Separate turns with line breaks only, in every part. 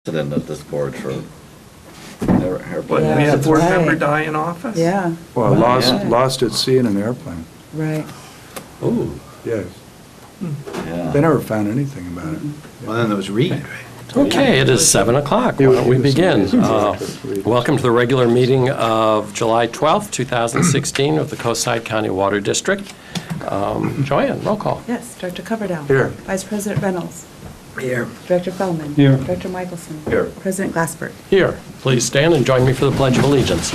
president of this board for airplane.
Yeah,
We had a board
right.
member die in office?
Yeah,
Well,
Yeah.
lost at sea in an airplane.
right.
Ooh,
Yes.
yeah.
They never found anything about it.
Well, then there was Reed, right?
Okay, it is 7 o'clock. Why don't we begin? Welcome to the regular meeting of July 12th, 2016 of the Coastside County Water District. Joanne, roll call.
Yes, Director Coverdell.
Here.
Vice President Reynolds.
Here.
Director Feldman.
Here.
Director Michelson.
Here.
President Glassberg.
Here, please stand and join me for the Pledge of Allegiance.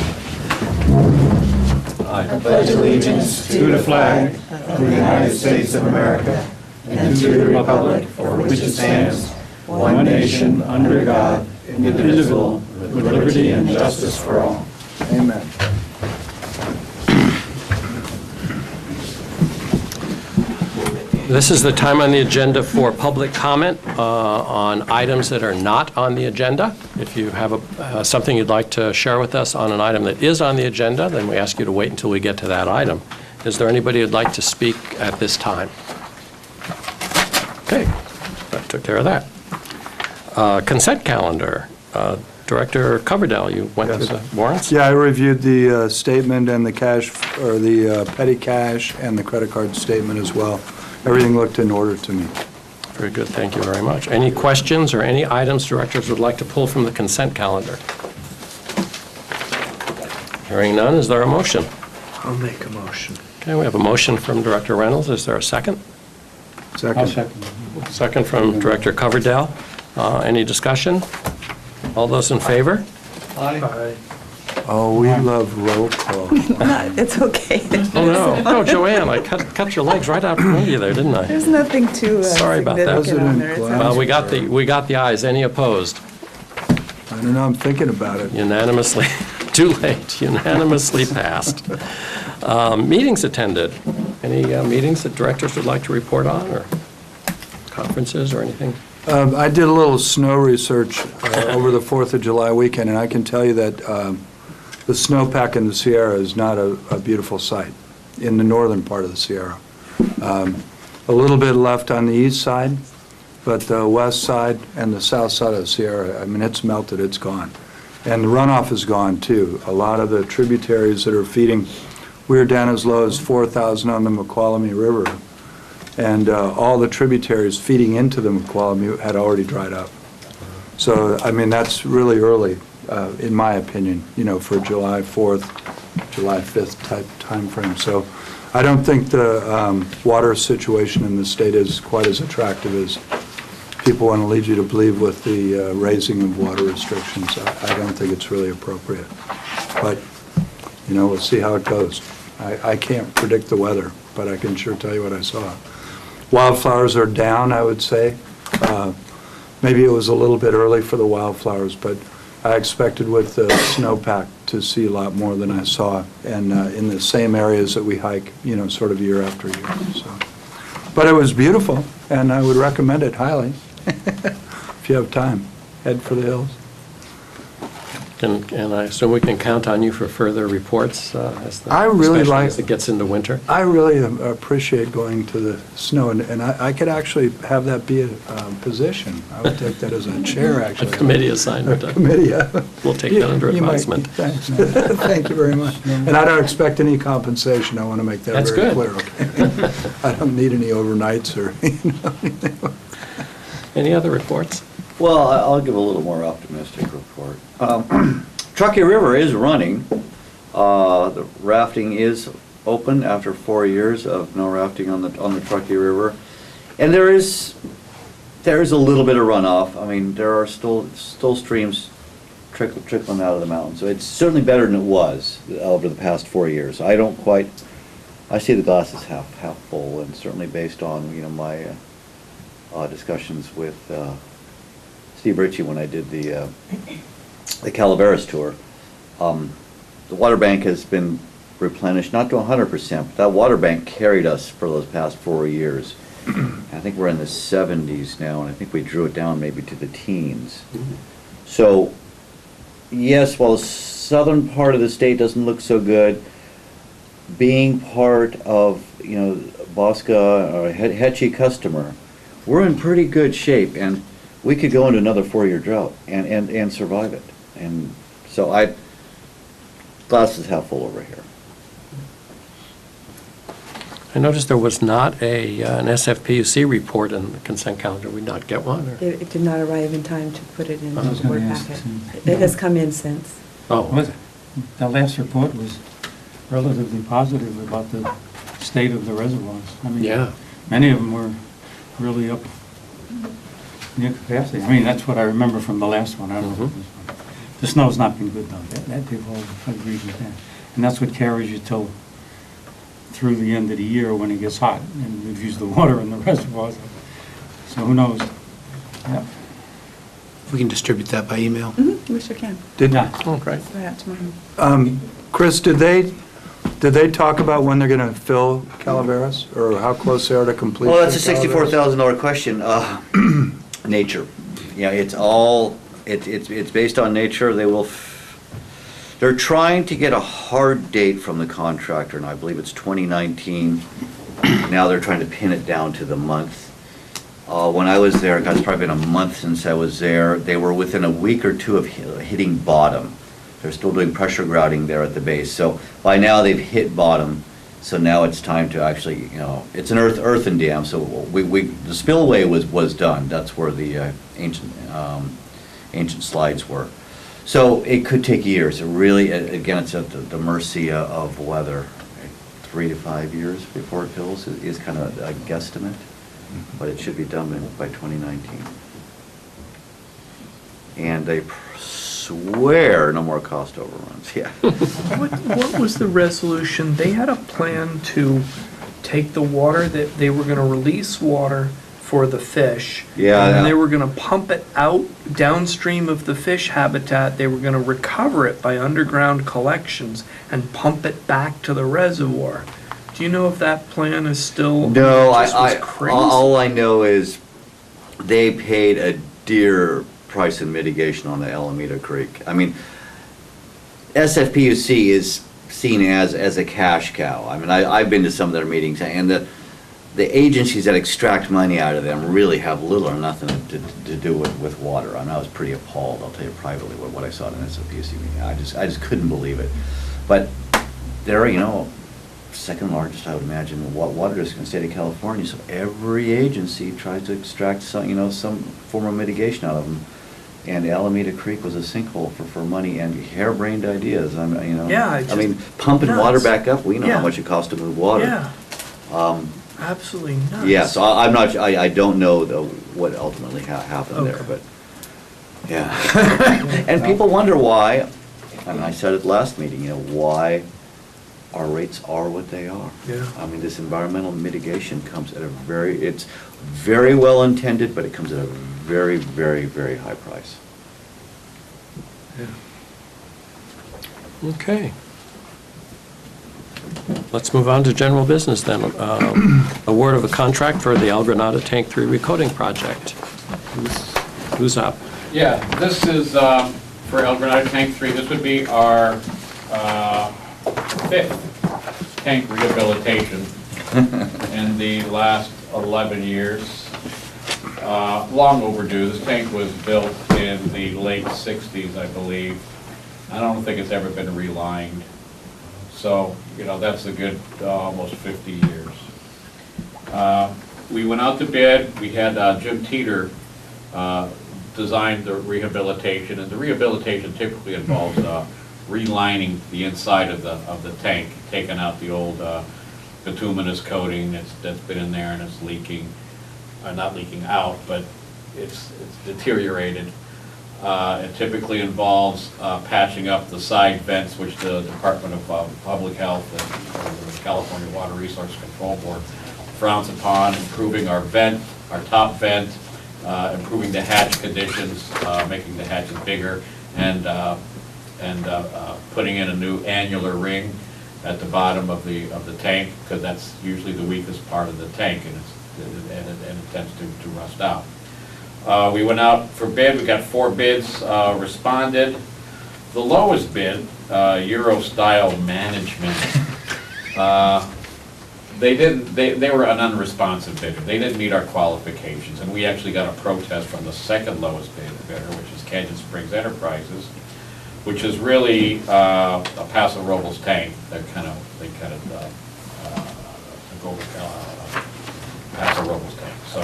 I
Pledge allegiance to the flag of the United States of America and to the republic for which it stands, one nation, under God, indivisible, with liberty and justice for all.
Amen.
This is the time on the agenda for public comment on items that are not on the agenda. If you have something you'd like to share with us on an item that is on the agenda, then we ask you to wait until we get to that item. Is there anybody who'd like to speak at this time? Okay, that took care of that. Consent calendar. Director Coverdell, you went through the warrants?
Yeah, I reviewed the statement and the cash, or the petty cash and the credit card statement as well. Everything looked in order to me.
Very good, thank you very much. Any questions or any items directors would like to pull from the consent calendar? Hearing none, is there a motion?
I'll make a motion.
Okay, we have a motion from Director Reynolds. Is there a second?
Second.
Second from Director Coverdell. Any discussion? All those in favor?
Aye.
Oh, we love roll call.
No, it's okay.
Oh, no. Oh, Joanne, I cut your legs right out from under you there, didn't I?
There's nothing too
Sorry about that.
significant on there. It's
President
Well, we got the ayes. Any opposed?
I don't know, I'm thinking about it.
Unanimously, too late, unanimously passed. Meetings attended. Any meetings that directors would like to report on, or conferences or anything?
I did a little snow research over the 4th of July weekend, and I can tell you that the snowpack in the Sierra is not a beautiful sight in the northern part of the Sierra. A little bit left on the east side, but the west side and the south side of the Sierra, I mean, it's melted, it's gone. And the runoff is gone, too. A lot of the tributaries that are feeding, we were down as low as 4,000 on the Mokelumne River, and all the tributaries feeding into the Mokelumne had already dried up. So, I mean, that's really early, in my opinion, you know, for July 4th, July 5th type timeframe. So I don't think the water situation in the state is quite as attractive as people want to lead you to believe with the raising of water restrictions. I don't think it's really appropriate. But, you know, we'll see how it goes. I can't predict the weather, but I can sure tell you what I saw. Wildflowers are down, I would say. Maybe it was a little bit early for the wildflowers, but I expected with the snowpack to see a lot more than I saw, and in the same areas that we hike, you know, sort of year after year. So, but it was beautiful, and I would recommend it highly. If you have time, head for the hills.
And I assume we can count on you for further reports
especially
as it gets into winter?
I really appreciate going to the snow, and I could actually have that be a position. I would take that as a chair,
A
actually.
committee assignment.
A committee, yeah.
We'll take that under
You might-
advisement.
Thanks. Thank you very much. And I don't expect any compensation, I want to make that
That's
very
good.
clear, okay? I don't need any overnights or, you know, anything.
Any other reports?
Well, I'll give a little more optimistic report. Truckee River is running. The rafting is open after 4 years of no rafting on the Truckee River. And there is a little bit of runoff. I mean, there are still streams trickling out of the mountain. So it's certainly better than it was over the past 4 years. I see the glass as half full, and certainly based on, you know, my discussions with Steve Ritchie when I did the Calaveras tour. The water bank has been replenished, not to 100%, but that water bank carried us for those past 4 years. I think we're in the 70s now, and I think we drew it down maybe to the teens. So, yes, while the southern part of the state doesn't look so good, being part of, you know, Bosca or Hetchy customer, we're in pretty good shape. And we could go into another 4-year drought and survive it. And so glass is half full over here.
I noticed there was not an SFPUC report in the consent calendar. We not get one? or-
It did not arrive in time to put it in
I was
the board
gonna ask
packet.
too.
It has come in since.
Oh,
Was it? The last report was relatively positive about the state of the reservoirs. I mean,
yeah.
many of them were really up near capacity. I mean, that's what I remember from the last one. I don't know if it was one. The snow's not been good, though. That they've all agreed with that. And that's what carries you till through the end of the year when it gets hot, and we've used the water in the reservoirs. So who knows? Yeah.
We can distribute that by email.
We sure can.
Yeah.
Oh, great.
Go out tomorrow.
Chris, did they talk about when they're going to fill Calaveras, or how close they are to completion?
Well, that's a
Calaveras?
$64,000 question. Nature. Yeah, it's based on nature. They're trying to get a hard date from the contractor, and I believe it's 2019. Now they're trying to pin it down to the month. When I was there, God, it's probably been a month since I was there, they were within a week or two of hitting bottom. They're still doing pressure grouting there at the base. So by now they've hit bottom. So now it's time to actually, it's an earthen dam. So the spillway was done. That's where the ancient slides were. So it could take years. It really, again, it's at the mercy of weather. 3 to 5 years before it fills is kind of a guesstimate, but it should be done by 2019. And they swear no more cost overruns. Yeah.
What was the resolution? They had a plan to take the water that they were going to release water for the fish.
Yeah,
And then
yeah.
they were going to pump it out downstream of the fish habitat. They were going to recover it by underground collections and pump it back to the reservoir. Do you know if that plan is still?
No,
It just was crazy.
all I know is they paid a dear price in mitigation on the Alameda Creek. I mean, SFPUC is seen as a cash cow. I mean, I've been to some of their meetings, and the agencies that extract money out of them really have little or nothing to do with water. I mean, I was pretty appalled, I'll tell you privately, what I saw at an SFPUC meeting. I just couldn't believe it. But they're, second largest, I would imagine, water district in the state of California, so every agency tries to extract some form of mitigation out of them. And Alameda Creek was a sinkhole for money and harebrained ideas.
Yeah,
I mean, pumping
nuts.
water back up, we know
Yeah.
how much it costs to move water.
Yeah. Absolutely nuts.
Yeah, so I'm not, I don't know what ultimately happened there,
Okay.
but, yeah. And people wonder why, and I said at the last meeting, why our rates are what they are.
Yeah.
I mean, this environmental mitigation comes at it's very well intended, but it comes at a very, very, very high price.
Okay. Let's move on to general business then. Award of a contract for the El Granada Tank 3 recoating project. Who's up?
Yeah, this is for El Granada Tank 3. This would be our fifth tank rehabilitation in the last 11 years. Long overdue. This tank was built in the late 60s, I believe. I don't think it's ever been relined. So, that's a good almost 50 years. We went out to bid. We had Jim Teeter design the rehabilitation, and the rehabilitation typically involves relining the inside of the tank, taking out the old bituminous coating that's been in there and it's leaking, not leaking out, but it's deteriorated. It typically involves patching up the side vents, which the Department of Public Health and the California Water Resource Control Board frowns upon, improving our top vent, improving the hatch conditions, making the hatches bigger, and putting in a new annular ring at the bottom of the tank, because that's usually the weakest part of the tank, and it tends to rust out. We went out for bid. We got 4 bids responded. The lowest bid, Euro Style Management, They were an unresponsive bidder. They didn't meet our qualifications, and we actually got a protest from the second lowest bidder, which is Canyon Springs Enterprises, which is really a Paso Robles tank. They kind of go Paso Robles tank. So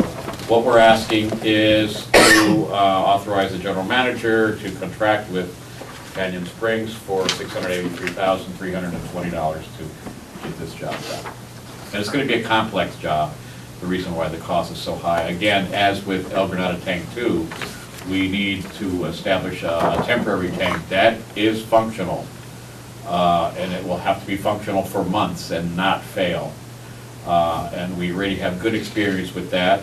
what we're asking is to authorize the general manager to contract with Canyon Springs for $683,320 to get this job done. And it's going to be a complex job, the reason why the cost is so high. Again, as with El Granada Tank 2, we need to establish a temporary tank that is functional, and it will have to be functional for months and not fail. And we already have good experience with that.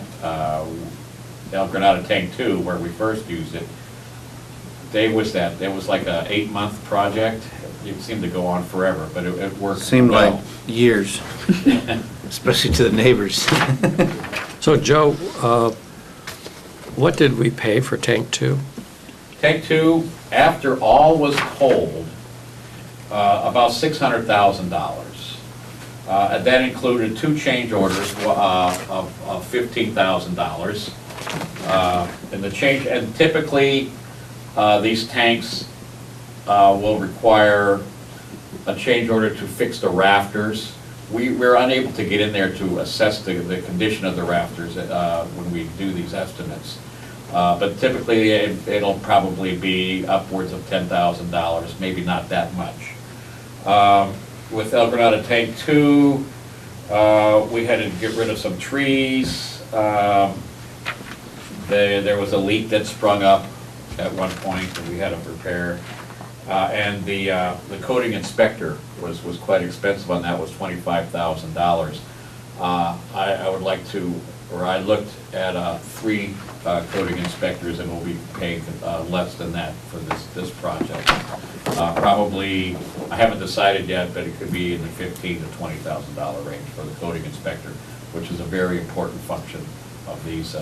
El Granada Tank 2, where we first used it, it was like an 8-month project. It seemed to go on forever, but it worked
Seemed
well.
like years, especially to the neighbors.
So, Joe, what did we pay for Tank 2?
Tank 2, after all was told, about $600,000. That included 2 change orders of $15,000. And typically, these tanks will require a change order to fix the rafters. We're unable to get in there to assess the condition of the rafters when we do these estimates. But typically, it'll probably be upwards of $10,000, maybe not that much. With El Granada Tank 2, we had to get rid of some trees. There was a leak that sprung up at one point that we had to repair. And the coating inspector was quite expensive on that, was $25,000. I would like to, or I looked at 3 coating inspectors, and we'll be paying less than that for this project. Probably, I haven't decided yet, but it could be in the $15,000 to $20,000 range for the coating inspector, which is a very important function of these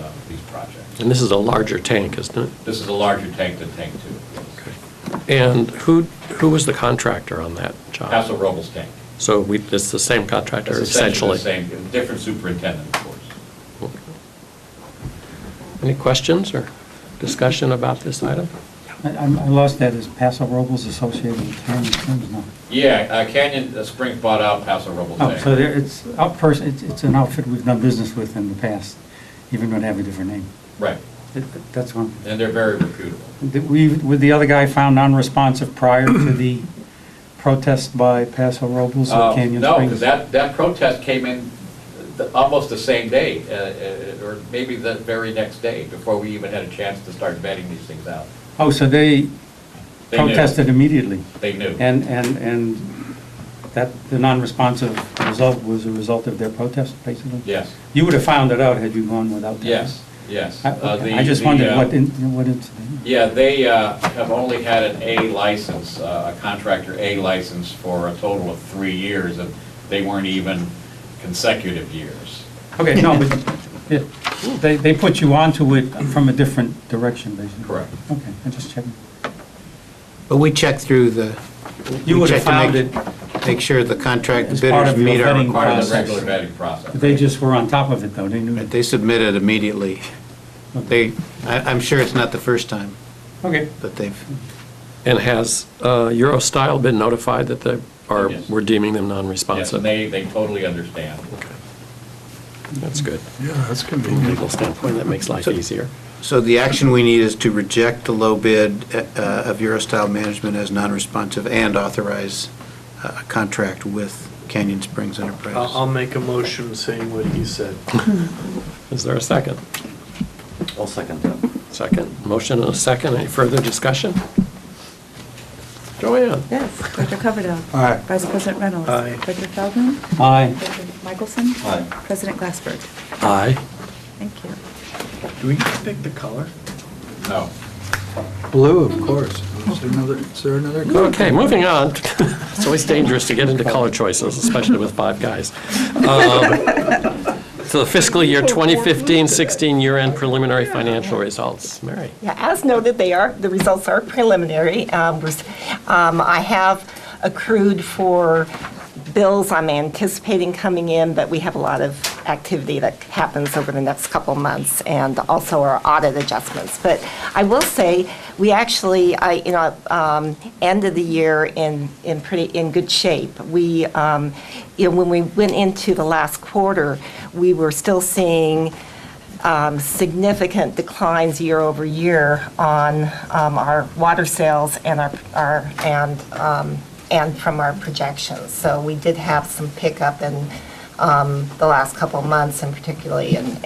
projects.
And this is a larger tank, isn't it?
This is a larger tank than Tank 2.
Okay. And who was the contractor on that job?
Paso Robles tank.
So it's the same contractor,
It's
essentially?
the same, different superintendent, of course.
Any questions or discussion about this item?
I lost that. Is Paso Robles associated with Canyon Springs now?
Yeah, Canyon Springs bought out Paso Robles
Oh,
tank.
so it's it's an outfit we've done business with in the past, even though they have a different name.
Right,
That's one.
and they're very reputable.
With the other guy found non-responsive prior to the protest by Paso Robles or Canyon
No,
Springs?
because that protest came in almost the same day, or maybe the very next day, before we even had a chance to start vetting these things out.
Oh, so they
They knew.
protested immediately?
They knew.
And that, the non-responsive result was a result of their protest, basically?
Yes,
You would have found it out had you gone without that?
yes, yes.
I just wondered what incident?
Yeah, they have only had an A license, a contractor A license for a total of 3 years, and they weren't even consecutive years.
Okay, no, but yeah, they put you onto it from a different direction, basically?
Correct.
Okay, I'm just checking.
But we checked through the.
You
we
would have
checked to
found it,
Make sure the contract
As part
bidders
of your
meet our
vetting
Part of the
requirements.
regular vetting process.
they just were on top of it, though, they knew.
But they submitted immediately. I'm sure it's not the first time,
Okay,
but they've,
And has Eurostyle been notified that
Yes.
we're deeming them
Yes,
non-responsive?
and they totally understand.
Okay. That's good.
Yeah, that's
From a
convenient.
legal standpoint, that makes life easier.
so the action we need is to reject the low bid of Eurostyle Management as non-responsive and authorize a contract with Canyon Springs Enterprise.
I'll make a motion saying what he said.
Is there a second?
I'll second that.
Second. Motion and a second. Any further discussion? Joanne?
Yes, Director Coverdell.
Aye.
Vice President Reynolds.
Aye.
Director Feldman.
aye.
Director Michelson.
Aye.
President Glassberg.
Aye.
Thank you.
Do we get to pick the color?
No.
Blue, of course. Is there another color?
Okay, moving on. It's always dangerous to get into color choices, especially with 5 guys. So the fiscal year 2015-16 year-end preliminary financial results. Mary?
Yeah, as noted, the results are preliminary. I have accrued for bills I'm anticipating coming in, but we have a lot of activity that happens over the next couple months, and also our audit adjustments. But I will say, we actually, ended the year in good shape. We, when we went into the last quarter, we were still seeing significant declines year over year on our water sales and and from our projections. So we did have some pickup in the last couple of months, and particularly in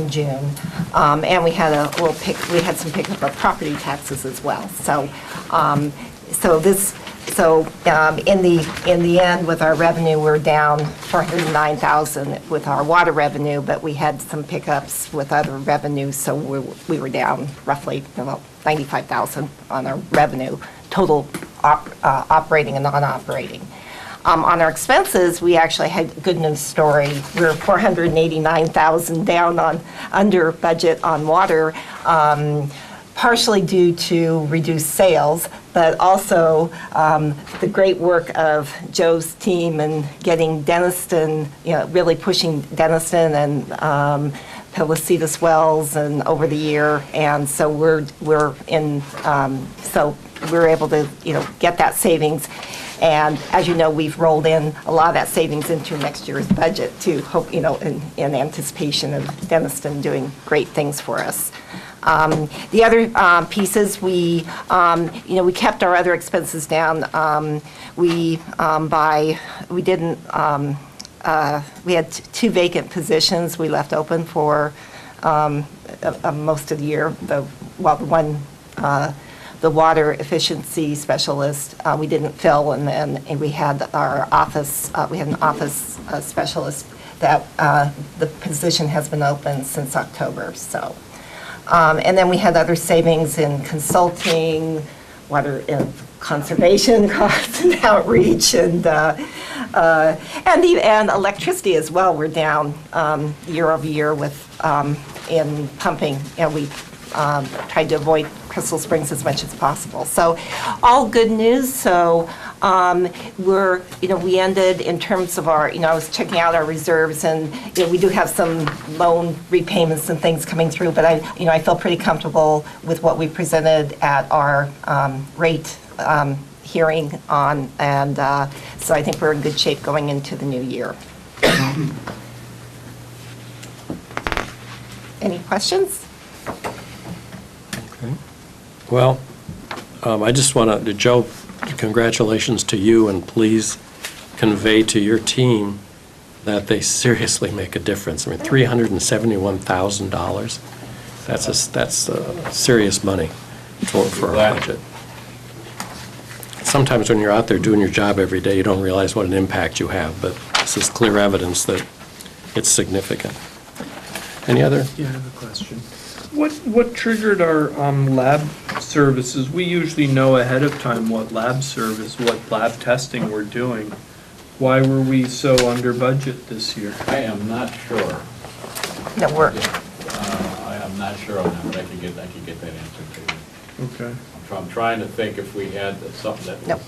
June. And we had some pickup of property taxes as well. So in the end, with our revenue, we're down $409,000 with our water revenue, but we had some pickups with other revenues, so we were down roughly $95,000 on our revenue, total operating and non-operating. On our expenses, we actually had a good news story. We're $489,000 down under budget on water, partially due to reduced sales, but also the great work of Joe's team and getting Denniston, really pushing Denniston and Pelicitas Wells and over the year, and so we're able to get that savings. And as you know, we've rolled in a lot of that savings into next year's budget to hope, in anticipation of Denniston doing great things for us. The other pieces, we kept our other expenses down. We had 2 vacant positions we left open for most of the year. The water efficiency specialist, we didn't fill, and we had an office specialist that the position has been open since October. So, and then we had other savings in consulting, water and conservation costs and outreach, and electricity as well. We're down year over year in pumping, and we tried to avoid Crystal Springs as much as possible. So all good news. So we ended in terms of our, I was checking out our reserves, and we do have some loan repayments and things coming through, but I feel pretty comfortable with what we presented at our rate hearing on, and so I think we're in good shape going into the new year. Any questions?
Well, I just want to, Joe, congratulations to you, and please convey to your team that they seriously make a difference. I mean, $371,000, that's serious money for our budget. Sometimes when you're out there doing your job every day, you don't realize what an impact you have, but this is clear evidence that it's significant. Any other?
Yeah, I have a question. What triggered our lab services? We usually know ahead of time what lab testing we're doing. Why were we so under budget this year?
I am not sure.
No,
I am not sure on that, but I could get that answer to you.
Okay.
I'm trying to think if we had something that was,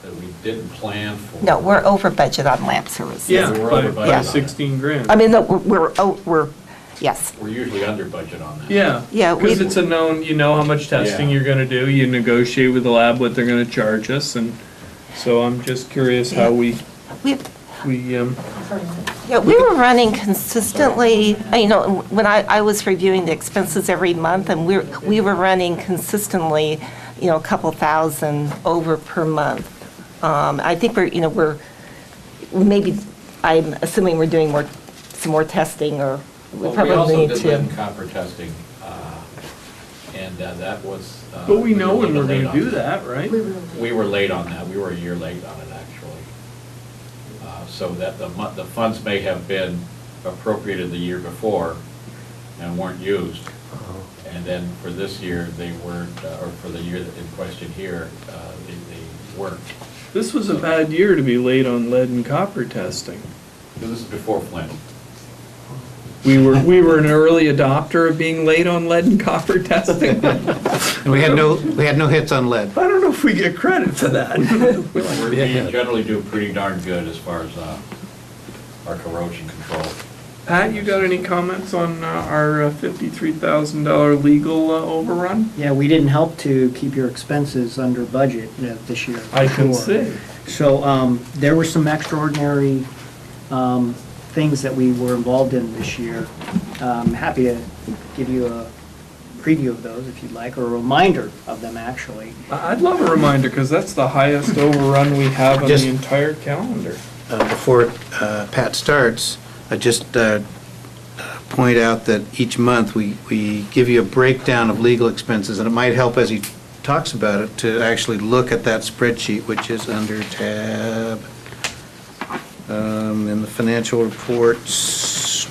that we didn't plan for.
No, we're over budget on lab services.
Yeah,
we're over budget
yeah.
on
16 grand.
I mean, no, we're yes.
We're usually under budget on that.
Yeah,
Yeah,
because it's a known, you know how much testing
Yeah.
you're going to do. You negotiate with the lab what they're going to charge us, and so I'm just curious how we
Yeah, we were running consistently, when I was reviewing the expenses every month, and we were running consistently, a couple thousand over per month. I think we're maybe, I'm assuming we're doing some more testing, or we
Well, we
probably
also
need
did
to.
lead and copper testing, and that was.
But we know when
were
we're going
late
to do
on
that, right?
We were late on that. We were a year late on it, actually. So that the funds may have been appropriated the year before and weren't used. And then for this year, they weren't, or for the year in question here, they weren't.
This was a bad year to be late on lead and copper testing.
This is before Flint.
We were an early adopter of being late on lead and copper testing.
And we had no hits on lead.
I don't know if we get credit for that.
We generally do pretty darn good as far as our corrosion control.
Pat, you got any comments on our $53,000 legal overrun?
Yeah, we didn't help to keep your expenses under budget this year.
I can
Sure.
see.
So there were some extraordinary things that we were involved in this year. I'm happy to give you a preview of those if you'd like, or a reminder of them, actually.
I'd love a reminder, because that's the highest overrun we have on
Just-
the entire calendar.
Before Pat starts, I just point out that each month we give you a breakdown of legal expenses, and it might help as he talks about it to actually look at that spreadsheet, which is under tab in the financial reports.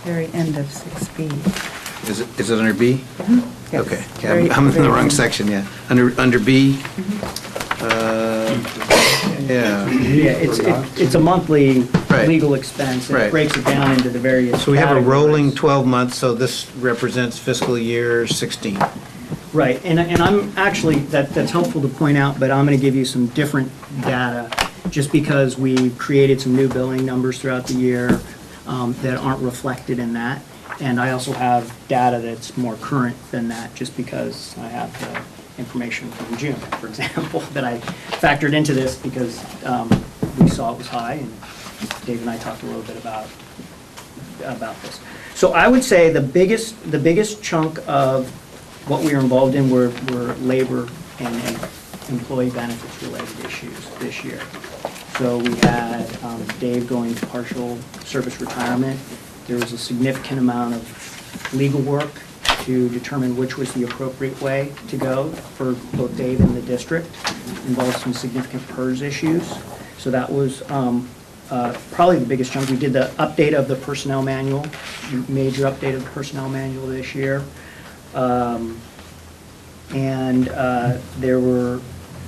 Very end of 6B.
Is it under B?
Yes.
Okay, yeah,
Very-
I'm in the
very
wrong
end.
section, yeah. Under B? Yeah.
Yeah, it's a monthly
Right.
legal expense. and
Right.
It breaks it down into the various
So we have a rolling
categories.
12 months, so this represents fiscal year 16.
Right, and I'm actually, that's helpful to point out, but I'm going to give you some different data, just because we created some new billing numbers throughout the year that aren't reflected in that. And I also have data that's more current than that, just because I have the information from June, for example, that I factored into this because we saw it was high, and Dave and I talked a little bit about this. So I would say the biggest chunk of what we were involved in were labor and employee benefits related issues this year. So we had Dave going to partial service retirement. There was a significant amount of legal work to determine which was the appropriate way to go for both Dave and the district. Involved some significant PERS issues. So that was probably the biggest chunk. We did the update of the personnel manual, major update of the personnel manual this year. There were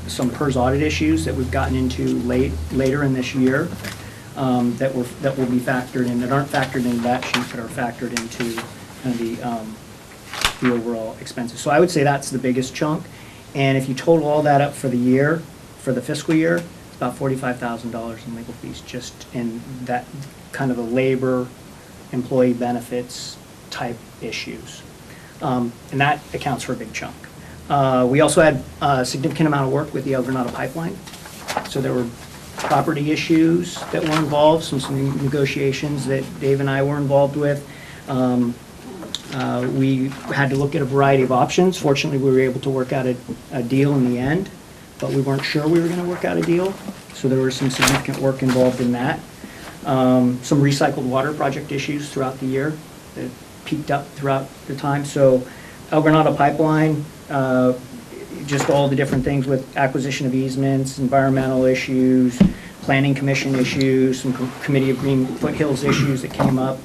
some PERS audit issues that we've gotten into later in this year that will be factored in, that aren't factored into that sheet, but are factored into kind of the overall expenses. So I would say that's the biggest chunk. And if you total all that up for the year, for the fiscal year, it's about $45,000 in legal fees, just in that kind of the labor, employee benefits type issues. And that accounts for a big chunk. We also had a significant amount of work with the El Granada pipeline. So there were property issues that were involved, some negotiations that Dave and I were involved with. We had to look at a variety of options. Fortunately, we were able to work out a deal in the end, but we weren't sure we were going to work out a deal. So there was some significant work involved in that. Some recycled water project issues throughout the year that peaked up throughout the time. So El Granada pipeline, just all the different things with acquisition of easements, environmental issues, planning commission issues, some committee of Green Foothills issues that came up.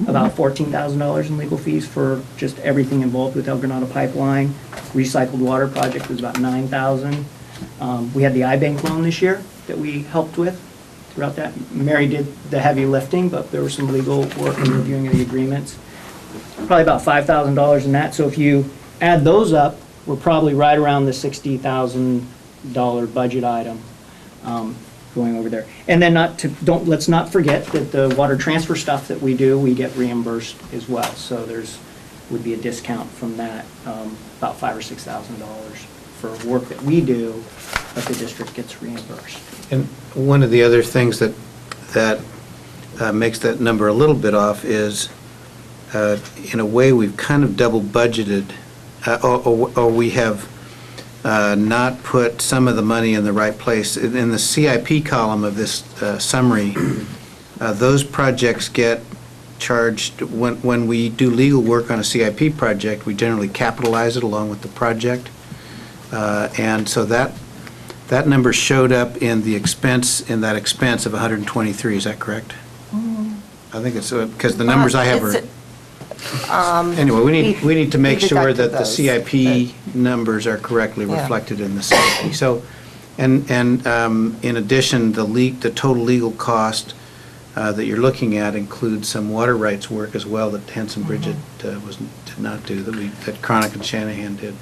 About $14,000 in legal fees for just everything involved with El Granada pipeline. Recycled water project was about $9,000. We had the I-Bank loan this year that we helped with throughout that. Mary did the heavy lifting, but there was some legal work and reviewing of the agreements. Probably about $5,000 in that. So if you add those up, we're probably right around the $60,000 budget item going over there. And then let's not forget that the water transfer stuff that we do, we get reimbursed as well. So would be a discount from that, about $5,000 or $6,000 for work that we do, but the district gets reimbursed.
And one of the other things that makes that number a little bit off is, in a way, we've kind of double budgeted, or we have not put some of the money in the right place. In the CIP column of this summary, those projects get charged, when we do legal work on a CIP project, we generally capitalize it along with the project. And so that number showed up in the expense, in that expense of 123, is that correct? I think it's, because the numbers I have are, anyway, we need to make sure that the CIP numbers are correctly
Yeah.
reflected in the CIP. So, and in addition, the total legal cost that you're looking at includes some water rights work as well that Hanson Bridget did not do, that Chronic and Shanahan did.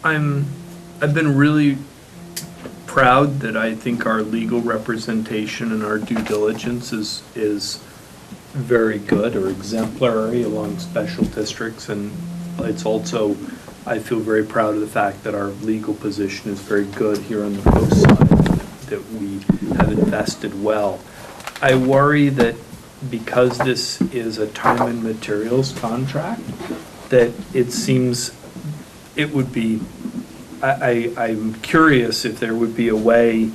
I've been really proud that I think our legal representation and our due diligence is very good or exemplary along special districts, and it's also, I feel very proud of the fact that our legal position is very good here on the coast side, that we have invested well. I worry that because this is a time and materials contract, that it seems it would be, I'm curious if there would be a way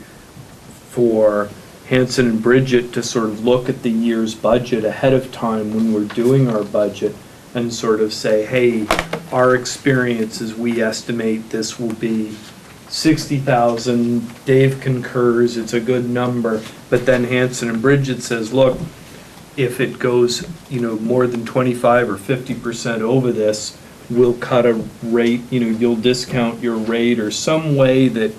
for Hanson and Bridget to sort of look at the year's budget ahead of time when we're doing our budget and sort of say, hey, our experience is we estimate this will be 60,000, Dave concurs, it's a good number, but then Hanson and Bridget says, look, if it goes, more than 25 or 50% over this, we'll cut a rate, you'll discount your rate, or some way that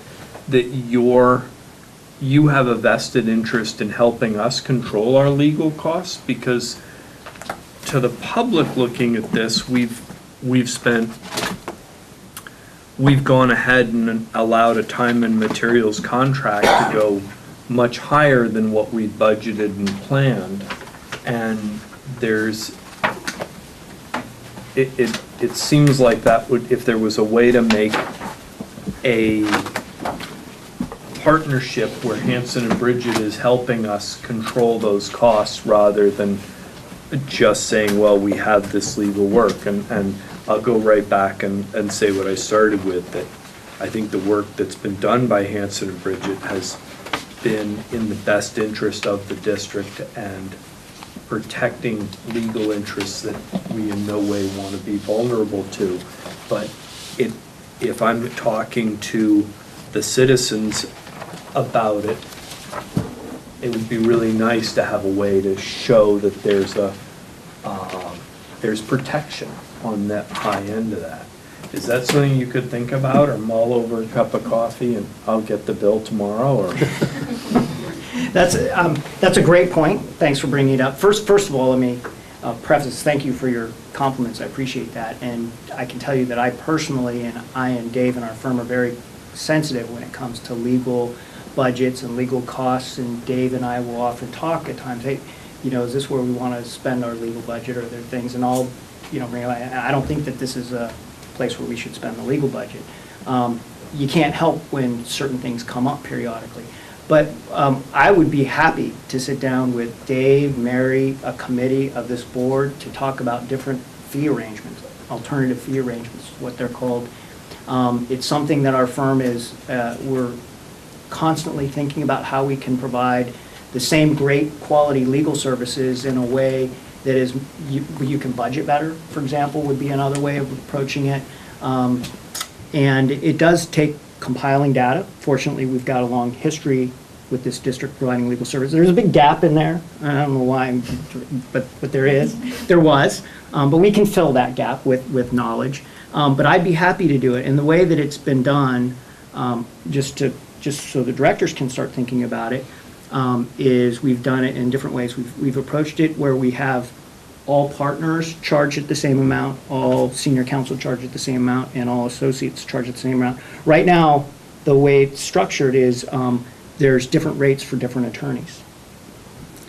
you have a vested interest in helping us control our legal costs, because to the public looking at this, we've gone ahead and allowed a time and materials contract to go much higher than what we budgeted and planned. And it seems like that would, if there was a way to make a partnership where Hanson and Bridget is helping us control those costs rather than just saying, well, we have this legal work. And I'll go right back and say what I started with, that I think the work that's been done by Hanson and Bridget has been in the best interest of the district and protecting legal interests that we in no way want to be vulnerable to. But if I'm talking to the citizens about it, it would be really nice to have a way to show that there's protection on that high end of that. Is that something you could think about, or mull over a cup of coffee and I'll get the bill tomorrow, or?
That's a great point. Thanks for bringing it up. First of all, let me preface, thank you for your compliments. I appreciate that. And I can tell you that I personally, and I and Dave and our firm are very sensitive when it comes to legal budgets and legal costs. And Dave and I will often talk at times, hey, is this where we want to spend our legal budget, or are there things? And I'll, I don't think that this is a place where we should spend the legal budget. You can't help when certain things come up periodically. But I would be happy to sit down with Dave, Mary, a committee of this board to talk about different fee arrangements, alternative fee arrangements, what they're called. It's something that our firm we're constantly thinking about how we can provide the same great quality legal services in a way that is, you can budget better, for example, would be another way of approaching it. And it does take compiling data. Fortunately, we've got a long history with this district providing legal services. There's a big gap in there. I don't know why, but there was. But we can fill that gap with knowledge. But I'd be happy to do it. And the way that it's been done, just so the directors can start thinking about it, is we've done it in different ways. We've approached it where we have all partners charge at the same amount, all senior counsel charge at the same amount, and all associates charge at the same amount. Right now, the way it's structured is there's different rates for different attorneys.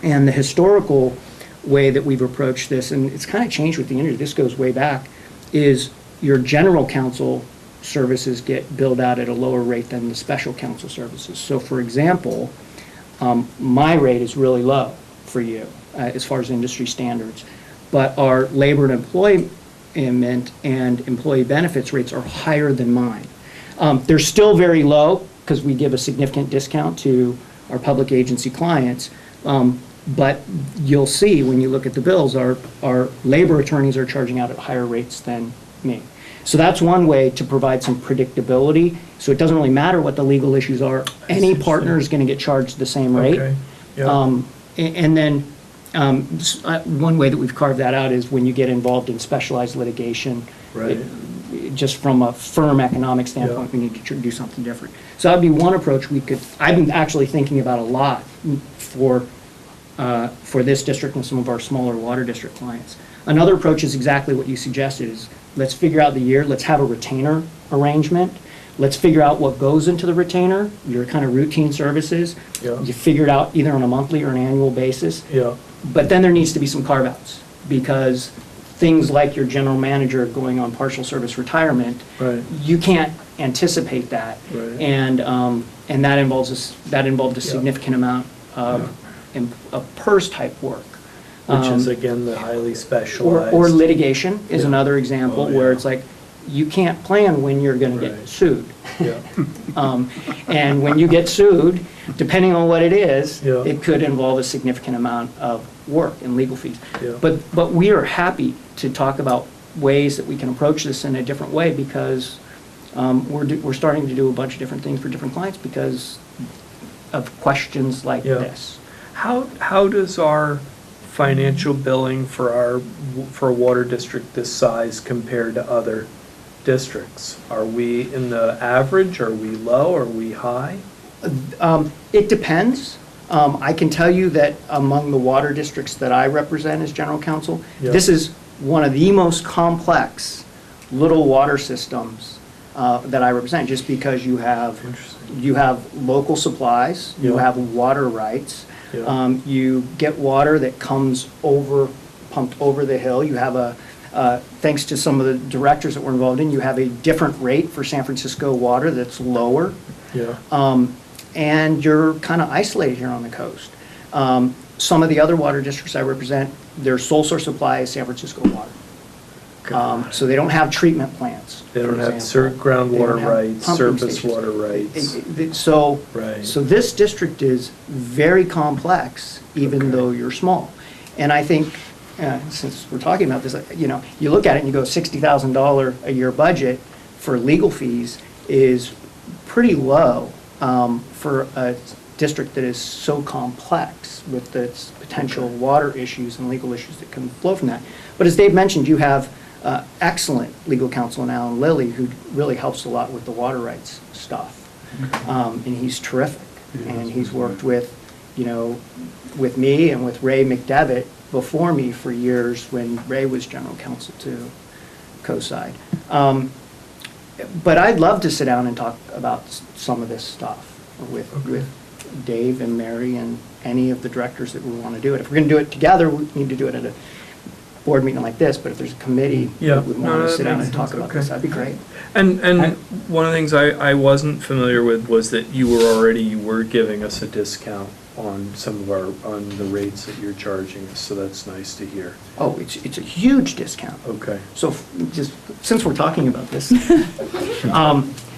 And the historical way that we've approached this, and it's kind of changed with the industry, this goes way back, is your general counsel services get billed out at a lower rate than the special counsel services. So for example, my rate is really low for you as far as industry standards. But our labor and employment and employee benefits rates are higher than mine. They're still very low because we give a significant discount to our public agency clients. But you'll see when you look at the bills, our labor attorneys are charging out at higher rates than me. So that's one way to provide some predictability. So it doesn't really matter what the legal issues are. Any partner is going to get charged the same rate.
Okay. Yeah.
And then one way that we've carved that out is when you get involved in specialized litigation.
Right.
just from a firm economic standpoint, we need to do something different. So that'd be one approach I've been actually thinking about a lot for this district and some of our smaller water district clients. Another approach is exactly what you suggested, is let's figure out the year, let's have a retainer arrangement. Let's figure out what goes into the retainer, your kind of routine services.
Yeah.
You figure it out either on a monthly or an annual basis.
Yeah.
But then there needs to be some carve-outs, because things like your general manager going on partial service retirement,
Right.
you can't anticipate that.
Right.
And that involved a significant amount of PERS type work.
Which is, again, the highly specialized.
Or litigation is
Yeah.
another example,
Oh,
where
yeah.
it's like, you can't plan when you're gonna get
Right.
sued.
Yeah.
And when you get sued, depending on what it is,
Yeah.
it could involve a significant amount of work and legal fees.
Yeah.
But we are happy to talk about ways that we can approach this in a different way, because we're starting to do a bunch of different things for different clients because of questions like
Yeah.
this.
How does our financial billing for a water district this size compare to other districts? Are we in the average? Are we low? Are we high?
It depends. I can tell you that among the water districts that I represent as general counsel,
Yeah.
this is one of the most complex little water systems that I represent, just because you have local supplies, you
Yeah.
have water rights,
Yeah.
you get water that comes pumped over the hill. You have thanks to some of the directors that we're involved in, you have a different rate for San Francisco water that's lower.
Yeah.
And you're kind of isolated here on the coast. Some of the other water districts I represent, their sole source supply is San Francisco water. So they don't have treatment plants.
They don't
for
have
example. They
groundwater
don't have
rights,
pumping
surface
stations.
water rights.
So,
Right.
so this district is very complex, even
Okay.
though you're small. And I think, since we're talking about this, you look at it and you go, $60,000 a year budget for legal fees is pretty low for a district that is so complex with its potential water issues and legal issues that can flow from that. But as Dave mentioned, you have excellent legal counsel in Alan Lilly, who really helps a lot with the water rights stuff. And he's terrific. And he's worked with me and with Ray McDevitt before me for years, when Ray was general counsel to Coastside. But I'd love to sit down and talk about some of this stuff with Dave and Mary and any of the directors that we want to do it. If we're going to do it together, we need to do it at a board meeting like this, but if there's a committee
Yeah.
that would want
No,
to
that
sit down
makes
and talk
sense.
about
Okay.
this, that'd be great.
And one of the things I wasn't familiar with was that you were giving us a discount on on the rates that you're charging us, so that's nice to hear.
Oh, it's a huge discount.
Okay.
So just, since we're talking about this,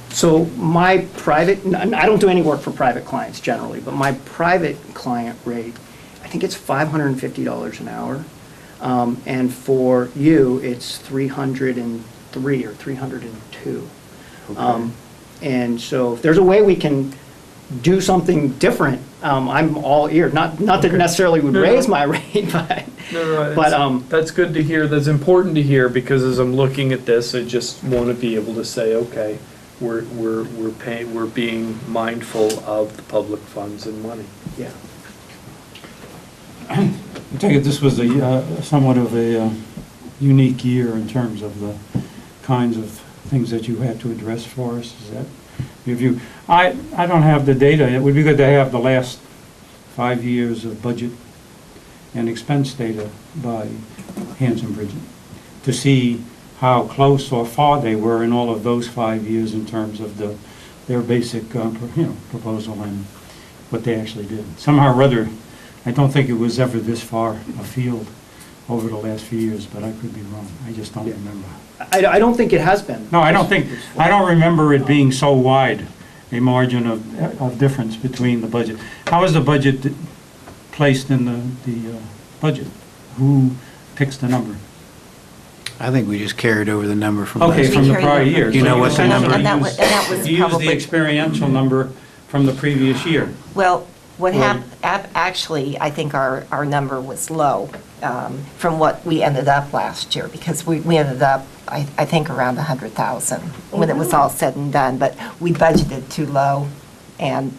so my private, I don't do any work for private clients generally, but my private client rate, I think it's $550 an hour. And for you, it's 303 or 302.
Okay.
And so if there's a way we can do something different, I'm all ear. Not that it
Okay.
necessarily would
No,
raise
no.
my rate, but,
No,
but,
that's good to hear. That's important to hear, because as I'm looking at this, I just want to be able to say, okay, we're being mindful of the public funds and money.
yeah.
I take it this was somewhat of a unique year in terms of the kinds of things that you had to address for us. Is that your view? I don't have the data. It would be good to have the last 5 years of budget and expense data by Hans and Bridget to see how close or far they were in all of those 5 years in terms of their basic proposal and what they actually did. Somehow or other, I don't think it was ever this far afield over the last few years, but I could be wrong. I just don't remember.
I don't think it has been.
No, I don't remember it being so wide, a margin of difference between the budget. How is the budget placed in the budget? Who picks the number?
I think we just carried over the number from
Okay,
last
from the
year.
prior year.
You know what the
And
number
that was
You use the
probably,
experiential number from the previous year.
well, What actually, I think our number was low from what we ended up last year, because we ended up, I think, around 100,000 when it was all said and done, but we budgeted too low and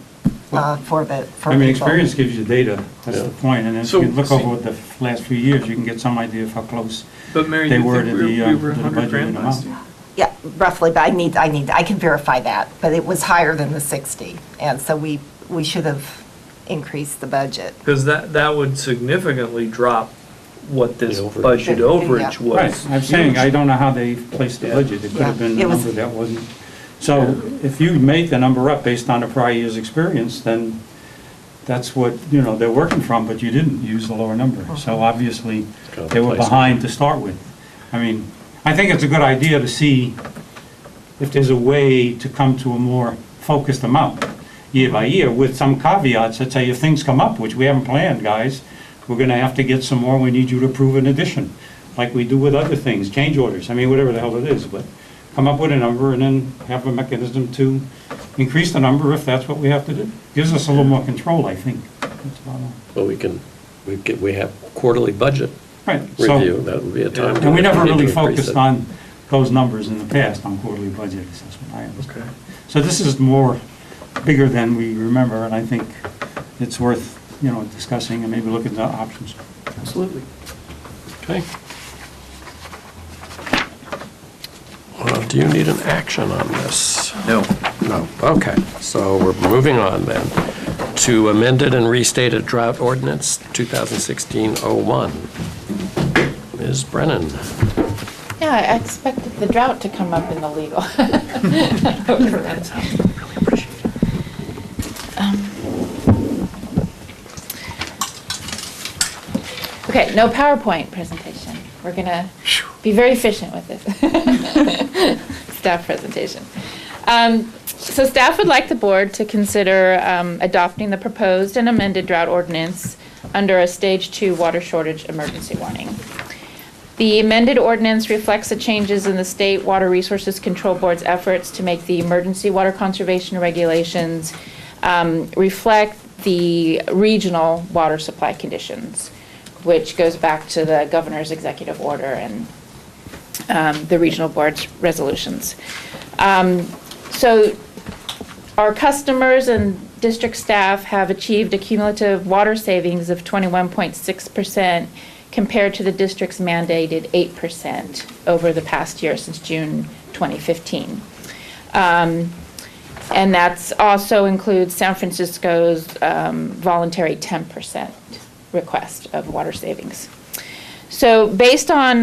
for people.
Experience gives you data, that's the point, and if
So-
you look over the last few years, you can get some idea of how close
But Mary,
they
you
were
think
to
we
the
were 100
budgeted
grand last year?
amount.
Yeah, roughly, but I can verify that, but it was higher than the 60, and so we should have increased the budget.
Because that would significantly drop what this
The overage.
budget
Yeah.
overage was.
Right, I'm saying, I don't know how they placed the
Yeah.
budget, it could have
Yeah,
been a
it was-
number that wasn't. So if you make the number up based on the prior year's experience, then that's what, they're working from, but you didn't use the lower number. So obviously, they were behind to start with. I think it's a good idea to see if there's a way to come to a more focused amount year by year with some caveats that say if things come up, which we haven't planned, guys, we're gonna have to get some more, we need you to approve an addition, like we do with other things, change orders, whatever the hell it is, but come up with a number and then have a mechanism to increase the number if that's what we have to do. Gives us a little more control, I think. That's about all.
Well, we have quarterly budget
Right, so,
review, that would be a time.
and we never
to
really
increase
focused
it.
on those numbers in the past, on quarterly budget assessment, I understand.
Okay.
So this is more, bigger than we remember, and I think it's worth, discussing and maybe looking at the options.
Absolutely.
Okay. Do you need an action on this?
No.
No. Okay, so we're moving on then to amended and restated drought ordinance 2016-01. Ms. Brennan.
Yeah, I expected the drought to come up in the legal. Okay, no PowerPoint presentation. We're going to be very efficient with this staff presentation. So staff would like the board to consider adopting the proposed and amended drought ordinance under a Stage 2 water shortage emergency warning. The amended ordinance reflects the changes in the State Water Resources Control Board's efforts to make the emergency water conservation regulations reflect the regional water supply conditions, which goes back to the governor's executive order and the regional board's resolutions. So our customers and district staff have achieved a cumulative water savings of 21.6% compared to the district's mandated 8% over the past year since June 2015. And that's also includes San Francisco's voluntary 10% request of water savings. So based on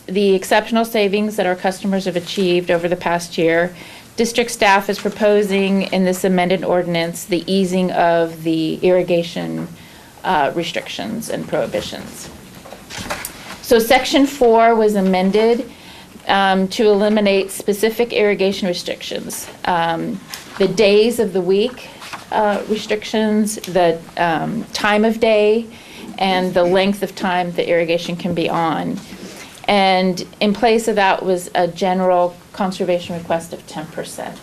the exceptional savings that our customers have achieved over the past year, district staff is proposing in this amended ordinance the easing of the irrigation restrictions and prohibitions. So Section 4 was amended to eliminate specific irrigation restrictions. The days of the week restrictions, the time of day, and the length of time the irrigation can be on. And in place of that was a general conservation request of 10%.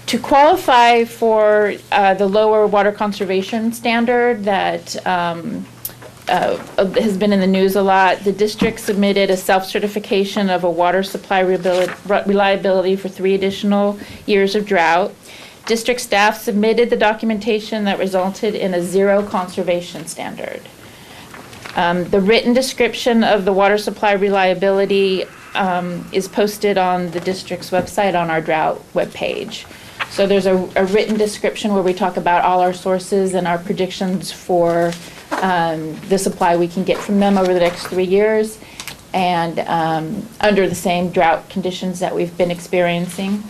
To qualify for the lower water conservation standard that has been in the news a lot, the district submitted a self-certification of a water supply reliability for 3 additional years of drought. District staff submitted the documentation that resulted in a 0 conservation standard. The written description of the water supply reliability is posted on the district's website on our drought webpage. So there's a written description where we talk about all our sources and our predictions for the supply we can get from them over the next 3 years, and under the same drought conditions that we've been experiencing.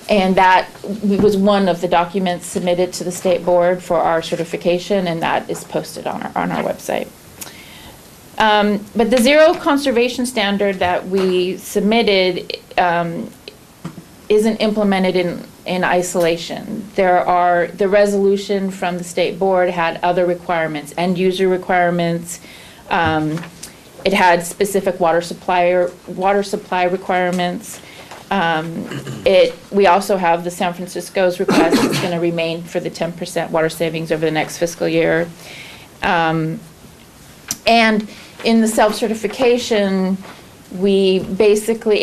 And that was one of the documents submitted to the state board for our certification, and that is posted on our website. But the 0 conservation standard that we submitted isn't implemented in isolation. The resolution from the state board had other requirements, end user requirements. It had specific water supply requirements. We also have the San Francisco's request, it's going to remain for the 10% water savings over the next fiscal year. And in the self-certification, we basically,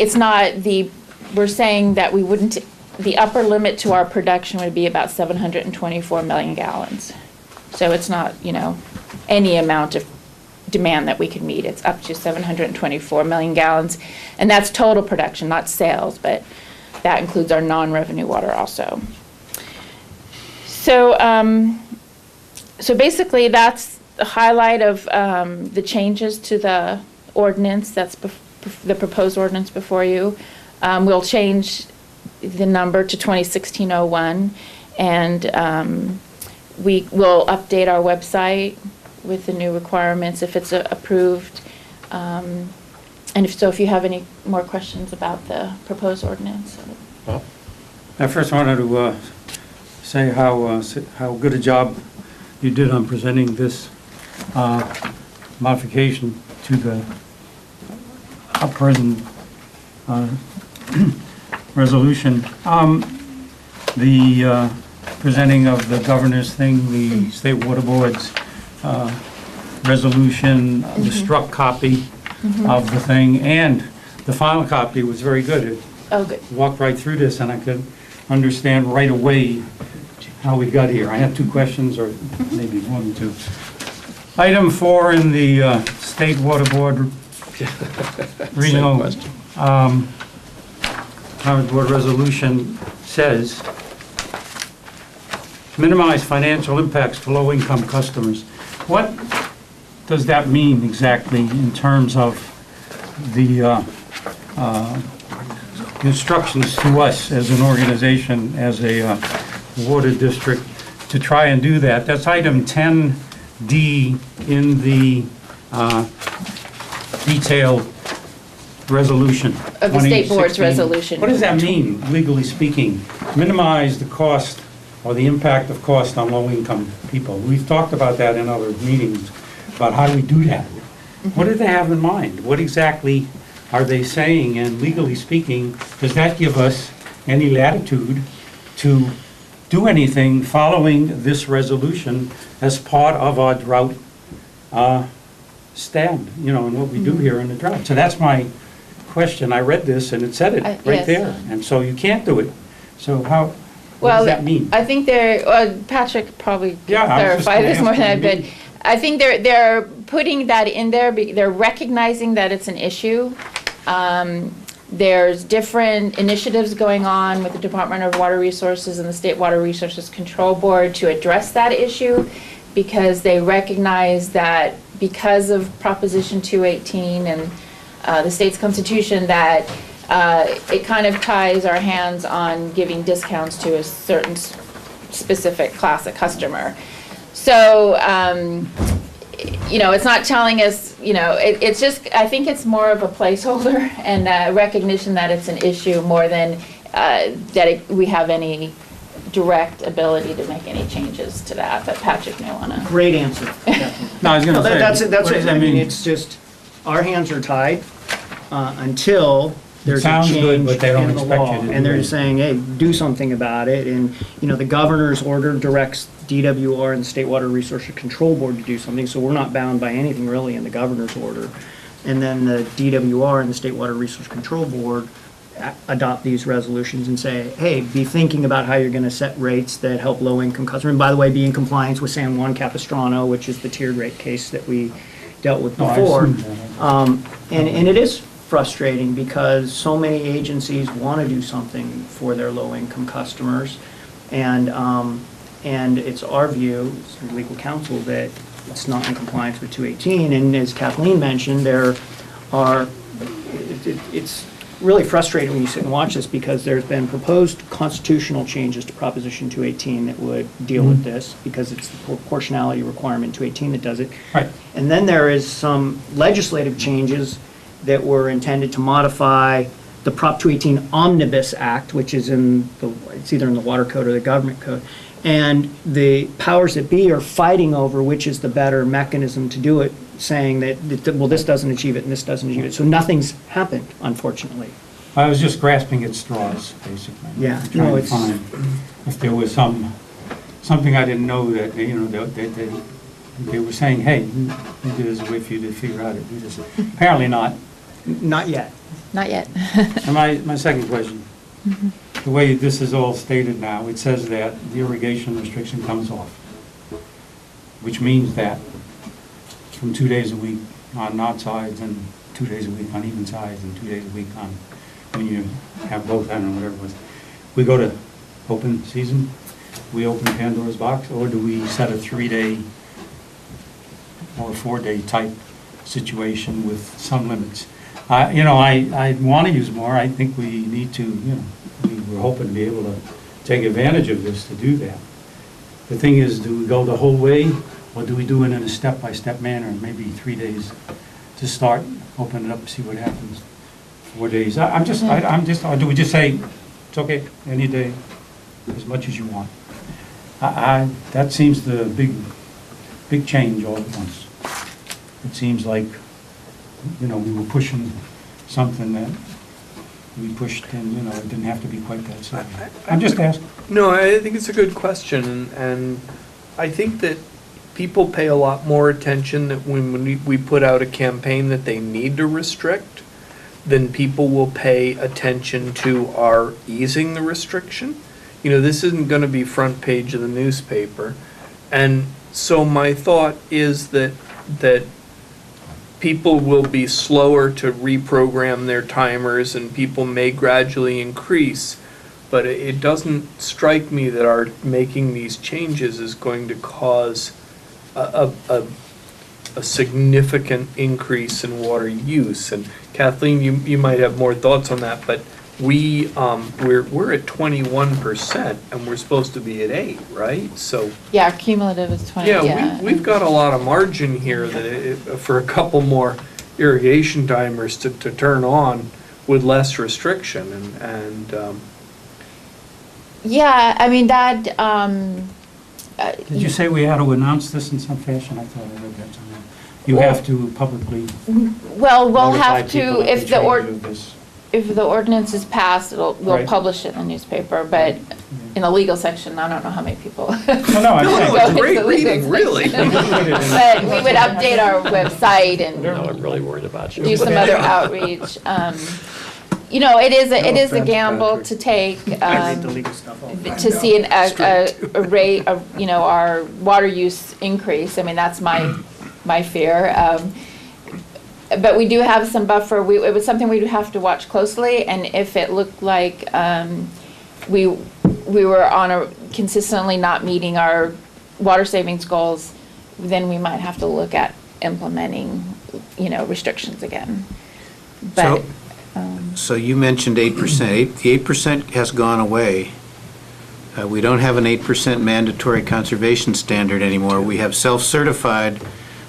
we're saying that we wouldn't, the upper limit to our production would be about 724 million gallons. So it's not, any amount of demand that we could meet. It's up to 724 million gallons. And that's total production, not sales, but that includes our non-revenue water also. So, so basically that's the highlight of the changes to the ordinance, that's the proposed ordinance before you. We'll change the number to 2016-01, and we will update our website with the new requirements if it's approved. And if you have any more questions about the proposed ordinance.
I first wanted to say how good a job you did on presenting this modification to the present resolution. The presenting of the governor's thing, the State Water Board's resolution, the struck copy of the thing, and the final copy was very good.
Oh, good.
Walked right through this, and I could understand right away how we got here. I have two questions, or maybe more than two. Item 4 in the State Water Board regional County Board resolution says, minimize financial impacts to low-income customers. What does that mean exactly in terms of the instructions to us as an organization, as a water district, to try and do that? That's item 10D in the detailed resolution.
Of the State Board's
2016.
resolution.
What does that mean, legally speaking? Minimize the cost or the impact of cost on low-income people. We've talked about that in other meetings, about how do we do that? What do they have in mind? What exactly are they saying? And legally speaking, does that give us any latitude to do anything following this resolution as part of our drought stand, and what we do here in the drought? So that's my question. I read this and it said it right
yes.
there. And so you can't do it. So what
Well,
does that mean?
I think Patrick probably can
Yeah, I was just
clarify
gonna
this
ask
more
what
than I
you
did.
mean.
I think they're putting that in there, they're recognizing that it's an issue. There's different initiatives going on with the Department of Water Resources and the State Water Resources Control Board to address that issue, because they recognize that because of Proposition 218 and the state's constitution, that it kind of ties our hands on giving discounts to a certain specific class of customer. So, it's not telling us, it's just, I think it's more of a placeholder and recognition that it's an issue more than that we have any direct ability to make any changes to that. But Patrick may want to.
Great answer.
No, I was going to say.
That's it.
what does that
I mean, it's just, our hands are tied until there's a
sounds good,
change
but they don't
in the
expect
law.
you to
And
do
they're
it.
saying, hey, do something about it. And, the governor's order directs DWR and the State Water Resources Control Board to do something, so we're not bound by anything really in the governor's order. And then the DWR and the State Water Resources Control Board adopt these resolutions and say, hey, be thinking about how you're going to set rates that help low-income customers. And by the way, be in compliance with San Juan Capistrano, which is the tiered rate case that we dealt with
No, I
before.
assumed that.
And it is frustrating because so many agencies want to do something for their low-income customers. And it's our view, as legal counsel, that it's not in compliance with 218. And as Kathleen mentioned, it's really frustrating when you sit and watch this, because there's been proposed constitutional changes to Proposition 218 that would deal with this, because it's the proportionality requirement 218 that does it.
Right.
And then there is some legislative changes that were intended to modify the Prop 218 Omnibus Act, which is it's either in the Water Code or the Government Code. And the powers that be are fighting over which is the better mechanism to do it, saying that, well, this doesn't achieve it and this doesn't achieve it. So nothing's happened, unfortunately.
I was just grasping at straws, basically.
Yeah,
Trying
no,
to
it's-
find if there was something I didn't know that, they were saying, hey, maybe there's a way for you to figure out it. Apparently not.
Not yet.
Not yet.
And my second question, the way this is all stated now, it says that the irrigation restriction comes off, which means that from 2 days a week on odd sides and 2 days a week on even sides and 2 days a week on, when you have both, I don't know, whatever it was. We go to open season, we open Pandora's box, or do we set a 3-day or a 4-day type situation with some limits? I want to use more. I think we need to, we were hoping to be able to take advantage of this to do that. The thing is, do we go the whole way, or do we do it in a step-by-step manner, maybe 3 days to start, open it up, see what happens? 4 days. Or do we just say, it's okay, any day, as much as you want? That seems the big change all at once. It seems like, we were pushing something that we pushed and, it didn't have to be quite that simple. I'm just asking.
No, I think it's a good question, and I think that people pay a lot more attention that when we put out a campaign that they need to restrict, then people will pay attention to our easing the restriction. This isn't going to be front page of the newspaper, and so my thought is that people will be slower to reprogram their timers, and people may gradually increase. But it doesn't strike me that our making these changes is going to cause a significant increase in water use. And Kathleen, you might have more thoughts on that, but we're at 21% and we're supposed to be at 8, right? So
Yeah, our cumulative is 20, yeah.
we've got a lot of margin here for a couple more irrigation timers to turn on with less restriction, and
Yeah, I mean, that,
Did you say we had to announce this in some fashion? I thought I read that somewhere. You have to publicly
well, we'll
notify
have
people
to,
that
if the ordinance is passed, we'll
Right.
publish it in the newspaper, but in the legal section, I don't know how many people.
No, I'm
No,
saying.
it's
Go
great
into the legal
reading, really.
But we would update our website and
No, I'm really worried about you.
do some other outreach. It is a gamble to take,
I read the legal stuff all the time.
to see a rate of, our water use increase. I mean, that's my fear. But we do have some buffer. It was something we'd have to watch closely, and if it looked like we were consistently not meeting our water savings goals, then we might have to look at implementing, restrictions again. But,
So you mentioned 8%. The 8% has gone away. We don't have an 8% mandatory conservation standard anymore. We have self-certified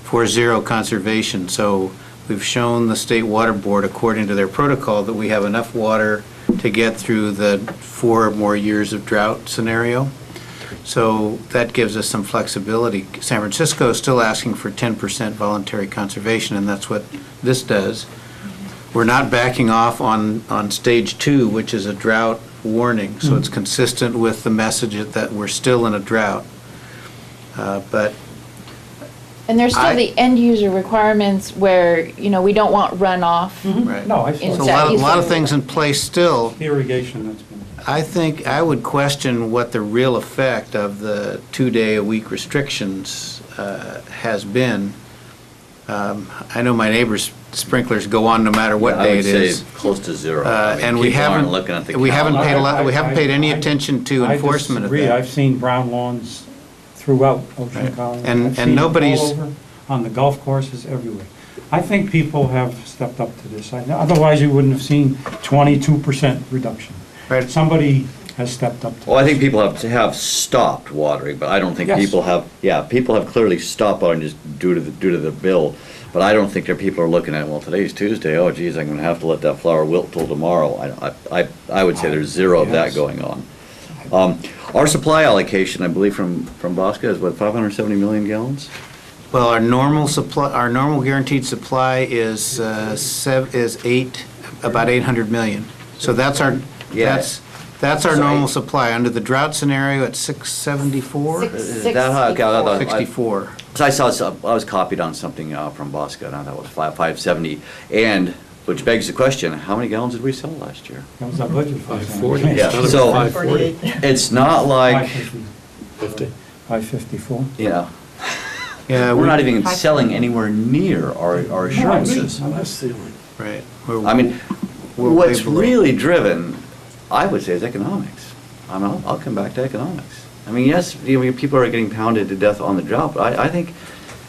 for zero conservation. So we've shown the State Water Board, according to their protocol, that we have enough water to get through the 4 more years of drought scenario. So that gives us some flexibility. San Francisco is still asking for 10% voluntary conservation, and that's what this does. We're not backing off on stage 2, which is a drought warning, so it's consistent with the message that we're still in a drought. But
and there's still the end user requirements where, we don't want runoff.
right.
No, I
In
So
saw
a lot of things in place still.
irrigation that's been.
I think I would question what the real effect of the 2-day-a-week restrictions has been. I know my neighbor's sprinklers go on no matter what day it
I would
is.
say close to zero. I mean,
And we
people aren't
haven't,
looking at the
we haven't
calendar.
paid any attention to enforcement of
I disagree.
that.
I've seen brown lawns throughout Ocean
Right.
County.
And
I've seen it
nobody's-
all over, on the golf courses, everywhere. I think people have stepped up to this. Otherwise, you wouldn't have seen 22% reduction.
Right.
Somebody has stepped up to
Well, I think
this.
people have stopped watering, but I don't think
Yes.
people have clearly stopped watering just due to the bill. But I don't think that people are looking at, well, today's Tuesday, oh geez, I'm gonna have to let that flower wilt till tomorrow. I would say there's zero of that
Yes.
going on. Our supply allocation, I believe from Bosca is what, 570 million gallons?
Well, our normal supply, our normal guaranteed supply is about 800 million. So that's our,
Yeah.
that's our
So
normal supply. Under the drought scenario, at 674?
Is that how- okay, I thought-
64.
So I saw, I was copied on something from Bosca, and I thought it was 570, and, which begs the question, how many gallons did we sell last year?
That was our budget.
540.
Yeah,
Another
so-
540.
It's not like,
50.
554.
you know,
Yeah,
we're not even selling anywhere near our assurances.
Right.
I mean,
We're
what's
way below.
really driven, I would say, is economics. I mean, I'll come back to economics. I mean, yes, you know, people are getting pounded to death on the drought, but I think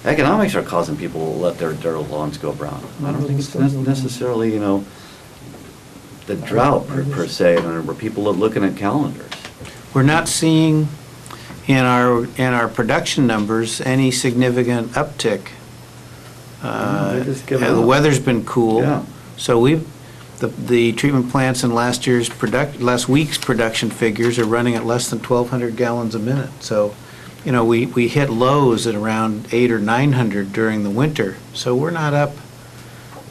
economics are causing people to let their lawns go brown. I don't think it's necessarily, you know, the drought per se, where people are looking at calendars.
We're not seeing in our production numbers any significant uptick.
They're just giving
The
up.
weather's been cool.
Yeah.
So the treatment plants in last week's production figures are running at less than 1,200 gallons a minute. So, you know, we hit lows at around 800 or 900 during the winter. So we're not up.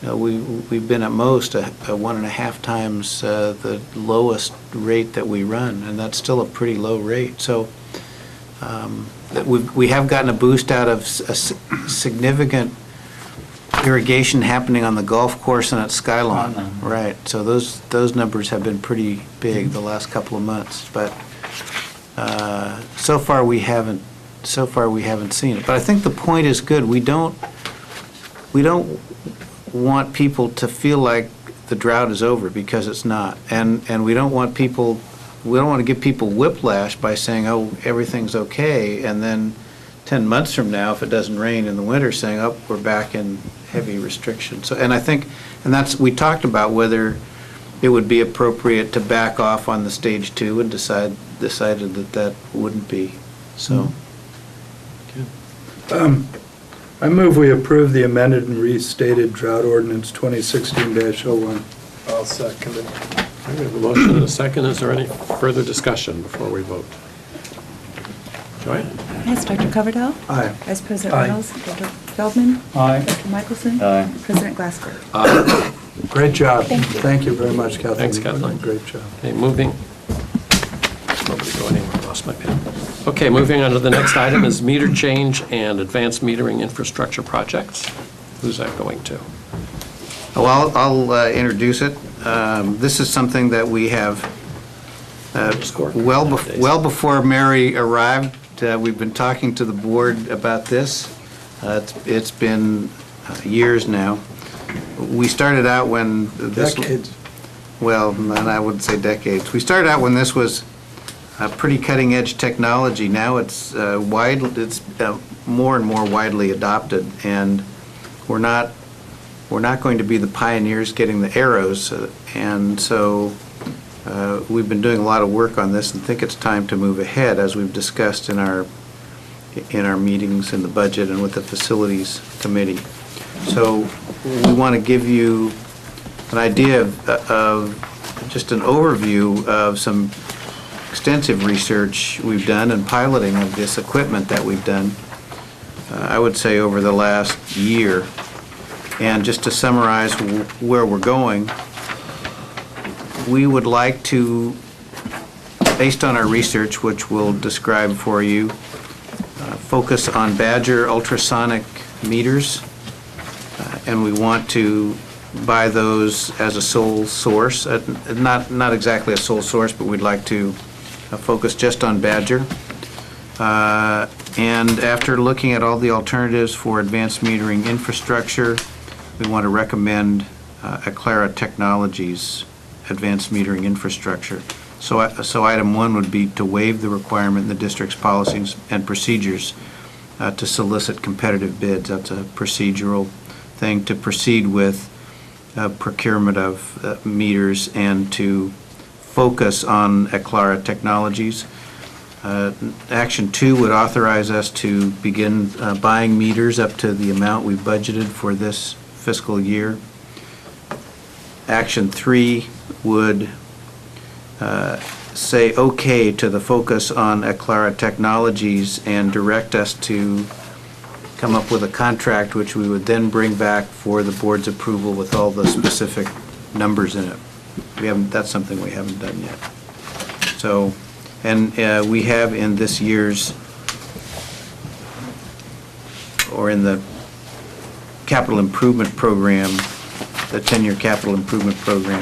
You know, we've been at most a 1.5 times the lowest rate that we run, and that's still a pretty low rate. So we have gotten a boost out of a significant irrigation happening on the golf course and at Skylon. Right. So those numbers have been pretty big the last couple of months, but so far we haven't seen it. But I think the point is good. We don't want people to feel like the drought is over, because it's not. And we don't want to give people whiplash by saying, oh, everything's okay, and then 10 months from now, if it doesn't rain in the winter, saying, oh, we're back in heavy restrictions. So, and I think, we talked about whether it would be appropriate to back off on the stage 2, and decided that wouldn't be, so.
I move we approve the amended and restated drought ordinance 2016-01.
I'll second it. We have a motion and a second. Is there any further discussion before we vote? Joy?
Yes, Dr. Coverdell?
Aye.
Vice President
Aye.
Reynolds? Dr. Feldman?
Aye.
Dr. Michelson?
Aye.
President Glasper?
Great job.
Thank you.
Thank you very much, Kathleen.
Thanks, Kathleen.
Great job.
Okay, moving. Nobody go anywhere, I lost my pen. Okay, moving on to the next item is meter change and advanced metering infrastructure projects. Who's that going to?
Well, I'll introduce it. This is something that we have, well before Mary arrived, we've been talking to the board about this. It's been years now. We started out when this...
Decades.
Well, and I wouldn't say decades. We started out when this was a pretty cutting-edge technology. Now it's more and more widely adopted, and we're not going to be the pioneers getting the arrows, and so we've been doing a lot of work on this and think it's time to move ahead, as we've discussed in our meetings in the budget and with the facilities committee. So we want to give you an idea of just an overview of some extensive research we've done and piloting of this equipment that we've done, I would say over the last year. And just to summarize where we're going, we would like to, based on our research, which we'll describe for you, focus on Badger ultrasonic meters, and we want to buy those as a sole source, not exactly a sole source, but we'd like to focus just on Badger. And after looking at all the alternatives for advanced metering infrastructure, we want to recommend Aclara Technologies advanced metering infrastructure. So item 1 would be to waive the requirement in the district's policies and procedures to solicit competitive bids. That's a procedural thing, to proceed with procurement of meters and to focus on Aclara Technologies. Action 2 would authorize us to begin buying meters up to the amount we budgeted for this fiscal year. Action 3 would say okay to the focus on Aclara Technologies and direct us to come up with a contract, which we would then bring back for the board's approval with all the specific numbers in it. that's something we haven't done yet. So, and we have in this year's, or in the capital improvement program, the 10-year capital improvement program,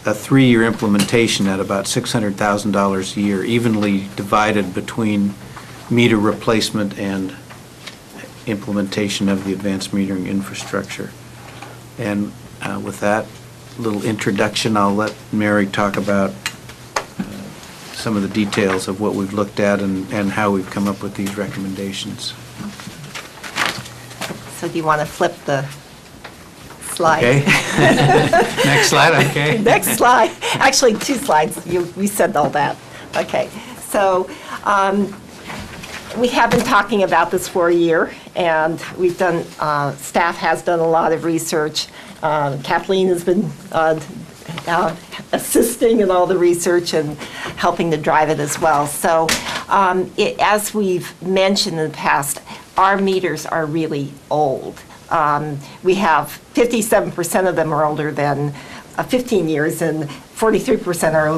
a 3-year implementation at about $600,000 a year, evenly divided between meter replacement and implementation of the advanced metering infrastructure. And with that little introduction, I'll let Mary talk about some of the details of what we've looked at and how we've come up with these recommendations.
So do you want to flip the slide?
Okay. Next slide, okay.
Next slide. Actually, 2 slides. We said all that. Okay. So we have been talking about this for a year, and we've done, staff has done a lot of research. Kathleen has been assisting in all the research and helping to drive it as well. So as we've mentioned in the past, our meters are really old. We have 57% of them are older than 15 years, and 43% are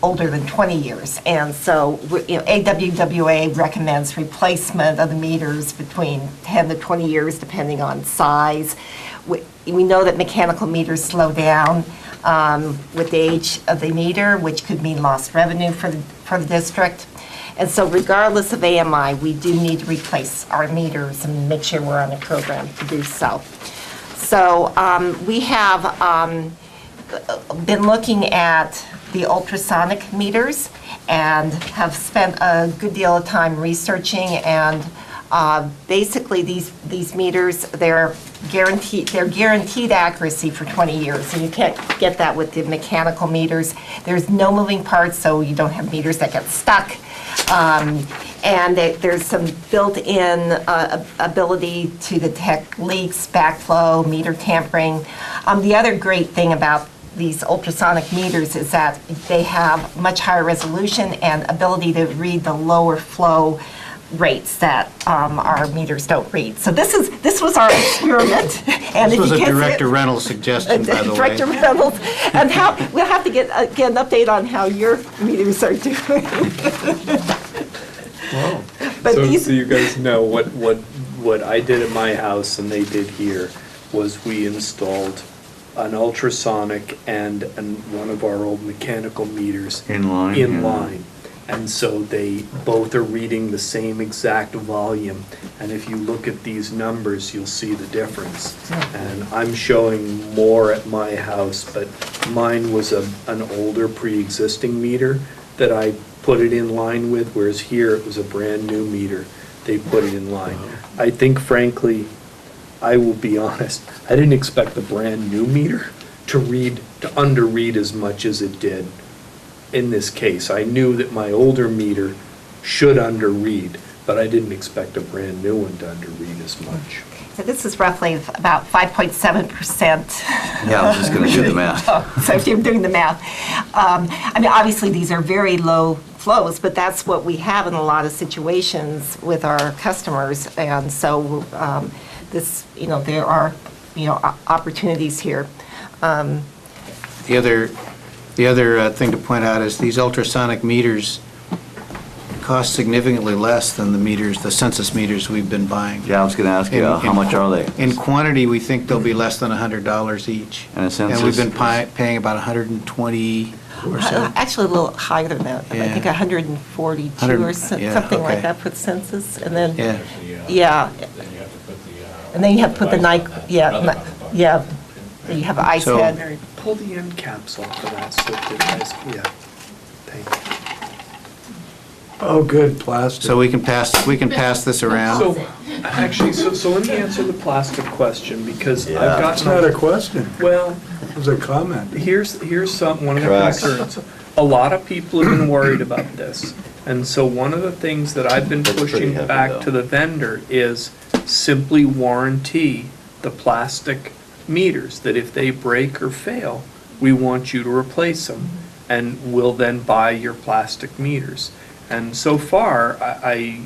older than 20 years. And so, AWWA recommends replacement of the meters between 10 to 20 years, depending on size. We know that mechanical meters slow down with the age of the meter, which could mean lost revenue for the district. And so regardless of AMI, we do need to replace our meters and make sure we're on a program to do so. So we have been looking at the ultrasonic meters and have spent a good deal of time researching, and basically these meters, they're guaranteed accuracy for 20 years, and you can't get that with the mechanical meters. There's no moving parts, so you don't have meters that get stuck. And there's some built-in ability to detect leaks, backflow, meter tampering. The other great thing about these ultrasonic meters is that they have much higher resolution and ability to read the lower flow rates that our meters don't read. So this was our experiment. And
this was a Director Reynolds suggestion, by the way.
Director Reynolds. And we'll have to get an update on how your meters are doing.
Wow.
But
So
these-
you guys know what I did at my house and they did here was we installed an ultrasonic and one of our old mechanical meters
In line,
in
yeah.
line. And so they both are reading the same exact volume. And if you look at these numbers, you'll see the difference. And I'm showing more at my house, but mine was an older pre-existing meter that I put it in line with, whereas here it was a brand-new meter. They put it in line. I think frankly, I will be honest, I didn't expect the brand-new meter to underread as much as it did in this case. I knew that my older meter should underread, but I didn't expect a brand-new one to underread as much.
So this is roughly about 5.7%.
Yeah, I was just gonna do the math.
So if you're doing the math. I mean, obviously, these are very low flows, but that's what we have in a lot of situations with our customers. And so there are, opportunities here.
The other thing to point out is these ultrasonic meters cost significantly less than the census meters we've been buying.
Yeah, I was gonna ask you, how much are they?
In quantity, we think they'll be less than $100 each.
And a census
And we've been
is-
paying about 150 or so.
Actually, a little higher than that. I think
Yeah.
142 or
100, yeah,
something like
okay.
that for census. And then,
Yeah.
yeah.
Then you have to put the.
And then you have to put the
device
night,
on the-
yeah,
another one.
yeah. You have ice
So-
head.
Mary, pull the end caps off of that so the guys, yeah, thank you.
Oh, good, plastic.
So we can pass this around.
So, actually, so let me answer the plastic question, because I've
Yeah.
It's not
gotten,
a question,
well,
it was a comment.
here's one of the
Correct.
concerns. A lot of people have been worried about this. And so one of the things that I've been
That's pretty
pushing
heavy,
back
though.
to the vendor is simply warranty the plastic meters, that if they break or fail, we want you to replace them, and we'll then buy your plastic meters. And so far, I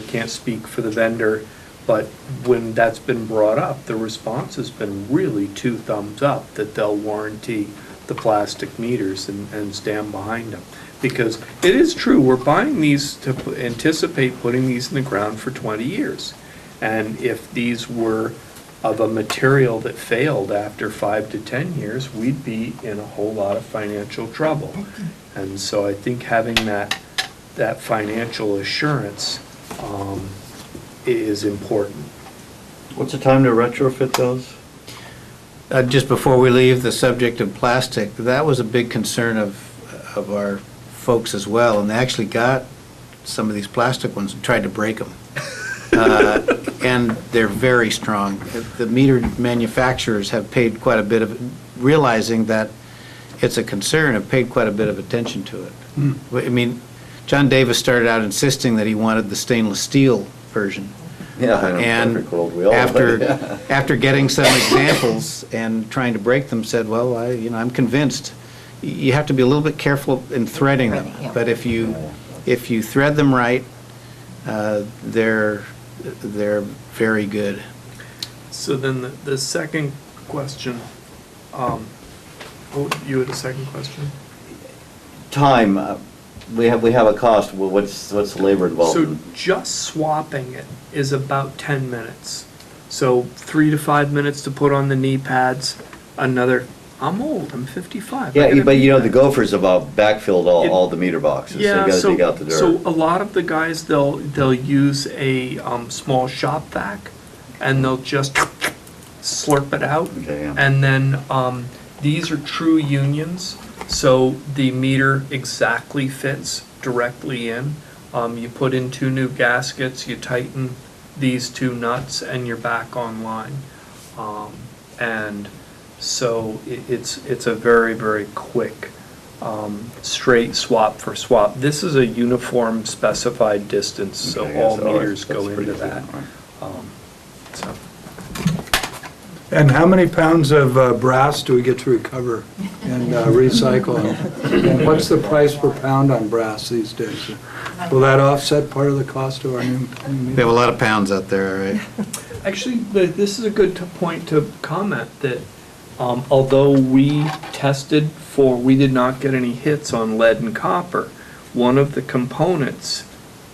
can't speak for the vendor, But when that's been brought up, the response has been really 2 thumbs up, that they'll warranty the plastic meters and stand behind them. Because it is true, we're buying these to anticipate putting these in the ground for 20 years. And if these were of a material that failed after 5 to 10 years, we'd be in a whole lot of financial trouble. And so I think having that financial assurance is important.
What's the time to retrofit those?
Just before we leave the subject of plastic, that was a big concern of our folks as well, and they actually got some of these plastic ones and tried to break them. And they're very strong. The meter manufacturers have paid quite a bit of, realizing that it's a concern, have paid quite a bit of attention to it. I mean, John Davis started out insisting that he wanted the stainless steel version.
Yeah, I know,
And
perfect world, we all would.
after getting some examples and trying to break them, said, well, I'm convinced. You have to be a little bit careful in threading them.
Yeah.
But if you thread them right, they're very good.
So then the second question, you had a second question?
Time, we have a cost, what's the labor involved?
So just swapping it is about 10 minutes. So 3 to 5 minutes to put on the knee pads, another, I'm old, I'm 55. I
Yeah,
gotta
but
be
you know, the
back.
Gophers about backfilled all the meter boxes, so you
Yeah,
gotta dig out the dirt.
so a lot of the guys, they'll use a small shop vac, and they'll just slurp it out.
Okay, yeah.
And then these are true unions, so the meter exactly fits directly in. You put in 2 new gaskets, you tighten these 2 nuts, and you're back online. And so it's a very, very quick, straight swap for swap. This is a uniform specified distance, so
Okay,
all
yes,
meters
that's
go
pretty
into that.
clean, right.
So.
And how many pounds of brass do we get to recover and recycle? And what's the price per pound on brass these days? Will that offset part of the cost of our new
We
meter?
have a lot of pounds out there, all right?
Actually, this is a good point to comment that although we tested we did not get any hits on lead and copper, one of the components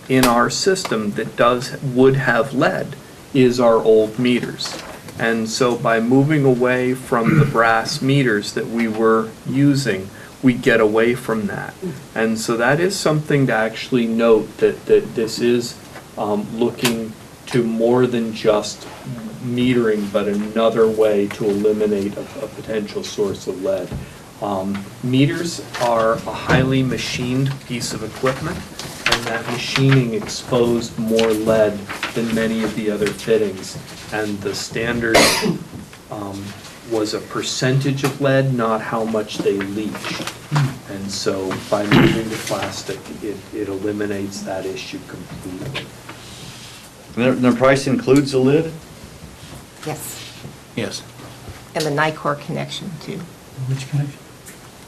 in our system that would have lead is our old meters. And so by moving away from the brass meters that we were using, we get away from that. And so that is something to actually note, that this is looking to more than just metering, but another way to eliminate a potential source of lead. Meters are a highly machined piece of equipment, and that machining exposed more lead than many of the other fittings. And the standard was a percentage of lead, not how much they leach. And so by moving to plastic, it eliminates that issue completely.
And the price includes the lid?
Yes.
Yes.
And the NICOR connection too.
Which connection?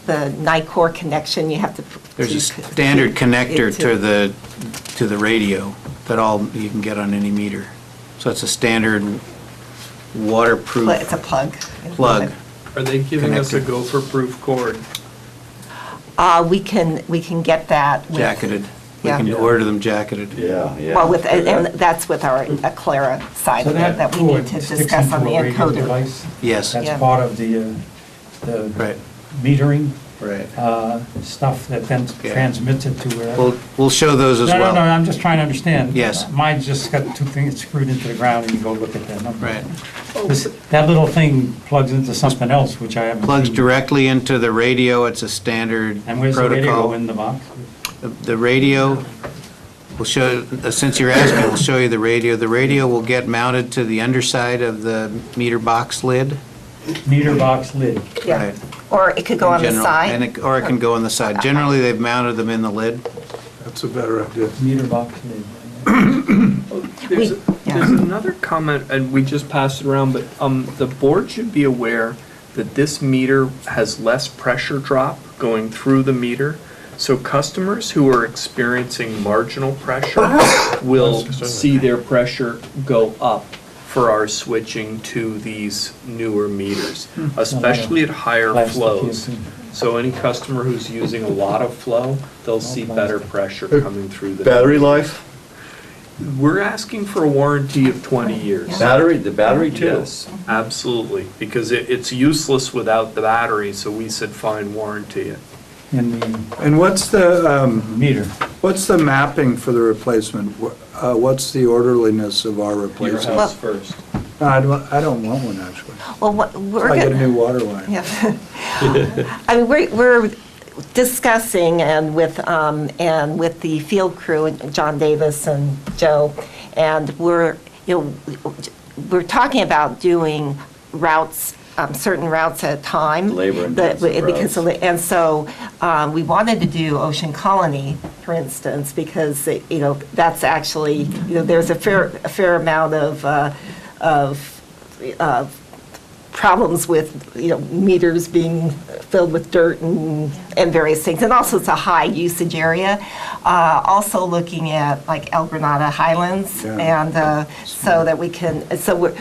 The NICOR connection, you have to.
There's a standard connector to the radio that you can get on any meter. So it's a standard waterproof
It's a plug.
plug.
Are they giving us a
Connector.
gopher-proof cord?
We can get that. with-
Jacketed. We
Yeah.
can order them jacketed.
Yeah, yeah.
Well, and that's with our Aclara side
So
of it that we need
cord
to
sticks
discuss on
into
the
a radio
encoder.
device?
Yes,
Yeah.
That's part of the
right,
metering
right.
stuff that then
Yeah.
transmits it to wherever.
We'll show those as
No,
well.
I'm just trying to understand.
Yes.
Mine's just got 2 things screwed into the ground and you go look at that number.
Right.
That little thing plugs into something else, which I haven't
Plugs
seen.
directly into the radio. It's a standard
And where's the radio
protocol.
in the box?
The radio, we'll show, since you're asking, we'll show you the radio. The radio will get mounted to the underside of the meter box lid.
Meter box lid.
Yeah,
Right.
or it could go on the
General-
side.
Or it can go on the side. Generally, they've mounted them in the lid.
That's a better idea.
Meter box lid.
There's
yeah.
another comment, and we just passed it around, but the board should be aware that this meter has less pressure drop going through the meter. So customers who are experiencing marginal pressure will see their pressure go up for our switching to these newer meters, especially at higher flows. So any customer who's using a lot of flow, they'll see better pressure coming through the.
Battery life?
We're asking for a warranty of 20 years.
The battery too?
Yes, absolutely, because it's useless without the battery, so we said fine, warranty it.
And what's the,
Meter.
what's the mapping for the replacement? What's the orderliness of our
Your
replacement?
house first.
No, I don't want one, actually.
Well, we're
I get a
gonna.
new water line.
Yeah. I mean, we're discussing and with the field crew, and John Davis and Joe, and we're talking about doing routes, certain routes at a time.
Labor-intensive
Because
routes.
and so we wanted to do Ocean Colony, for instance, because, that's actually, there's a fair amount of problems with, meters being filled with dirt and various things. And also it's a high usage area. Also looking at like El Granada Highlands.
Yeah.
And so that we can, so we're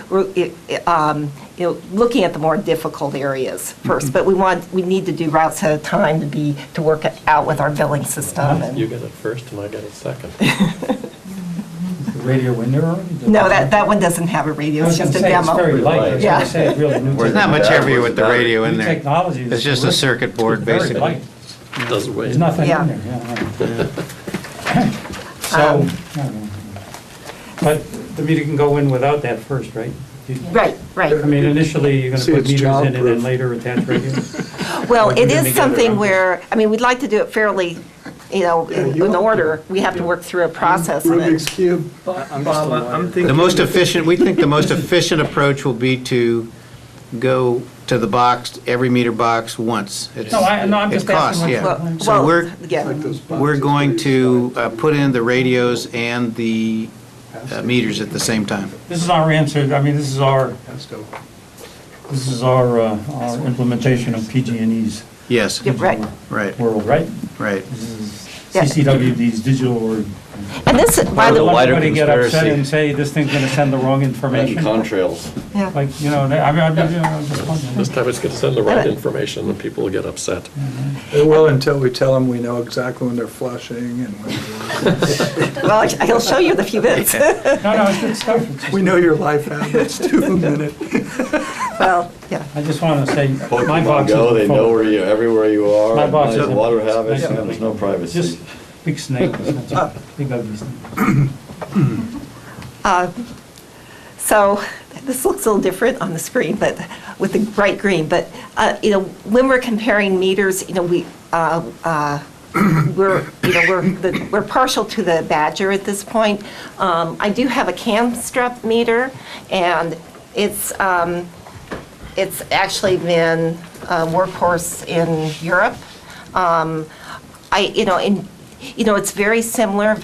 looking at the more difficult areas first. But we need to do routes at a time to work it out with our billing system.
You get it first and I get it second.
Radio in there already?
No, that one doesn't have a radio, it's just a demo.
It's very light. I was
Yeah.
gonna say, it's really new.
There's not much heavier with the radio in
New
there.
technology.
It's just a circuit board,
Very
basically.
light.
Doesn't weigh.
There's nothing
Yeah.
in there, yeah. So, I don't know. But the meter can go in without that first, right?
Right.
I mean, initially, you're
See,
gonna put
it's
meters in and
childproof.
then later attach radios?
Well,
Or
it
you're gonna
is
get
something
around
where, we'd like to do it fairly, in order. We have to work through a process of
Rubik's
it.
Cube.
Bob, I'm thinking.
We think the most efficient approach will be to go to the box, every meter box once.
I'm just
It costs,
asking.
yeah.
what-
So we're,
Yeah.
we're going to put in the radios and the meters at the same time.
This is our answer, this is our implementation of PG&E's
Yes,
Yeah, right.
right,
world, right?
right.
This is
Yeah.
CCWD's digital world.
And this, by
the
the
Don't
wider
anybody get upset
conspiracy.
and say this thing's gonna send the wrong information.
Contrails.
yeah.
Like, I'm just wondering.
This time it's going to send the right information and people will get upset.
It will until we tell them we know exactly when they're flushing and when
Well, I'll show you in a few minutes.
No, it's good stuff. It's just-
we know your life habits too a minute.
Well, yeah.
I just want to say, my
Pokemon
box is
Go, they know
full.
where you, everywhere you are.
My box
and
is-
water habits,
Yeah.
and there's no privacy.
Just big snake, that's all. Big ugly snake.
So this looks a little different on the screen, but with the bright green. But when we're comparing meters, we're partial to the Badger at this point. I do have a cam strap meter, and it's actually been a workhorse in Europe. It's very similar in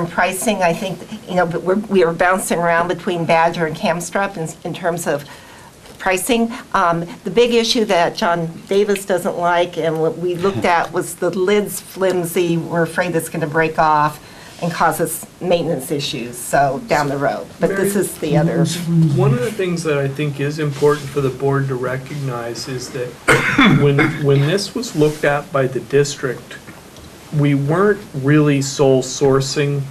pricing. I think, but we are bouncing around between Badger and Camstrap in terms of pricing. The big issue that John Davis doesn't like and what we looked at was the lid's flimsy. We're afraid it's going to break off and cause us maintenance issues, so down the road. But this is the other.
One of the things that I think is important for the board to recognize is that when this was looked at by the district, we weren't really sole sourcing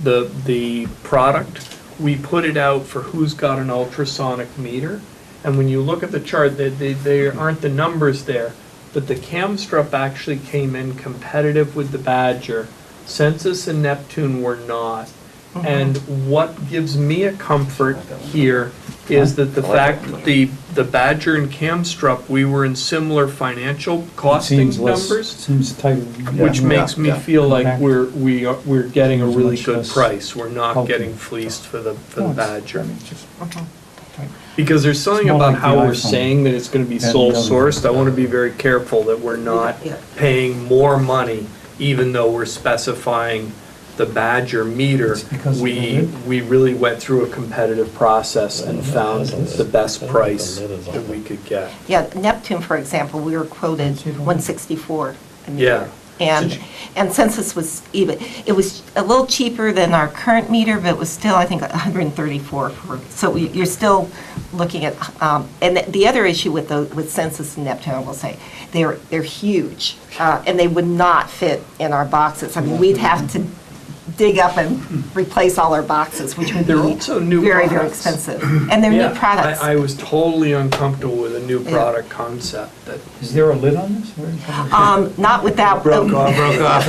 the product. We put it out for who's got an ultrasonic meter. And when you look at the chart, there aren't the numbers there, but the Camstrup actually came in competitive with the Badger. Census and Neptune were not. And what gives me a comfort here is that the fact that the Badger and Camstrup, we were in similar financial costing
Seems less-
numbers,
Seems tighter.
which makes me feel like we're getting a
Seems
really
much
good
less
price. We're not
healthy.
getting fleeced for the
No, it's-
Badger.
just-
Because there's something
It's more
about
like
how
the
we're
iPhone.
saying that it's gonna be
Yeah, the
sole
other
sourced. I wanna be very careful that we're not
Yeah.
paying more money, even though we're specifying the Badger meter.
It's because of the
We
lid?
really went through a competitive process and found the best price that we could get.
Yeah, Neptune, for example, we were quoted $164 a meter.
Yeah.
And census was even, it was a little cheaper than our current meter, but it was still, I think, 134 for, so you're still looking at, and the other issue with census and Neptune, I will say, they're huge, and they would not fit in our boxes. I mean, we'd have to dig up and replace all our boxes, which would be
They're also new
very, very
products.
expensive. And they're
Yeah,
new products.
I was totally uncomfortable with a new product concept that.
Is there a lid on this? Where is it?
Not with that.
Broke off.
Broke off.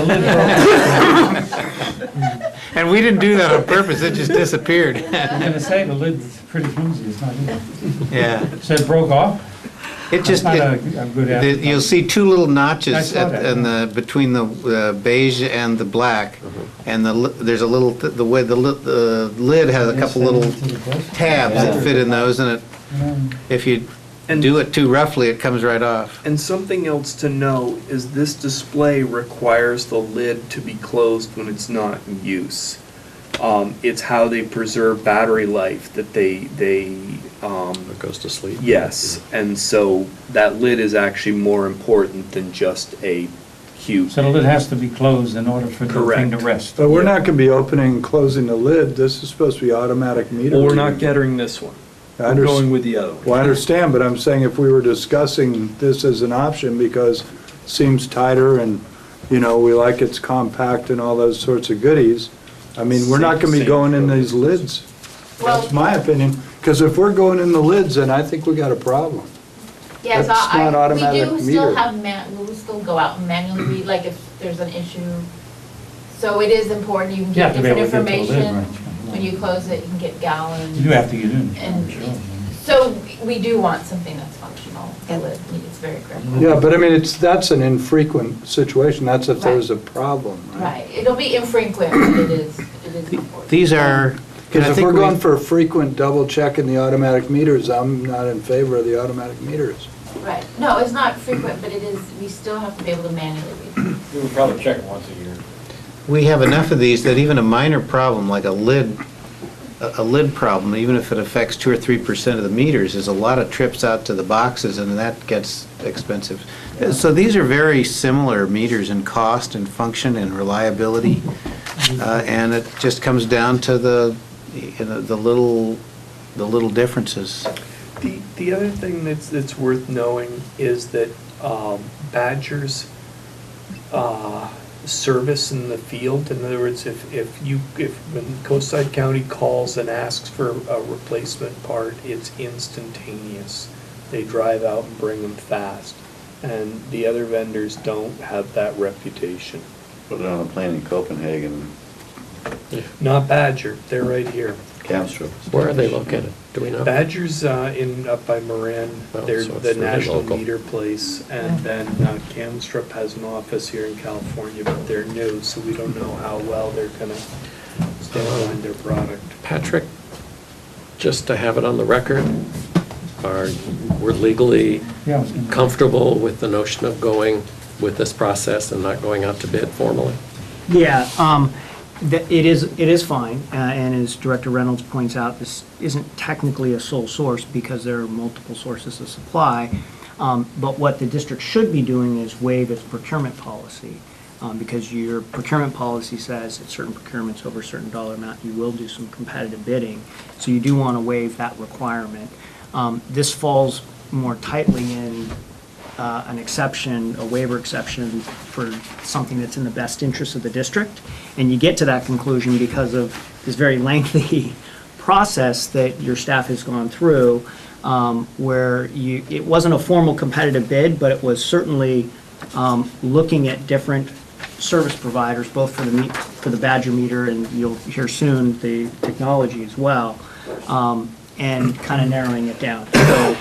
And we didn't do that on purpose, it just disappeared.
I was gonna say, the lid's pretty flimsy, it's not in.
Yeah.
So it broke off?
It just,
That's not a good
you'll
advertising.
see two little
I
notches
saw that.
between the beige and the black, and there's a little, the way the lid has a couple little tabs that fit in those, and if you do it too roughly, it comes right off.
And something else to know is this display requires the lid to be closed when it's not in use. It's how they preserve battery life, that they
It goes to sleep.
yes, and so that lid is actually more important than just a cube.
So the lid has to be closed in order for the thing to
Correct.
rest.
But we're not going to be opening and closing the lid. This is supposed to be automatic meter.
Well, we're not
reading.
getting this one.
I
We're
under-
going with the other one.
Well, I understand, but I'm saying if we were discussing this as an option because it seems tighter and, we like it's compact and all those sorts of goodies, I mean, we're not going to be going in these lids. That's my opinion, because if we're going in the lids, then I think we got a problem.
Yes,
That's not automatic
we do still
meter.
have, we will still go out and manually read, like if there's an issue. So it is important, you can
You have
get
to be
different
able to get to the lid,
information.
right?
When you close it, you can get gallons.
You do have to get in.
And
sure.
so we do want something that's functional. It's very critical.
Yeah, but I mean, that's an infrequent situation. That's if there's a problem, right?
Right, it'll be infrequent, but it is important.
These are,
Because if we're going for a frequent double check in the automatic meters, I'm not in favor of the automatic meters.
Right, no, it's not frequent, but it is, we still have to be able to manually read.
We would probably check it once a year.
we have enough of these that even a minor problem like a lid problem, even if it affects 2 or 3% of the meters, is a lot of trips out to the boxes, and that gets expensive. So these are very similar meters in cost and function and reliability, and it just comes down to the little differences.
The other thing that's worth knowing is that Badger's service in the field, in other words, if when Coastside County calls and asks for a replacement part, it's instantaneous. They drive out and bring them fast, and the other vendors don't have that reputation.
Put it on a plane in Copenhagen,
Not Badger, they're right here.
Camstra.
Where are they located? Do we know?
Badger's up by Moran,
Oh,
they're
so it's
the
really
national
local.
meter place, and then Camstrup has an office here in California, but they're new, so we don't know how well they're gonna stand behind their product.
Patrick, just to have it on the record, we're legally
Yeah, I was gonna-
comfortable with the notion of going with this process and not going out to bid formally?
Yeah, it is fine, and as Director Reynolds points out, this isn't technically a sole source because there are multiple sources of supply, but what the district should be doing is waive its procurement policy, because your procurement policy says at certain procurements over a certain dollar amount, you will do some competitive bidding, so you do want to waive that requirement. This falls more tightly in an exception, a waiver exception for something that's in the best interest of the district. And you get to that conclusion because of this very lengthy process that your staff has gone through, where it wasn't a formal competitive bid, but it was certainly looking at different service providers, both for the Badger meter, and you'll hear soon, the technology as well, and kind of narrowing it down. So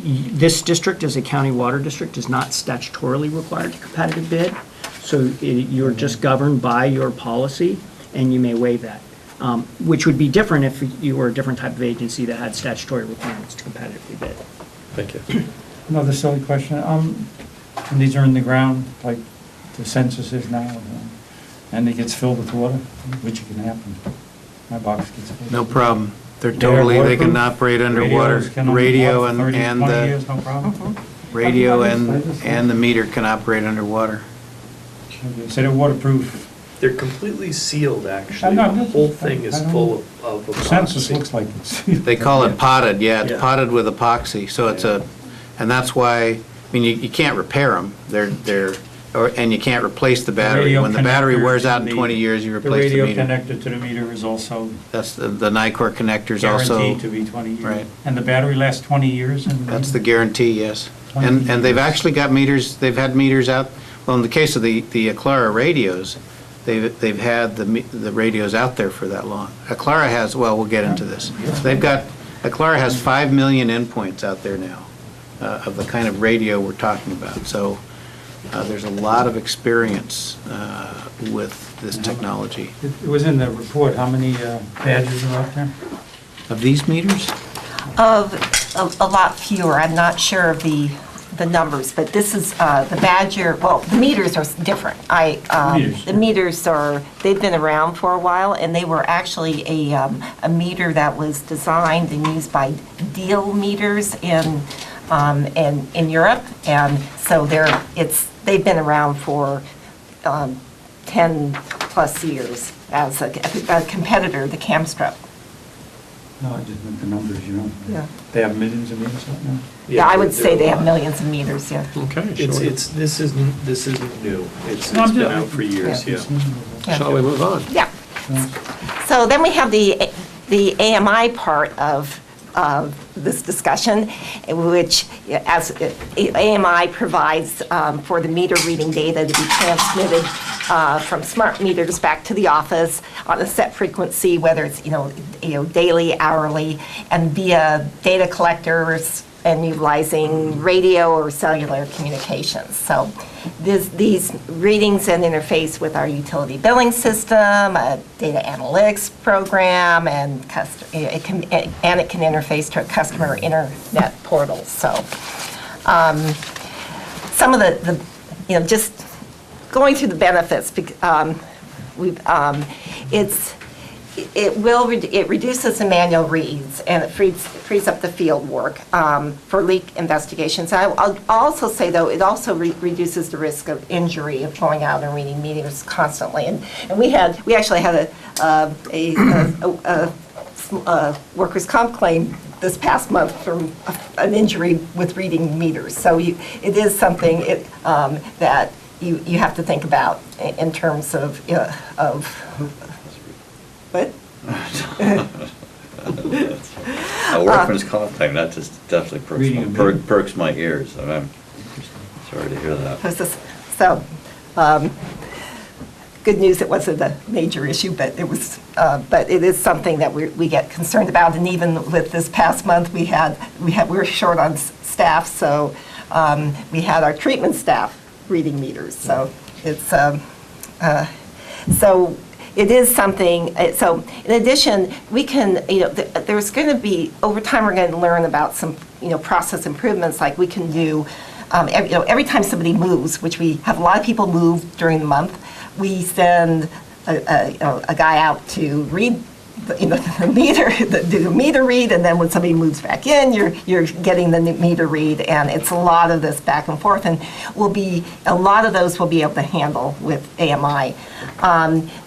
this district, as a county water district, is not statutorily required to competitive bid, so you're just governed by your policy, and you may waive that, which would be different if you were a different type of agency that had statutory requirements to competitively bid.
Thank you.
Another silly question, and these are in the ground, like the census is now, and it gets filled with water, which can happen. My box gets filled.
No problem. They're
They're
totally, they can
waterproof?
operate underwater.
Radios can
Radio
underwater for 30,
and
20
the
years, no problem?
radio and the meter can operate underwater.
They said they're waterproof.
They're completely sealed, actually.
I know,
The whole thing is
I don't
full of
The census
epoxy.
looks like it's.
They call it potted, yeah, it's
Yeah.
potted with epoxy, so it's and that's why, I mean, you can't repair them, and you can't replace the battery.
radio
When the battery
connector
wears out in
to the-
20 years, you
The
replace the
radio
meter.
connector to the meter is also
That's the Nicor connector's also,
guaranteed to be 20 years.
right.
And the battery lasts 20 years and.
that's the guarantee, yes.
20
And they've
years.
actually got meters, they've had meters out, well, in the case of the Aclara radios, they've had the radios out there for that long. Aclara has, well, we'll get into this. Aclara has 5 million endpoints out there now of the kind of radio we're talking about. So there's a lot of experience with this technology.
It was in the report, how many badges are out there?
Of these meters?
Of a lot fewer. I'm not sure of the numbers, but this is the Badger, well, the meters are different.
Meters.
The meters are, they've been around for a while, and they were actually a meter that was designed and used by deal meters in Europe, and so they've been around for 10+ years as a competitor, the Camstrop.
No, I just meant the numbers, you know.
Yeah.
They have millions of meters out now?
Yeah, I would
there
say
are
they
a
have
lot.
millions of meters, yeah.
Okay,
This isn't new. It's
No, I'm
been
just-
out for years, yeah.
Yeah.
shall we move on?
Yeah. So then we have the AMI part of this discussion, which as AMI provides for the meter reading data to be transmitted from smart meters back to the office on a set frequency, whether it's daily, hourly, and via data collectors and utilizing radio or cellular communications. So these readings then interface with our utility billing system, a data analytics program, and it can interface to a customer internet portal. So some of the just going through the benefits, it reduces the manual reads, and it frees up the field work for leak investigations. I'll also say, though, it also reduces the risk of injury of going out and reading meters constantly. And we actually had a workers' comp claim this past month from an injury with reading meters. So it is something that you have to think about in terms of what?
A workman's comp thing, that just definitely
Reading a bill.
perks my ears, and I'm sorry to hear that.
So, good news, it wasn't a major issue, but it was, but it is something that we get concerned about. And even with this past month, we were short on staff, so we had our treatment staff reading meters. So it's so it is something. So in addition, we can, there's going to be over time we're going to learn about some process improvements, like we can do. Every time somebody moves, which we have a lot of people move during the month, we send a guy out to read the meter, do the meter read, and then when somebody moves back in, you're getting the meter read, and it's a lot of this back and forth, and a lot of those we'll be able to handle with AMI.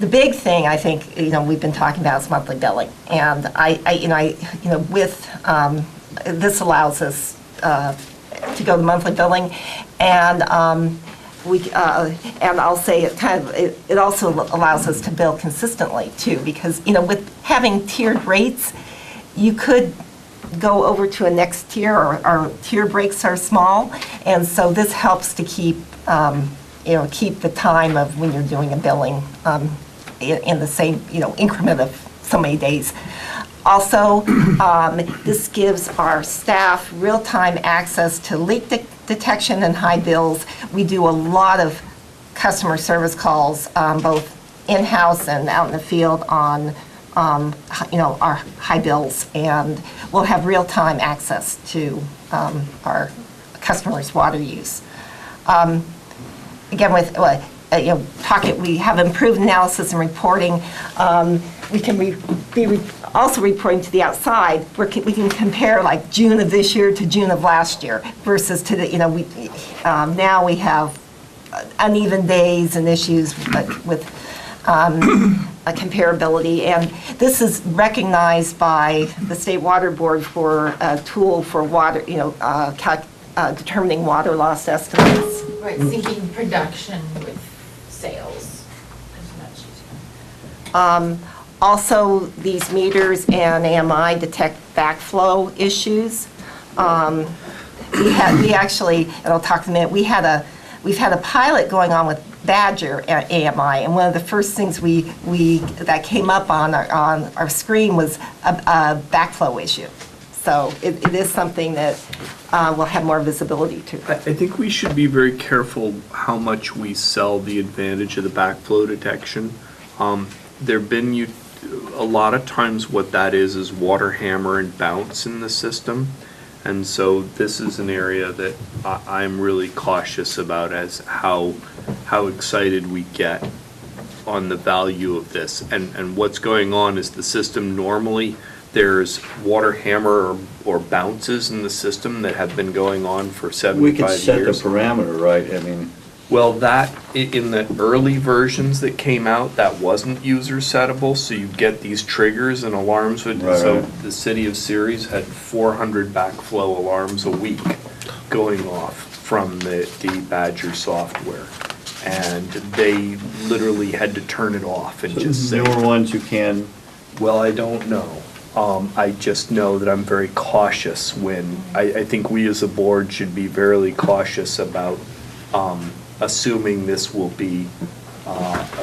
The big thing I think we've been talking about is monthly billing, and this allows us to go to monthly billing, and and I'll say it also allows us to bill consistently too, because with having tiered rates, you could go over to a next tier, or our tier breaks are small, and so this helps to keep keep the time of when you're doing a billing in the same increment of so many days. Also, this gives our staff real-time access to leak detection and high bills. We do a lot of customer service calls, both in-house and out in the field on, our high bills, and we'll have real-time access to our customers' water use. Again, with we have improved analysis and reporting. We can be also reporting to the outside, where we can compare like June of this year to June of last year versus to the, now we have uneven days and issues with a comparability. And this is recognized by the State Water Board for a tool for water, determining water loss estimates.
Right, syncing production with sales.
Also, these meters and AMI detect backflow issues. We actually, and I'll talk in a minute, we've had a pilot going on with Badger at AMI, and one of the first things that came up on our screen was a backflow issue. So it is something that we'll have more visibility to.
I think we should be very careful how much we sell the advantage of the backflow detection. There've been a lot of times what that is water hammer and bounce in the system. And so this is an area that I'm really cautious about as how excited we get on the value of this. And what's going on is the system normally, there's water hammer or bounces in the system that have been going on for 75
We
years.
could set the parameter, right? I mean,
Well, that, in the early versions that came out, that wasn't user settable, so you get these triggers and alarms. So
Right.
the city of Ceres had 400 backflow alarms a week going off from the Badger software. And they literally had to turn it off and just say.
newer ones you can.
Well, I don't know. I just know that I'm very cautious when, I think we as a board should be very cautious about assuming this will be a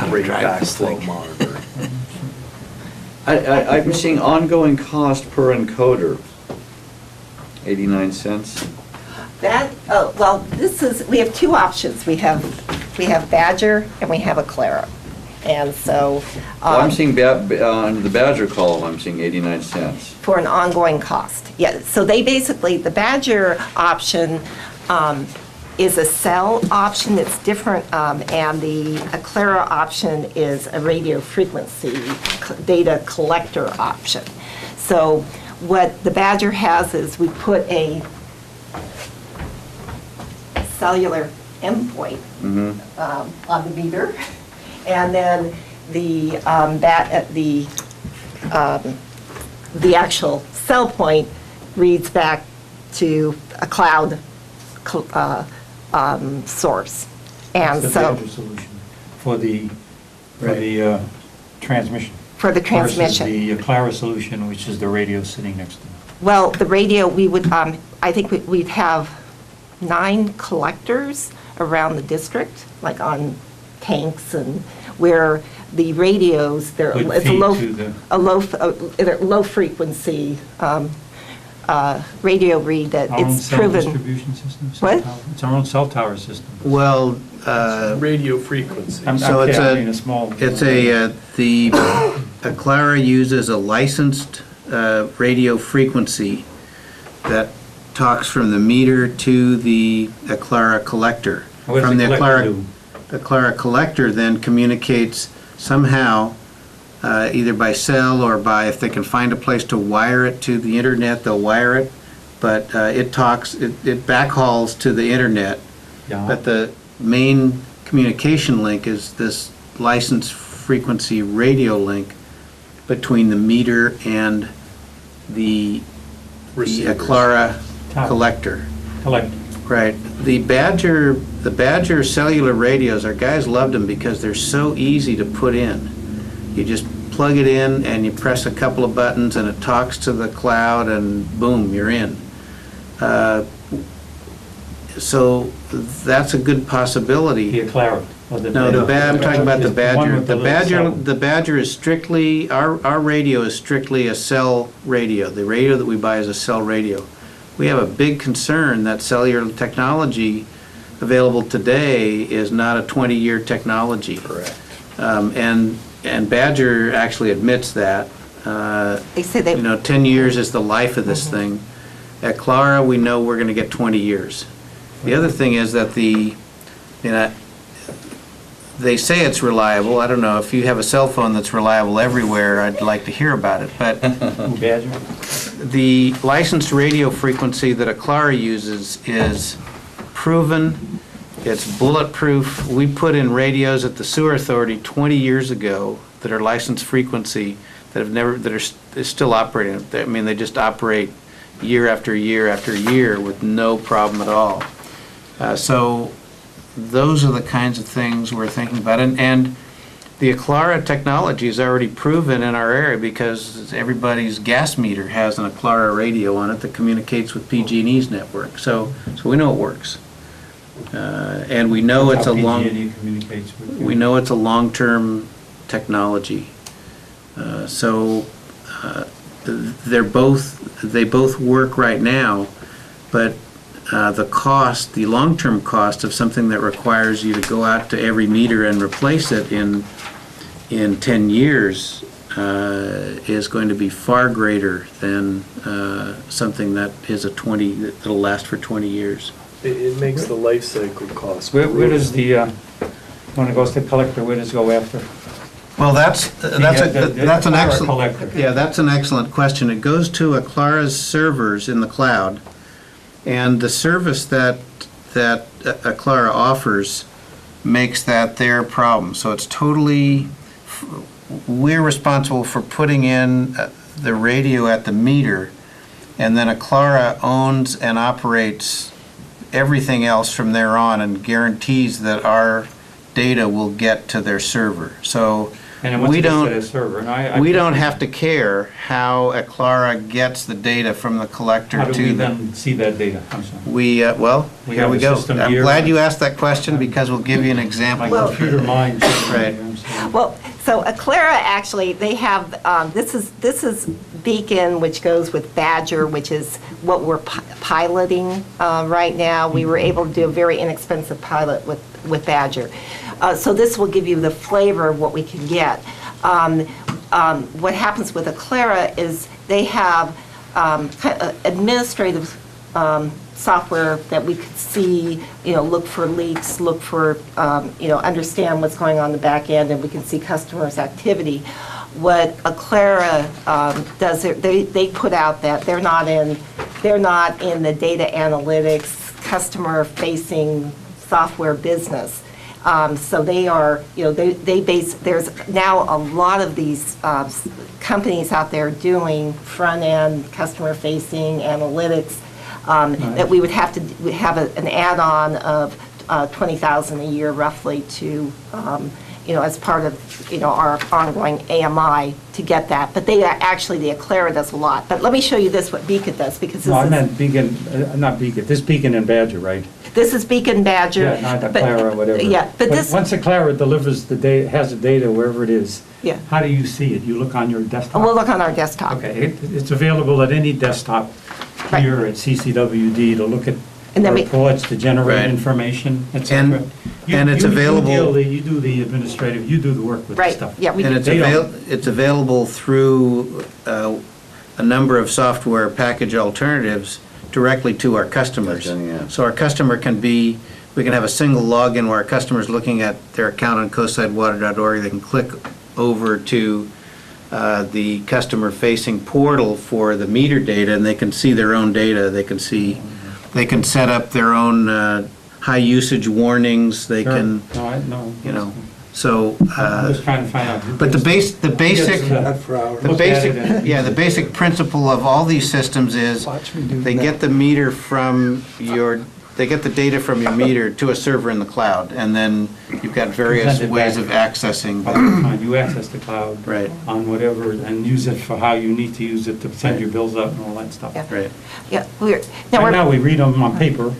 great backflow monitor.
I'm seeing ongoing cost per encoder, 89 cents.
Well, we have two options. We have Badger and we have Aclara. And so.
Well, I'm seeing, on the Badger column, I'm seeing 89 cents.
For an ongoing cost. Yeah, so they basically, the Badger option is a cell option, it's different, and the Aclara option is a radio frequency data collector option. So what the Badger has is we put a cellular endpoint on the meter, and then the actual cell point reads back to a cloud source. And
The
so,
Badger solution for the transmission.
for the transmission.
Versus the Aclara solution, which is the radio sitting next to it.
Well, the radio, we would, I think we'd have 9 collectors around the district, like on tanks, and where the radios,
Would
it's
feed to the-
low frequency radio read that
Our own
it's
cell
proven.
distribution system?
What?
It's our own cell tower system.
Well,
Radio frequency.
So it's
I mean, a small.
the Aclara uses a licensed radio frequency that talks from the meter to the Aclara collector.
What does
From
the
the
collector do?
Aclara collector then communicates somehow, either by cell or by, if they can find a place to wire it to the internet, they'll wire it. But it backhauls to the internet.
Yeah.
But the main communication link is this licensed frequency radio link between the meter and the Aclara
Tower.
collector.
Collect.
Right. The Badger cellular radios, our guys loved them because they're so easy to put in. You just plug it in and you press a couple of buttons and it talks to the cloud and boom, you're in. So that's a good possibility.
The Aclara. or the-
No, I'm talking about the
It's one
Badger.
with
The
little cell.
Badger is strictly, our radio is strictly a cell radio. The radio that we buy is a cell radio. We have a big concern that cellular technology available today is not a 20-year technology.
Correct.
And Badger actually admits that.
They say they.
10 years is the life of this thing. At Clara, we know we're going to get 20 years. The other thing is that they say it's reliable. I don't know, if you have a cell phone that's reliable everywhere, I'd like to hear about it. But
Badger?
the licensed radio frequency that Aclara uses is proven. It's bulletproof. We put in radios at the Sewer Authority 20 years ago that are licensed frequency that have never, that are still operating. I mean, they just operate year after year after year with no problem at all. So those are the kinds of things we're thinking about. And the Aclara technology is already proven in our area because everybody's gas meter has an Aclara radio on it that communicates with PG&E's network. So we know it works. And we know it's a
PG&E communicates with you.
we know it's a long-term technology. They both work right now, but the long-term cost of something that requires you to go out to every meter and replace it in 10 years is going to be far greater than something that is that'll last for 20 years.
It makes the life cycle cost.
Where does when it goes to collector, where does it go after?
Well, that's an
Aclara
excellent,
collector.
yeah, that's an excellent question. It goes to Aclara's servers in the cloud, and the service that Aclara offers makes that their problem. So it's totally, we're responsible for putting in the radio at the meter, and then Aclara owns and operates everything else from there on and guarantees that our data will get to their server. So we don't have to care how Aclara gets the data from the collector to
How do we then see that data? I'm sorry.
here
have
we
a
go.
system
I'm
here.
glad you asked that question because we'll give you an example.
My computer mind.
Right.
Well, so Aclara, actually, they have, this is Beacon, which goes with Badger, which is what we're piloting right now. We were able to do a very inexpensive pilot with Badger. So this will give you the flavor of what we can get. What happens with Aclara is they have administrative software that we could see, look for leaks, look for, understand what's going on in the back end, and we can see customers' activity. What Aclara does, they put out that they're not in the data analytics, customer-facing software business. So they are, there's now a lot of these companies out there doing front-end, customer-facing analytics that we would have to have an add-on of $20,000 a year roughly to, as part of, our ongoing AMI to get that. But the Aclara does a lot. But let me show you what Beacon does, because this
No, I
is...
meant Beacon, not Beacon, this Beacon and Badger, right?
This is Beacon Badger.
Yeah, not
but-
Aclara or whatever.
Yeah, but this...
Once Aclara delivers the data, has the data wherever it is,
Yeah.
how do you see it? You look on your desktop?
We'll look on our desktop.
Okay, it's available at any desktop
Right.
here at CCWD to look at
And then we-
reports, to generate
Right.
information, et cetera.
And it's available-
You do the administrative, you do the work with the
Right,
stuff.
yeah, we
And
do.
it's available through a number of software package alternatives directly to our customers.
Yeah.
So our customer we can have a single login where our customer's looking at their account on coastsidewater.org. They can click over to the customer-facing portal for the meter data, and they can see their own data. They can set up their own high usage warnings. They
Sure.
can,
No, I know.
so.
I'm just trying to find out.
But the basic,
Look at it and-
the basic principle of all these systems is they get the meter from they get the data from your meter to a server in the cloud, and then you've got various
Present it
ways
back.
of accessing.
You access the cloud.
Right.
On whatever, and use it for how you need to use it to send your bills out and all that stuff.
Yeah.
Right.
Yeah,
Right now, we read them on paper.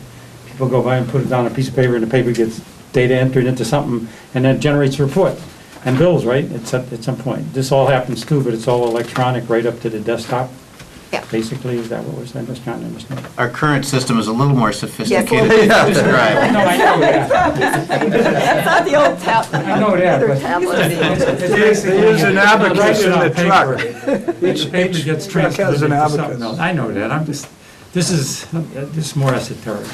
People go by and put it down on a piece of paper, and the paper gets data entered into something, and then it generates a report. And bills, right, at some point. This all happens too, but it's all electronic right up to the desktop.
Yeah.
Basically, is that what we're saying? Just trying to understand.
Our current system is a little more sophisticated.
Yes,
Right.
No, I know that.
That's not the old tablet.
I know that,
Other
but-
tablets.
They use an abacus in the truck.
Each paper gets
truck has
transferred
an
into something
abacus.
else. I know that, this is more esoteric.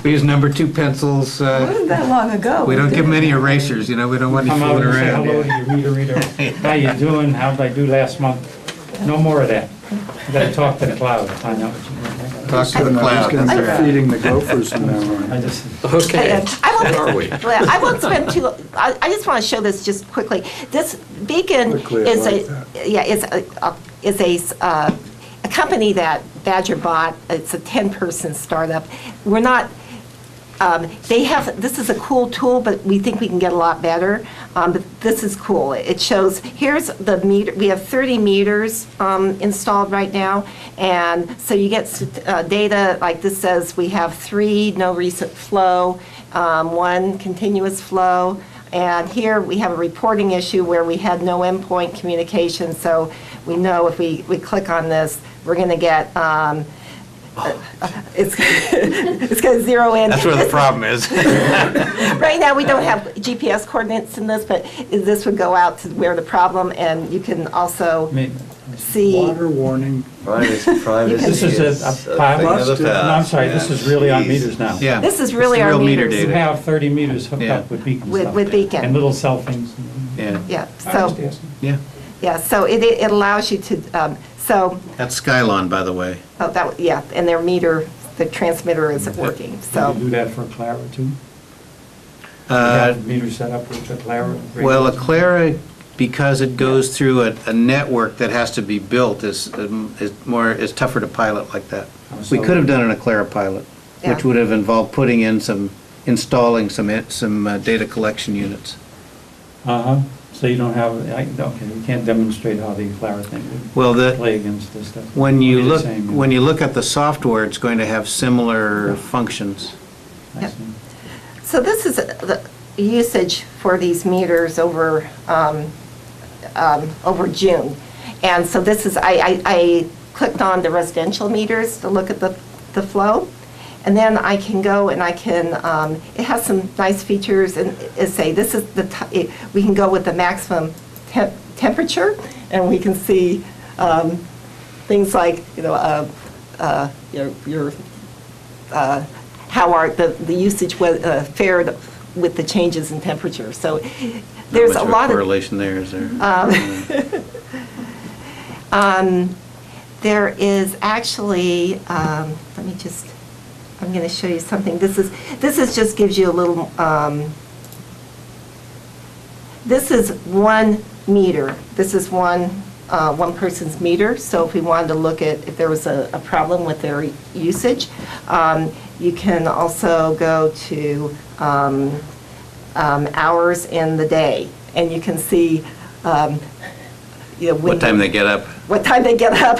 We use number 2 pencils.
Wasn't that long ago?
We don't give them any erasers, we don't want any
Come out
fooling
and say
around.
hello to your reader. How you doing? How did I do last month? No more of that. You gotta talk to the cloud to find out what you want.
Talk to the
I was
cloud.
going
That's
to
right.
be feeding the gophers from now on.
I just,
Okay,
I
and are we?
Well, I won't spend too, I just want to show this just quickly. This Beacon
Quickly, I
is
like
a company that Badger bought. It's a 10-person startup. We're not, this is a cool tool, but we think we can get a lot better. But this is cool. It shows, here's the meter, we have 30 meters installed right now. And so you get data, like this says we have 3 no recent flow, 1 continuous flow. And here we have a reporting issue where we had no endpoint communication. So we know if we click on this, we're going to get, it's going to zero in.
That's where the problem is.
Right now, we don't have GPS coordinates in this, but this would go out to where the problem, and you can also see.
Water warning.
Privacy.
this is a pilot? No, I'm sorry, this is really on meters now.
Yeah.
This is really
It's
our
real meter
meters.
You
data.
have 30 meters hooked
Yeah.
up with beacon
With-
stuff.
with beacon.
And little cell things.
Yeah,
Yeah,
I
so,
understand.
yeah.
yeah, so it allows you to, so,
That's Skylon, by the way.
oh, that, yeah, and their meter, the transmitter isn't working,
You
so.
do that for Clara too? You
Uh,
have meters set up with the Clara?
Well, Aclara, because it goes through a network that has to be built, is tougher to pilot like that. We could have done an Aclara pilot, which
Yeah.
would have involved putting in installing some data collection units.
Uh-huh, so you don't have, okay, you can't demonstrate how the Clara thing
Well,
would play against this stuff.
when you
It'll be the
look,
same, yeah.
when you look at the software, it's going to have similar functions.
I
Yep.
see.
So this is the usage for these meters over, over June. And so this is, I clicked on the residential meters to look at the flow. And then I can go and I can, it has some nice features and it say, this is we can go with the maximum temperature and we can see things like, how the usage fared with the changes in temperature. So there's
Not
a
much
lot of
correlation there, is there?
there is actually, let me just, I'm going to show you something. This is just gives you a little, this is 1 meter. This is one person's meter. So if we wanted to look at if there was a problem with their usage, you can also go to hours in the day, and you can see,
What time they get up.
What time they get up.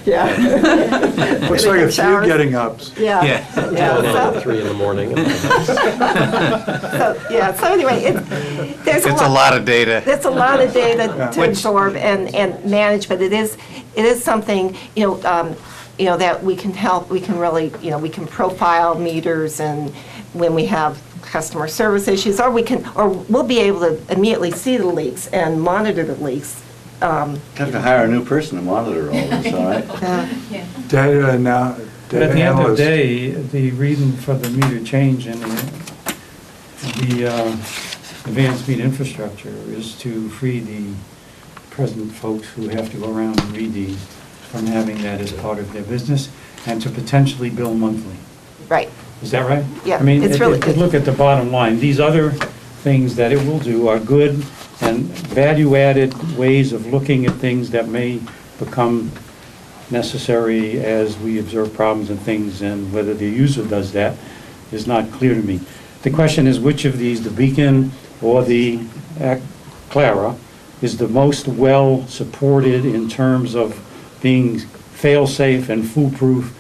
Yeah.
Looks like a few getting ups.
Yeah.
Yeah.
Yeah.
At 3 in the morning.
Yeah, so anyway, there's
It's a lot of data.
It's a lot of data to
Which-
absorb and manage, but it is something, that we can help, we can really, we can profile meters and when we have customer service issues, or we'll be able to immediately see the leaks and monitor the leaks.
Have to hire a new person to monitor all this, all right?
Data now,
But at
data
the end of the
analyst.
day, the reason for the meter change in the advanced meter infrastructure is to free the present folks who have to go around and read these from having that as part of their business and to potentially bill monthly.
Right.
Is that right?
Yeah,
I mean,
it's really good.
look at the bottom line. These other things that it will do are good and value-added ways of looking at things that may become necessary as we observe problems and things, and whether the user does that is not clear to me. The question is which of these, the Beacon or the Clara, is the most well-supported in terms of being fail-safe and foolproof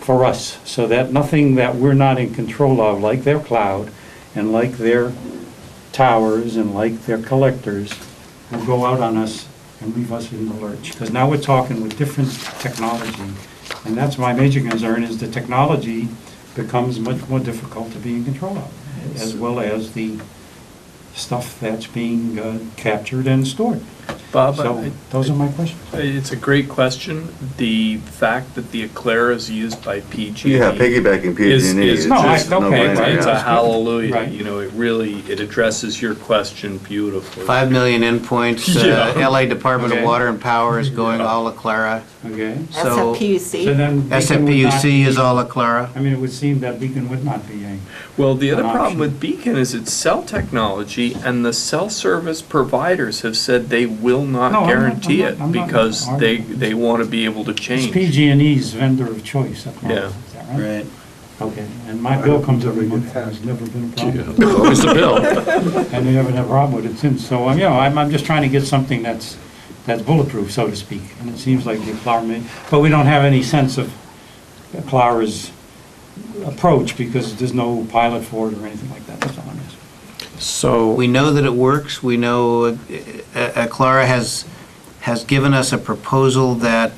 for us, so that nothing that we're not in control of, like their cloud and like their towers and like their collectors, will go out on us and leave us in the lurch. Because now we're talking with different technology, and that's my major concern, is the technology becomes much more difficult to be in control of, as well as the stuff that's being captured and stored.
Bob,
So those are my questions.
it's a great question. The fact that the Aclara is used by PG&E.
Yeah, piggybacking
is
PG&E.
is
it's
No, I-
just
just
okay,
no-brainer,
right,
It's
yeah.
a hallelujah.
Right.
It really, it addresses your question beautifully.
5 million endpoints,
Yeah.
LA Department of
Okay.
Water and Power is going
Yeah.
all Aclara.
Okay?
So-
SFPUC.
So then Beacon would not
SFPUC
be-
is all Aclara?
I mean, it would seem that Beacon would not be a,
Well, the other
An
problem
option.
with Beacon is it's cell technology, and the cell service providers have said they will not
No, I'm not-
guarantee
I'm
it
not- I'm not
because they
arguing.
want to be able to
it's
change.
PG&E's vendor of choice at the moment,
Yeah.
is that right?
Right.
Okay, and my bill comes every month, there's never been a problem.
Always the bill.
And they haven't had a problem with it since, so, you know, I'm just trying to get something that's bulletproof, so to speak, and it seems like the Aclara may, but we don't have any sense of Aclara's approach, because there's no pilot for it or anything like that, that's all I'm asking.
So,
We know that it works. We know Aclara has given us a proposal that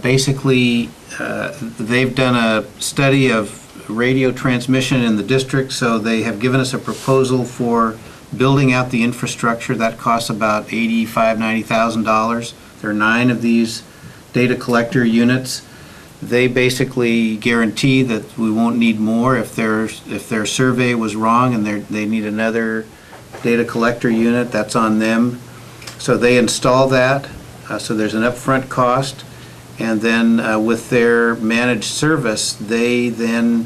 basically they've done a study of radio transmission in the district, so they have given us a proposal for building out the infrastructure. That costs about $85,000, $90,000. There are 9 of these data collector units. They basically guarantee that we won't need more if their survey was wrong and they need another data collector unit. That's on them. So they install that. So there's an upfront cost. And then with their managed service, they're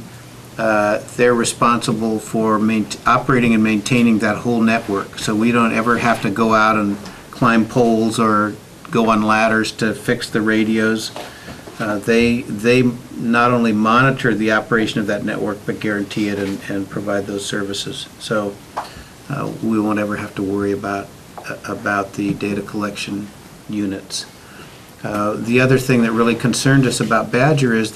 responsible for operating and maintaining that whole network. So we don't ever have to go out and climb poles or go on ladders to fix the radios. They not only monitor the operation of that network, but guarantee it and provide those services. So we won't ever have to worry about the data collection units. The other thing that really concerned us about Badger is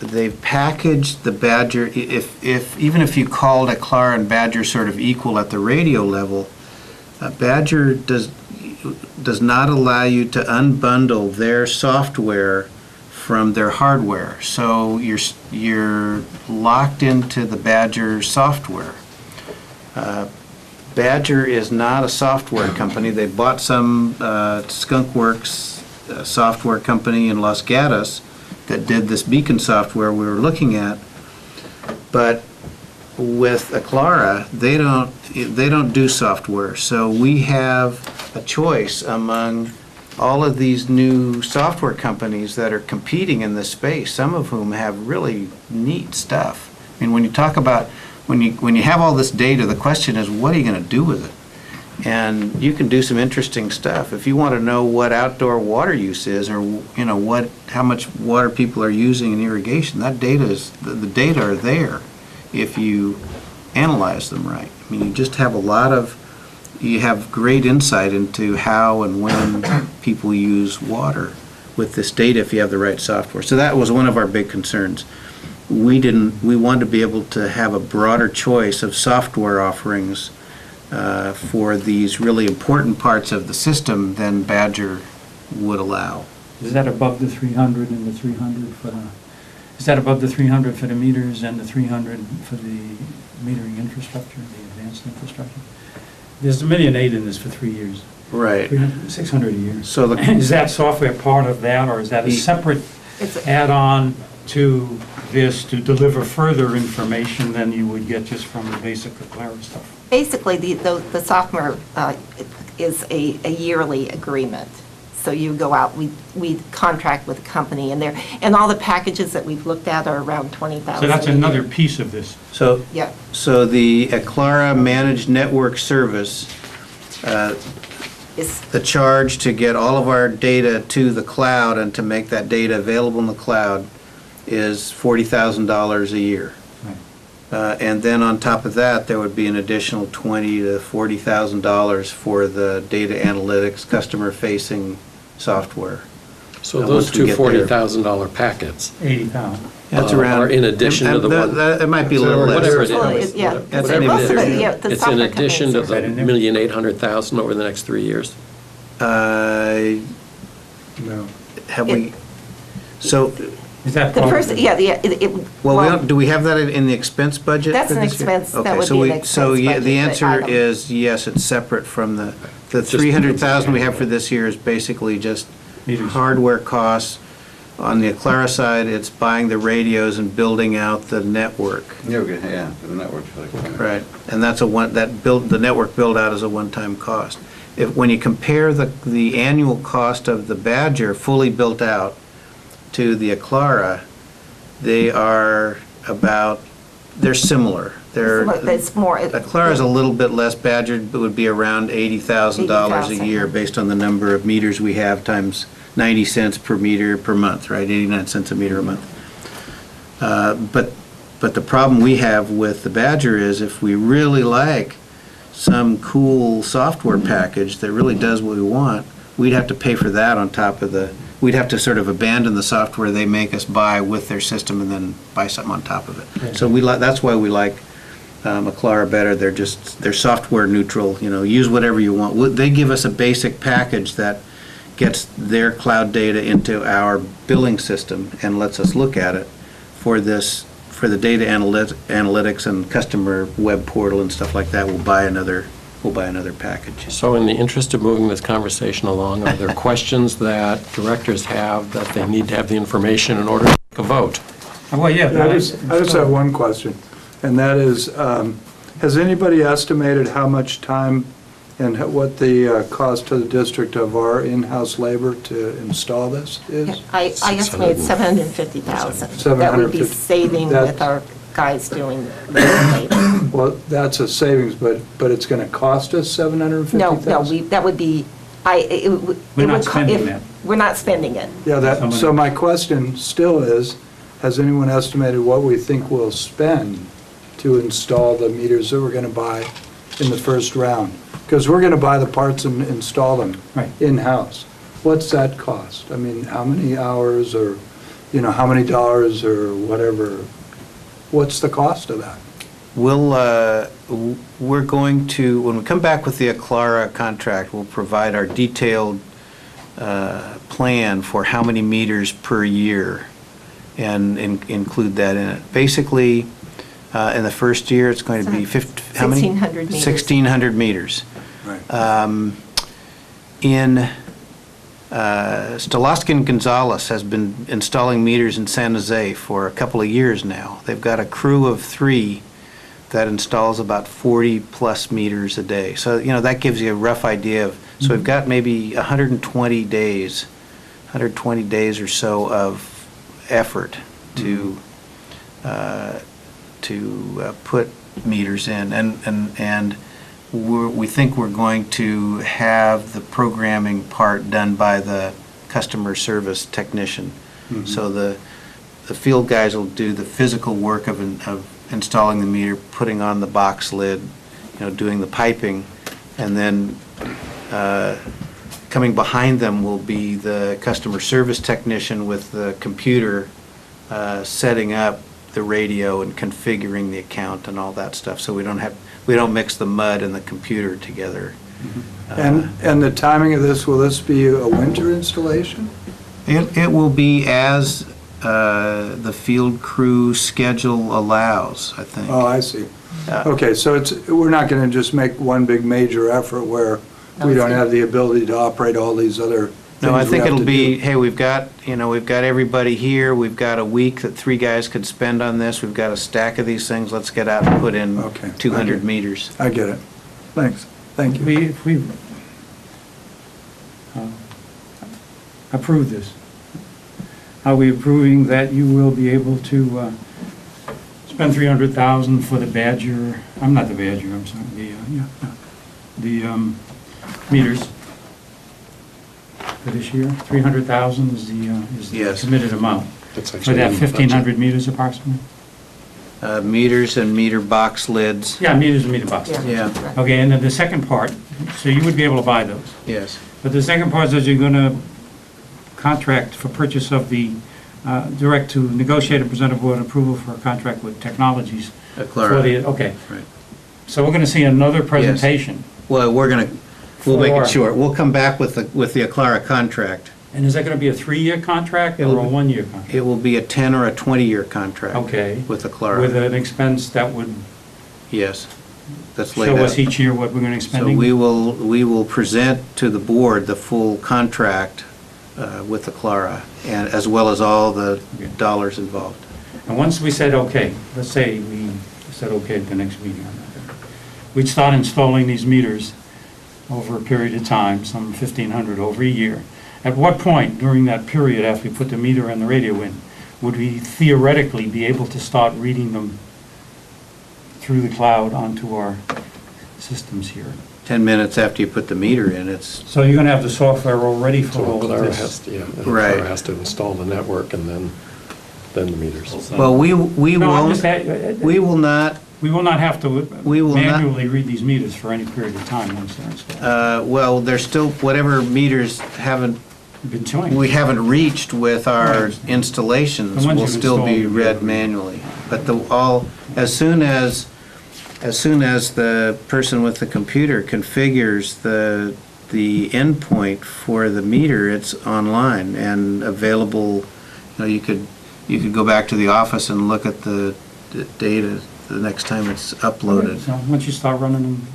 they've packaged the Badger. Even if you called Aclara and Badger sort of equal at the radio level, Badger does not allow you to unbundle their software from their hardware. So you're locked into the Badger software. Badger is not a software company. They bought some Skunkworks software company in Los Gatos that did this beacon software we were looking at. But with Aclara, they don't do software. So we have a choice among all of these new software companies that are competing in this space, some of whom have really neat stuff. I mean, when you talk about when you have all this data, the question is, what are you going to do with it? And you can do some interesting stuff. If you want to know what outdoor water use is, or how much water people are using in irrigation, that data the data are there if you analyze them right. I mean, you just have you have great insight into how and when people use water with this data if you have the right software. So that was one of our big concerns. We wanted to be able to have a broader choice of software offerings for these really important parts of the system than Badger would allow.
Is that above the 300 and the 300 for the, is that above the 300 for the meters and the 300 for the metering infrastructure, the advanced infrastructure? There's $1.8 million in this for 3 years.
Right.
600 a year.
So
Is that software part of that, or is that a separate
It's a-
add-on to this to deliver further information than you would get just from the basic Aclara stuff?
Basically, the software is a yearly agreement. So you go out, we contract with a company, and all the packages that we've looked at are around 20,000.
So that's
a year.
another piece of this.
So
Yeah.
So the Aclara Managed Network Service,
It's-
the charge to get all of our data to the cloud and to make that data available in the cloud is $40,000 a year. And then on top of that, there would be an additional $20,000 to $40,000 for the data analytics, customer-facing software.
so
Now,
those
once we
two
get there-
$40,000 packets
80,000.
That's
are
around.
in addition to the one.
It might be a little
Or
less.
whatever it
Well,
is.
yeah,
That's
Whatever
maybe
it
there.
is.
Yeah, the
It's in
software
addition to
companies
the
are-
$1,800,000 over the next 3 years?
No. Have we, so,
Is that
The
part of
first,
it?
yeah,
well, we don't, do we have that in the expense budget?
That's
for
an
this year?
expense- that
Okay,
would
so
be an
we-
expense
So, yeah, the
budget
answer
item.
is, yes, it's separate from the
Just-
300,000 we have for this year is basically just
Meters.
hardware costs. On the Aclara side, it's buying the radios and building out the network.
Yeah, the network's like.
Right, and that's the network build out is a one-time cost. when you compare the annual cost of the Badger fully built out to the Aclara, they're similar.
It's more.
Aclara's a little bit less. Badger would be around $80,000 a year based on the number of meters we have times 90 cents per meter per month, right? 89 cents a meter a month. But the problem we have with the Badger is if we really like some cool software package that really does what we want, we'd have to pay for that on top of we'd have to sort of abandon the software they make us buy with their system and then buy something on top of it. So that's why we like Aclara better. They're software neutral, use whatever you want. They give us a basic package that gets their cloud data into our billing system and lets us look at it for the data analytics and customer web portal and stuff like that. We'll buy another package.
So in the interest of moving this conversation along, are there questions that directors have that they need to have the information in order to make a vote?
Well, yeah.
I just have one question, and that is, has anybody estimated how much time and what the cost to the district of our in-house labor to install this is?
I estimate $750,000. That would be saving with our guys doing labor.
Well, that's a savings, but it's going to cost us $750,000?
No, that would be,
We're not spending that.
We're not spending it.
Yeah, so my question still is, has anyone estimated what we think we'll spend to install the meters that we're going to buy in the first round? Because we're going to buy the parts and install them in-house. What's that cost? I mean, how many hours or, how many dollars or whatever? What's the cost of that?
We're going to, when we come back with the Aclara contract, we'll provide our detailed plan for how many meters per year and include that in it. Basically, in the first year, it's going to be
1,600 meters.
1,600 meters.
Right.
Stolosky & Gonzalez has been installing meters in San Jose for a couple of years now. They've got a crew of 3 that installs about 40-plus meters a day. So, that gives you a rough idea of, so we've got maybe 120 days or so of effort to put meters in. And we think we're going to have the programming part done by the customer service technician. Mm-hmm. So the field guys will do the physical work of installing the meter, putting on the box lid, doing the piping, and then coming behind them will be the customer service technician with the computer setting up the radio and configuring the account and all that stuff. So we don't mix the mud and the computer together.
Mm-hmm. And the timing of this, will this be a winter installation?
It will be as the field crew schedule allows, I think.
Oh, I see. Okay, so we're not going to just make one big major effort where we don't have the ability to operate all these other things.
No, I think it'll be, hey, we've got everybody here, we've got a week that 3 guys could spend on this, we've got a stack of these things, let's get out and put in 200 meters.
I get it. Thanks. Thank you.
If we approve this, are we approving that you will be able to spend $300,000 for the Badger, I'm sorry, the meters for this year? 300,000 is the committed amount. For that 1,500 meters approximately?
Meters and meter box lids.
Yeah, meters and meter boxes.
Yeah.
Okay, and then the second part, so you would be able to buy those.
Yes.
But the second part is you're going to contract for purchase of the, direct to negotiate and present a board approval for a contract with Technologies.
Aclara.
Okay.
Right.
So we're going to see another presentation.
Well, we'll make it short. We'll come back with the Aclara contract.
And is that going to be a 3-year contract or a 1-year contract?
It will be a 10 or a 20-year contract.
Okay.
With Aclara.
With an expense that would
Yes. That's laid out.
show us each year what we're going to
So
spend?
we will present to the board the full contract with Aclara, and as well as all the dollars involved.
And once we said okay, let's say we said okay at the next meeting on that, we'd start installing these meters. over a period of time, some 1,500 over a year. At what point during that period, after we put the meter and the radio in, would we theoretically be able to start reading them through the cloud onto our systems here?
10 minutes after you put the meter in, it's,
So you're going to have the software already for
So
all of
Clara
this?
has to, yeah, and
Right.
Clara has to install the network and then the meters.
well, we
No, I'm
won't,
just,
we will not,
we will not have to
We will not-
manually read these meters for any period of time once they're installed.
well, there's still, whatever meters haven't,
You've been showing.
we haven't reached with our installations
The ones
will
you've
still be
installed,
read
yeah.
manually. But as soon as the person with the computer configures the endpoint for the meter, it's online and available. You know, you could go back to the office and look at the data the next time it's uploaded.
So once you start running them,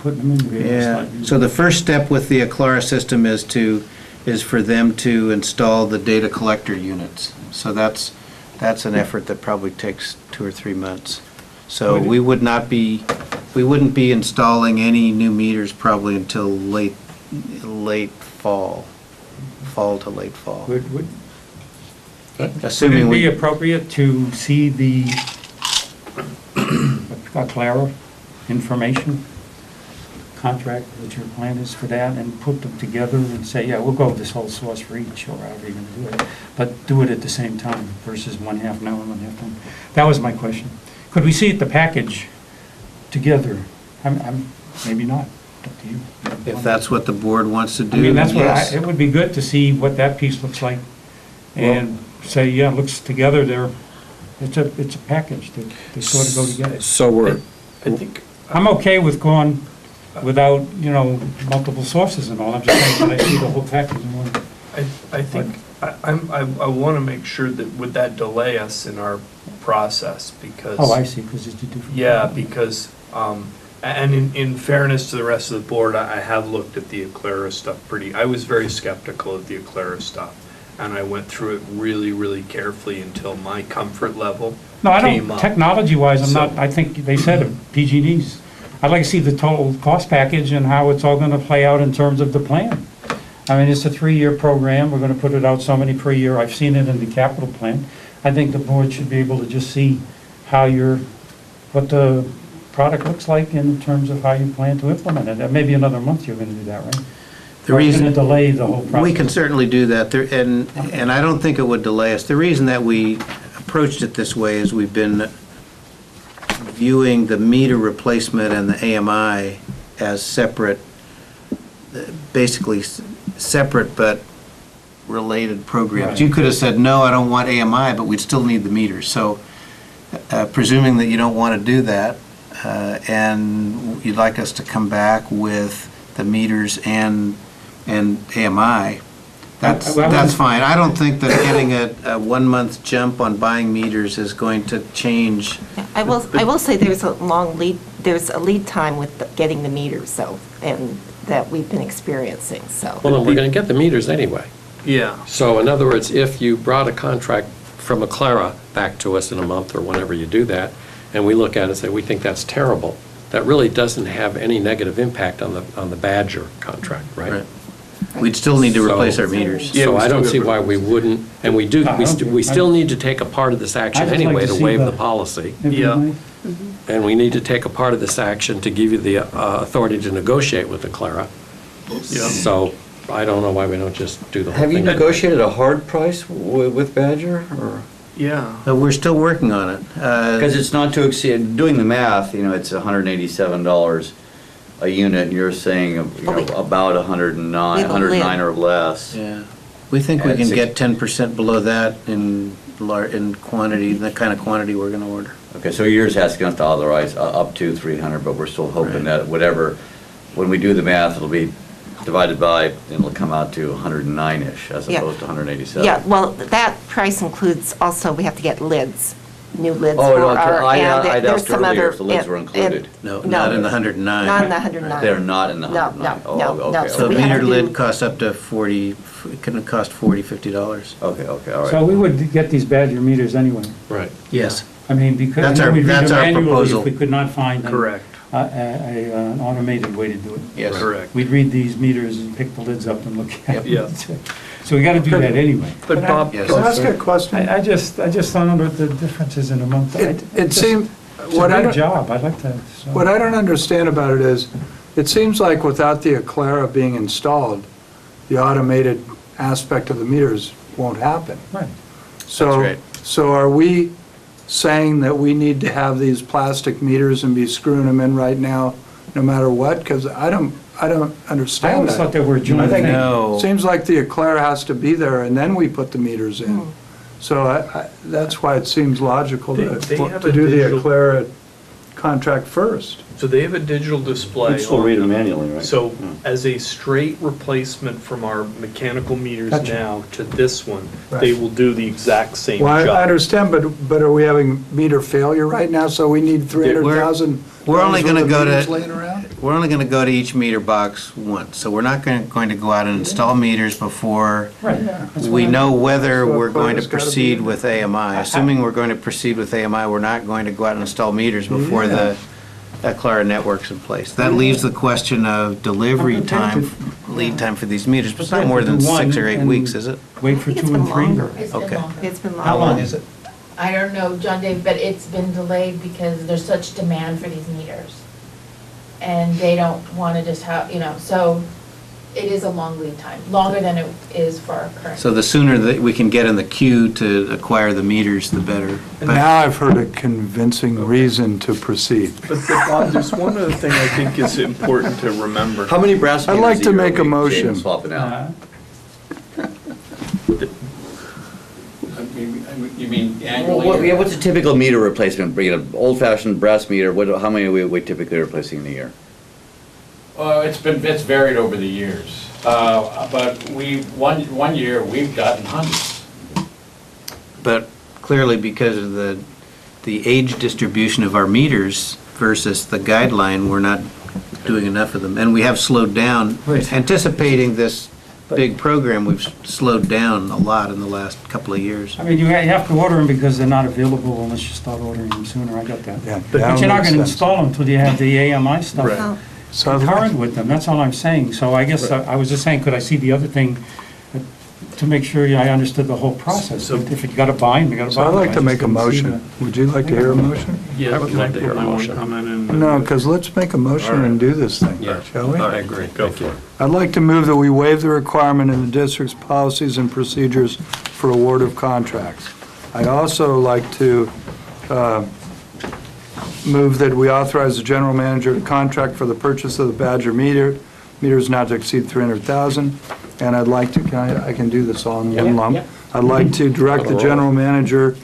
putting them in, you'll be able to
Yeah,
start using
so the first step with the Aclara system is for them to install the data collector units. So that's an effort that probably takes 2 or 3 months. So we wouldn't be installing any new meters probably until late fall to late fall.
Would
Assuming
it be
we,
appropriate to see the Aclara information contract, what your plan is for that, and put them together and say, yeah, we'll go with this whole source for each, or however you're gonna do it, but do it at the same time versus one half now and one half then? That was my question. Could we see the package together? Maybe not, up to you.
if that's what the board wants to
I
do,
mean, that's what,
yes.
it would be good to see what that piece looks like, and say, yeah, it looks together, it's a package, they sort of go together.
So we're,
I think,
I'm okay with going without, multiple sources and all, I'm just saying, when I see the whole package in one.
I think, I want to make sure that, would that delay us in our process, because.
Oh, I see, because it's a different.
Yeah, because, and in fairness to the rest of the board, I have looked at the Aclara stuff I was very skeptical of the Aclara stuff, and I went through it really, really carefully until my comfort level
No, I
came
don't,
up.
technology-wise, I'm not,
So-
I think they said PG&E's. I'd like to see the total cost package and how it's all gonna play out in terms of the plan. I mean, it's a 3-year program, we're gonna put it out so many per year, I've seen it in the capital plan. I think the board should be able to just see how what the product looks like in terms of how you plan to implement it. Maybe another month you're gonna do that, right?
The
Or it's
reason-
gonna delay the whole process.
We can certainly do that, and I don't think it would delay us. The reason that we approached it this way is we've been viewing the meter replacement and the AMI as separate, basically separate but related programs.
Right.
You could have said, no, I don't want AMI, but we'd still need the meters. So presuming that you don't want to do that, and you'd like us to come back with the meters and AMI, that's fine. I don't think that getting a 1-month jump on buying meters is going to change.
I will say there's a lead time with getting the meters, though, and that we've been experiencing, so.
well, then we're going to get the meters anyway.
Yeah,
So in other words, if you brought a contract from Aclara back to us in a month or whenever you do that, and we look at it and say, we think that's terrible, that really doesn't have any negative impact on the Badger contract, right?
Right. We'd still need to replace our meters.
Yeah,
So
we
I don't
still
see
gotta
why we wouldn't, and we do, we still need to take a part of this action
I'd just like
anyway
to
to
see
waive
the-
the policy.
Yeah.
And we need to take a part of this action to give you the authority to negotiate with Aclara.
yeah.
So I don't know why we don't just do the whole
Have you
thing.
negotiated a hard price with Badger, or?
Yeah.
We're still working on it.
Because it's not to exceed, doing the math, it's $187 a unit, and you're saying, about 109 or less.
Yeah, we think we
At
can
six-
get 10% below that in quantity, the kind of quantity we're going to order.
Okay, so yours asking us to authorize up to 300, but we're still hoping
Right.
that whatever, when we do the math, it'll be divided by, and it'll come out to 109-ish as
Yeah.
opposed to 187.
Yeah, well, that price includes also, we have to get lids, new lids
Oh,
for
okay.
our,
I'd
and there's
asked
some
earlier
other.
if the lids were included.
No, not in the 109.
Not in the 109.
They're not in the
No,
109?
no, no,
Oh,
no.
okay,
So a
we have
meter
to
lid
do-
costs up to 40, it can cost $40, $50.
Okay, all right.
So we would get these Badger meters anyway.
Right.
Yes.
I mean, because
That's
then
our-
we'd read
that's
them
our
manually
proposal.
if we could not find them.
Correct.
an automated way to do it.
Yes.
Correct.
We'd read these meters and pick the lids up and look at
Yeah.
it. So we gotta do that anyway.
But Bob,
Yes.
Can I ask a question?
I just don't know what the differences in a month.
It seems,
It's a
what I
great
don't,
job, I'd like to. so-
what I don't understand about it is, it seems like without the Aclara being installed, the automated aspect of the meters won't happen.
Right.
So,
That's right.
so are we saying that we need to have these plastic meters and be screwing them in right now, no matter what? Because I don't
I
understand
always thought
that.
they were a joint thing.
No.
Seems like the Aclara has to be there, and then we put the meters in. So that's why it seems logical
They have
to
a
do the
digital-
Aclara contract first.
so they have a digital display.
You still
on
read them
them.
manually, right?
So as a straight replacement from our mechanical meters
Gotcha.
now to this one,
Right.
they will do the exact same
Well, I
job.
understand, but are we having meter failure right now, so we need 300,000?
We're only gonna go to-
meters laying around?
We're only going to go to each meter box once, so we're not going to go out and install meters before
Right. That's
we
what I-
know whether
So
we're going to
Aclara's gotta be
proceed
in.
with AMI. Assuming we're going to proceed with AMI, we're not going to go out and install meters before the Aclara network's in place. That leaves the question of delivery
I'm prepared
time, lead time for these meters, but it's not more than
Do one
6 or 8
and
weeks, is it?
Wait for
It's
2
been
and 3.
longer.
It's been
Okay.
longer.
It's been
How long
longer.
is it?
I don't know, John Dave, but it's been delayed because there's such demand for these meters. And they don't want to just have, so it is a long lead time, longer than it is for our current.
So the sooner that we can get in the queue to acquire the meters, the better. But-
Now I've heard a convincing reason to proceed.
But Bob, there's one other thing I think is important to remember.
How many brass
I'd
meters
like to
year
make
are
a
we
motion.
saving swapping out?
You mean
Well,
annually?
what's a typical meter replacement? Bring an old-fashioned brass meter, how many are we typically replacing in a year?
It's varied over the years. But one year, we've gotten hundreds.
But clearly, because of the age distribution of our meters versus the guideline, we're not doing enough of them. And we have slowed down.
Right.
Anticipating this big program, we've slowed down a lot in the last couple of years.
I mean, you have to order them because they're not available unless you start ordering them sooner, I got that.
Yeah,
But
that
you're not
makes
gonna
sense.
install them until you have the AMI stuff
Well,
So I'd
current
like-
with them, that's all I'm saying. So I guess I was just saying, could I see the other thing to make sure I understood the whole process?
So-
If you gotta buy them, you gotta
So
buy
I'd
them.
like
I
to
just
make a
didn't see
motion. Would you like to hear a motion?
Yeah,
I would
can
like to hear a
put my one
motion.
comment in?
No, because let's make a motion and do this thing, shall we?
I agree. Thank you.
I'd like to move that we waive the requirement in the district's policies and procedures for award of contracts. I'd also like to move that we authorize the general manager to contract for the purchase of the Badger meters not to exceed 300,000. And I'd like to, I can do this all in one lump. I'd like to direct the general manager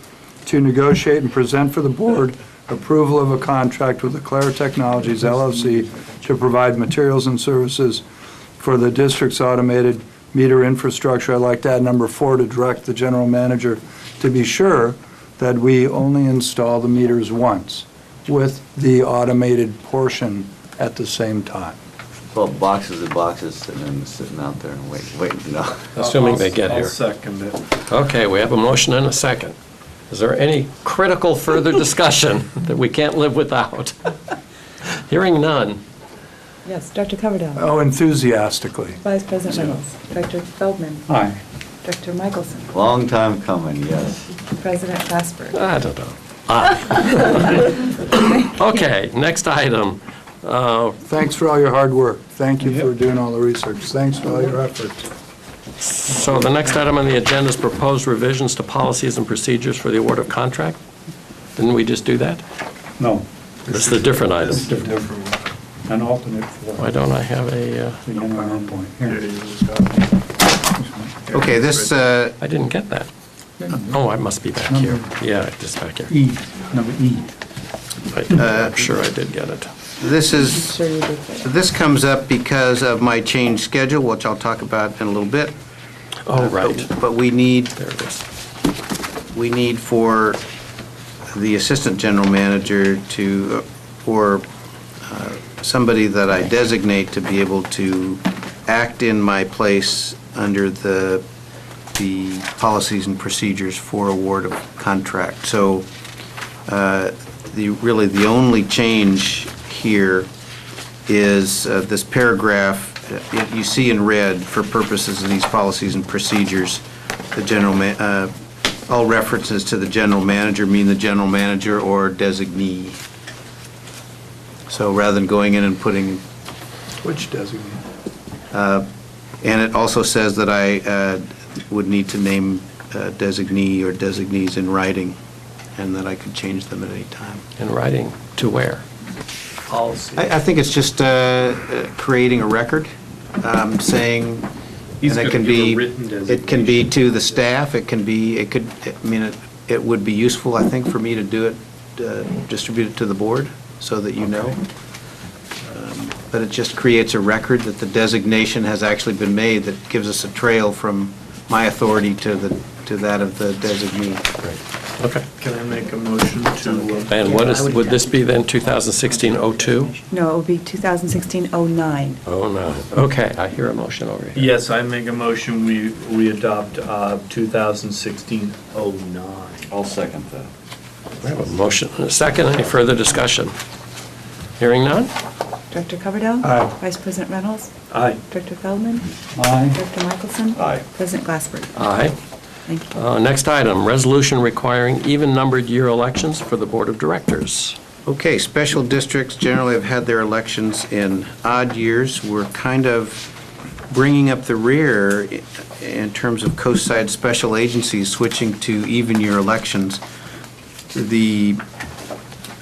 to negotiate and present for the board approval of a contract with Aclara Technologies LLC to provide materials and services for the district's automated meter infrastructure. I'd like to add number 4, to direct the general manager to be sure that we only install the meters once with the automated portion at the same time.
Well, boxes and boxes and then sitting out there and waiting to know.
Assuming they get
I'll
here.
second it.
Okay, we have a motion and a second. Is there any critical further discussion that we can't live without? Hearing none.
Yes, Dr. Coverdale.
Oh, enthusiastically.
Vice President Reynolds. Dr. Feldman.
Aye.
Dr. Michelson.
Long time coming, yes.
President Glassberg.
I don't know. Okay, next item.
Thanks for all your hard work. Thank you for doing all the research. Thanks for all your efforts.
So the next item on the agenda is proposed revisions to policies and procedures for the award of contract. Didn't we just do that?
No.
This is a different item.
This is a different one. An alternate for
Why don't I have a,
the NRM. Here.
Okay, this,
I didn't get that. Oh, I must be back here. Yeah, just back here.
E, number E.
I'm sure I did get it.
this is,
Sure you did get it.
this comes up because of my changed schedule, which I'll talk about in a little bit.
Oh, right.
But we need
There it is.
for the assistant general manager to, or somebody that I designate to be able to act in my place under the policies and procedures for award of contract. So really the only change here is this paragraph, you see in red, for purposes of these policies and procedures, the all references to the general manager mean the general manager or designee. So rather than going in and putting,
Which designate?
and it also says that I would need to name designee or designees in writing, and that I could change them at any time.
In writing, to where?
Policy.
I think it's just creating a record, saying,
He's
and it
gonna
can
give a
be,
written
it can be to the staff, it it would be useful, I think, for me to do it, distribute it to the board, so that you know. But it just creates a record that the designation has actually been made, that gives us a trail from my authority to that of the designee.
Okay.
Can I make a motion to?
And would this be then 2016-02?
No, it will be 2016-09.
Oh, no. Okay, I hear a motion over here.
Yes, I make a motion, we adopt 2016-09.
I'll second that.
We have a motion and a second. Any further discussion? Hearing none?
Director Coverdell?
Aye.
Vice President Reynolds?
Aye.
Director Feldman?
Aye.
Director Michelson?
Aye.
President Glassberg?
Aye.
Thank you.
Next item, resolution requiring even-numbered year elections for the Board of Directors.
Okay, special districts generally have had their elections in odd years. We're kind of bringing up the rear in terms of Coastside special agencies switching to even-year elections. The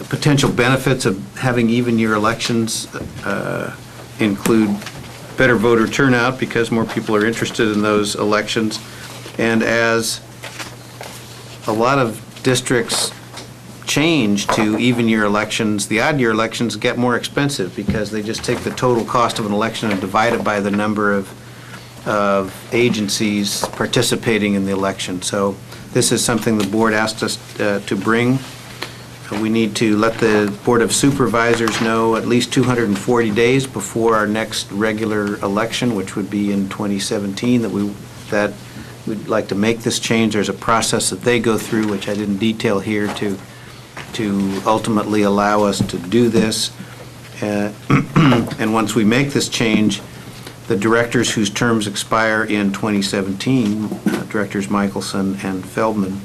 potential benefits of having even-year elections include better voter turnout because more people are interested in those elections. And as a lot of districts change to even-year elections, the odd-year elections get more expensive because they just take the total cost of an election and divide it by the number of agencies participating in the election. So this is something the board asked us to bring. We need to let the Board of Supervisors know at least 240 days before our next regular election, which would be in 2017, that we'd like to make this change. There's a process that they go through, which I didn't detail here, to ultimately allow us to do this. And once we make this change, the directors whose terms expire in 2017, Directors Michelson and Feldman,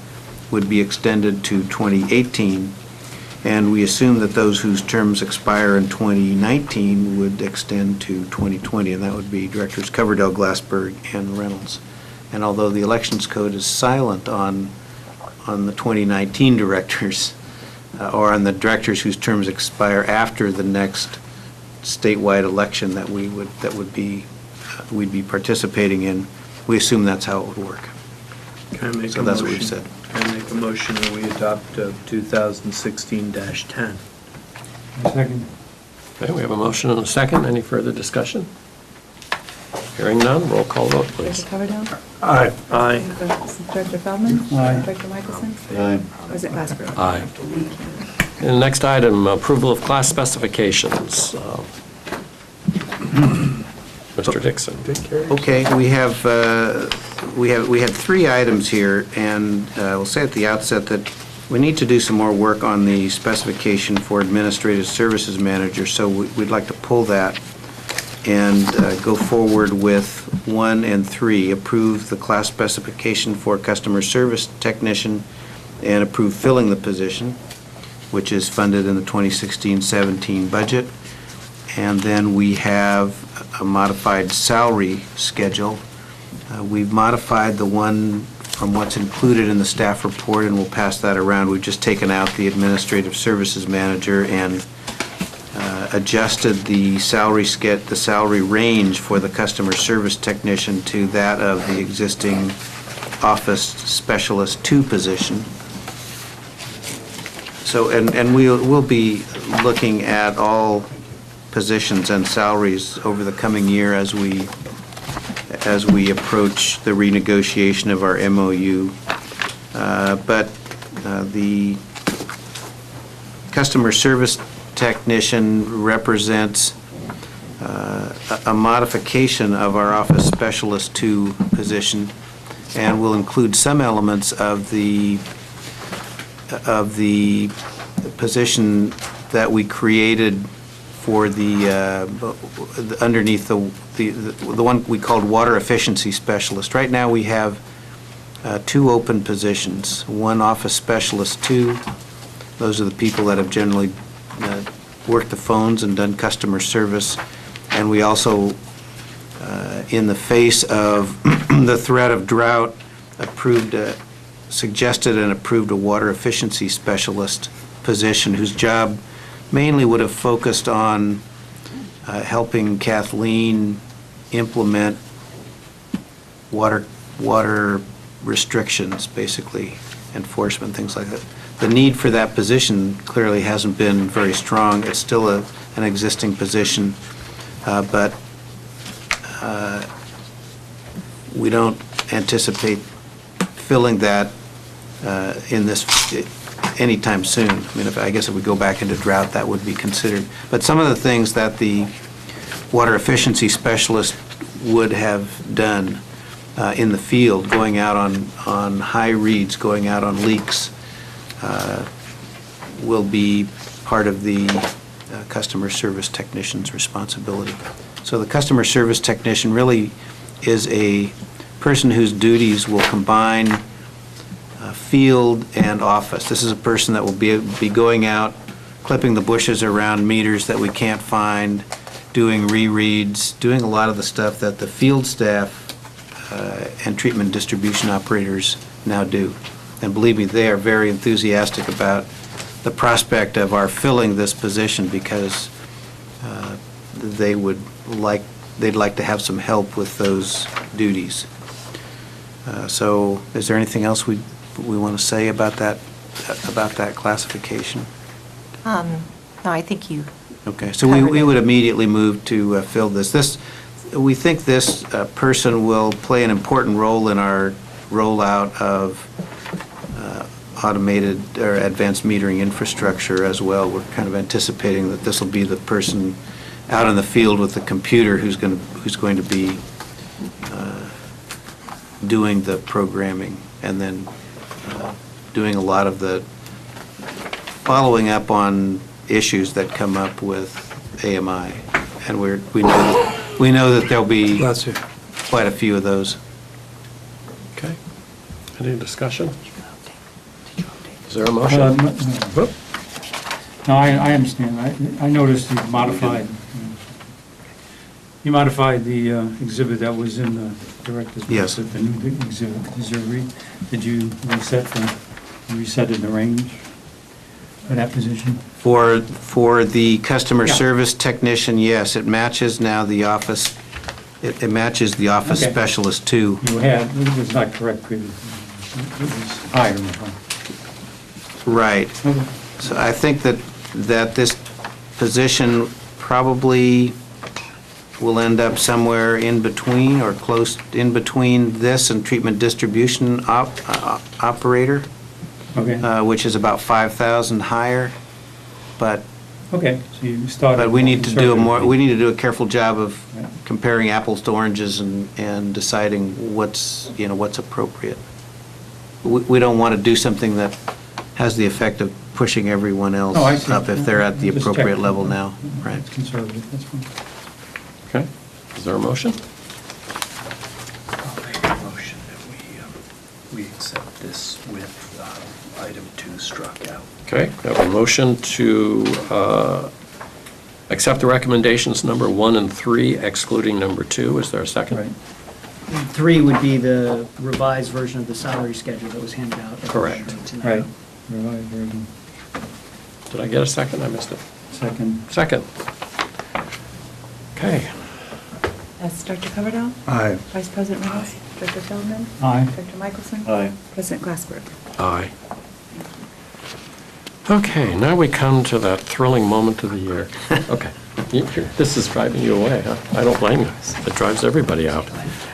would be extended to 2018. And we assume that those whose terms expire in 2019 would extend to 2020, and that would be Directors Coverdell, Glassberg, and Reynolds. And although the Elections Code is silent on the 2019 directors, or on the directors whose terms expire after the next statewide election that we'd be participating in, we assume that's how it would work.
Can I make a
So that's what
motion?
we've said.
Can I make a motion that we adopt 2016-10?
Second.
Okay, we have a motion and a second. Any further discussion? Hearing none, roll call vote, please.
Director Coverdell?
Aye. Aye.
Director Feldman?
Aye.
Director Michelson?
Aye.
President Glassberg?
Aye. And the next item, approval of class specifications. Mr. Dixon.
Okay, we had three items here, and we'll say at the outset that we need to do some more work on the specification for administrative services manager, so we'd like to pull that and go forward with 1 and 3, approve the class specification for customer service technician and approve filling the position, which is funded in the 2016-17 budget. And then we have a modified salary schedule. We've modified the one from what's included in the staff report, and we'll pass that around. We've just taken out the administrative services manager and adjusted the salary range for the customer service technician to that of the existing Office Specialist 2 position. So, and we'll be looking at all positions and salaries over the coming year as we approach the renegotiation of our MOU. But the customer service technician represents a modification of our Office Specialist 2 position, and will include some elements of the position that we created for underneath the one we called water efficiency specialist. Right now, we have 2 open positions, one office specialist, 2. Those are the people that have generally worked the phones and done customer service. And we also, in the face of the threat of drought, suggested and approved a water efficiency specialist position whose job mainly would have focused on helping Kathleen implement water restrictions, basically, enforcement, things like that. The need for that position clearly hasn't been very strong. It's still an existing position, but we don't anticipate filling that anytime soon. I mean, I guess if we go back into drought, that would be considered. But some of the things that the water efficiency specialist would have done in the field, going out on high reads, going out on leaks, will be part of the customer service technician's responsibility. So the customer service technician really is a person whose duties will combine field and office. This is a person that will be going out, clipping the bushes around meters that we can't find, doing rereads, doing a lot of the stuff that the field staff and treatment distribution operators now do. And believe me, they are very enthusiastic about the prospect of our filling this position because they'd like to have some help with those duties. So is there anything else we want to say about that classification?
No, I think you.
Okay, so we would immediately move to fill this. We think this person will play an important role in our rollout of automated or advanced metering infrastructure as well. We're kind of anticipating that this will be the person out in the field with the computer who's going to be doing the programming and then doing a lot of the following up on issues that come up with AMI. And we know that there'll be quite a few of those.
Okay. Any discussion? Is there a motion?
No, I understand. I noticed you modified the exhibit that was in the director's report.
Yes.
The new exhibit. Is there did you reset in the range for that position?
For the customer service technician, yes, it matches now the office. It matches the office
Okay.
specialist too.
It was not correct previously. It was higher.
Right.
Okay.
So I think that this position probably will end up somewhere in between or close in between this and treatment distribution operator,
Okay.
Which is about 5,000 higher. But
So you started.
we need to do
conservatively.
a careful job of
Yeah.
comparing apples to oranges and deciding what's appropriate. We don't want to do something that has the effect of pushing everyone else
Oh, I see.
up if they're at the
Just
appropriate
checking.
level now. Right.
It's conservative, that's fine.
Okay. Is there a motion?
I'll make a motion that we accept this with item 2 struck out.
Okay, we have a motion to accept the recommendations number 1 and 3, excluding number 2. Is there a second?
Right.
3 would be the revised version of the salary schedule that was handed out.
Correct.
tonight.
Right. Revised version.
Did I get a second? I missed it.
Second.
Second. Okay.
That's Director Coverdell?
Aye.
Vice President Reynolds? Director Feldman?
Aye.
Director Michelson?
Aye.
President Glassberg?
Aye. Okay, now we come to that thrilling moment of the year. Okay, this is driving you away, huh? I don't blame you. It drives everybody out.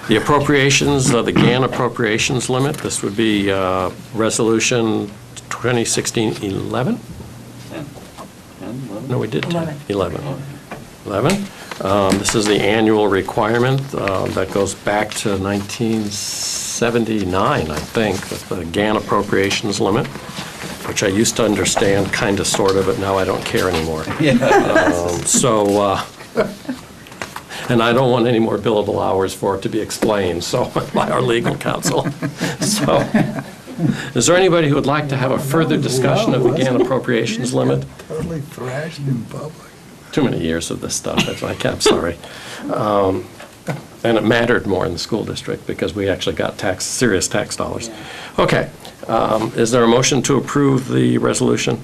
The appropriations, the GAN appropriations limit, this would be Resolution 2016-11? No, we did 10. 11. 11. This is the annual requirement that goes back to 1979, I think, with the GAN appropriations limit. which I used to understand, kind of, sort of, but now I don't care anymore. And I don't want any more billable hours for it to be explained, so, by our legal counsel. So, is there anybody who would like to have a further discussion of the GAN appropriations limit?
Totally thrashed in public.
Too many years of this stuff, that's why I'm sorry. And it mattered more in the school district because we actually got serious tax dollars. Okay, is there a motion to approve the resolution?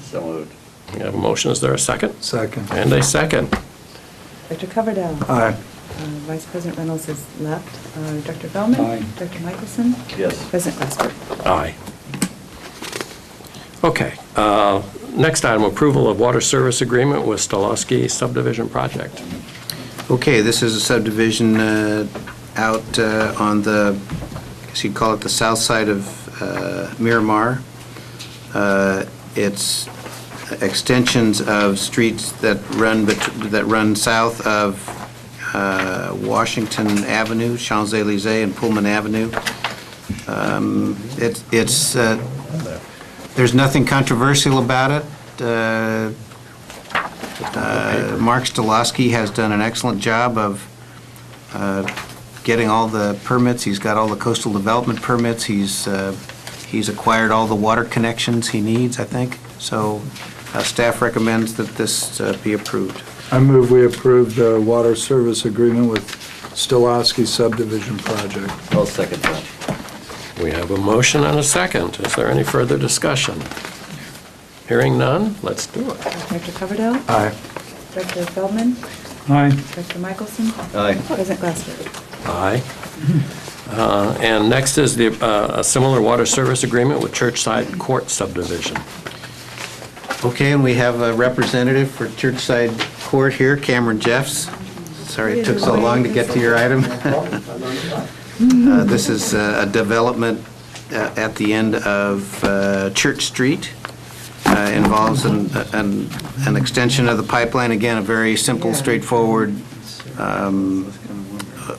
So moved.
We have a motion, is there a second?
Second.
And a second.
Dr. Coverdell?
Aye.
Vice President Reynolds is left. Dr. Feldman?
Aye.
Dr. Michelson?
Yes.
President Glassberg?
Aye. Okay, next item, approval of water service agreement with Stolowski subdivision project.
Okay, this is a subdivision out on the, I guess you'd call it the south side of Miramar. It's extensions of streets that run south of Washington Avenue, Champs-Élysées, and Pullman Avenue. There's nothing controversial about it. Mark Stolowski has done an excellent job of getting all the permits. He's got all the coastal development permits. He's acquired all the water connections he needs, I think. So staff recommends that this be approved.
I move we approve the water service agreement with Stolowski subdivision project.
I'll second that.
We have a motion and a second. Is there any further discussion? Hearing none, let's do it.
Dr. Coverdell?
Aye.
Dr. Feldman?
Aye.
Dr. Michelson?
Aye.
President Glassberg?
Aye. And next is a similar water service agreement with Churchside Court subdivision.
Okay, and we have a representative for Churchside Court here, Cameron Jeffs. Sorry it took so long to get to your item. This is a development at the end of Church Street. Involves an extension of the pipeline. Again, a very simple, straightforward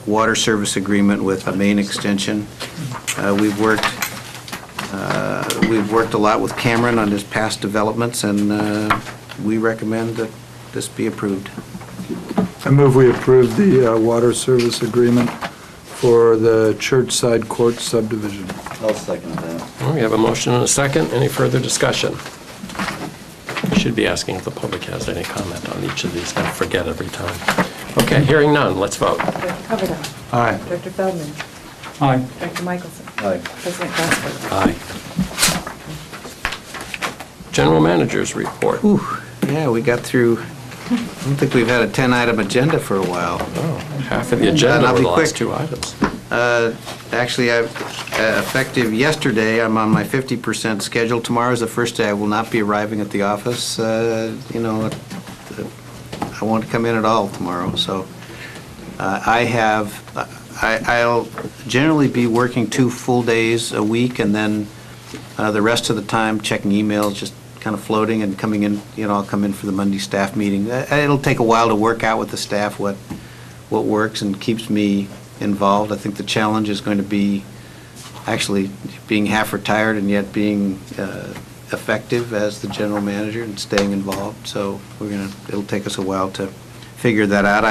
water service agreement with a main extension. We've worked a lot with Cameron on his past developments, and we recommend that this be approved.
I move we approve the water service agreement for the Churchside Court subdivision.
I'll second that.
We have a motion and a second. Any further discussion? We should be asking if the public has any comment on each of these. I forget every time. Okay, hearing none, let's vote.
Dr. Coverdell?
Aye.
Dr. Feldman?
Aye.
Dr. Michelson?
Aye.
President Glassberg?
Aye. General Manager's report.
Whew, yeah, we got through, I don't think we've had a 10-item agenda for a while.
Oh, half of the agenda
I'll
were
be
the last
quick.
2 items.
Actually, effective yesterday, I'm on my 50% schedule. Tomorrow is the first day I will not be arriving at the office. I won't come in at all tomorrow, so I'll generally be working 2 full days a week, and then the rest of the time checking emails, just kind of floating and coming in. I'll come in for the Monday staff meeting. It'll take a while to work out with the staff what works and keeps me involved. I think the challenge is going to be actually being half retired and yet being effective as the general manager and staying involved. So it'll take us a while to figure that out.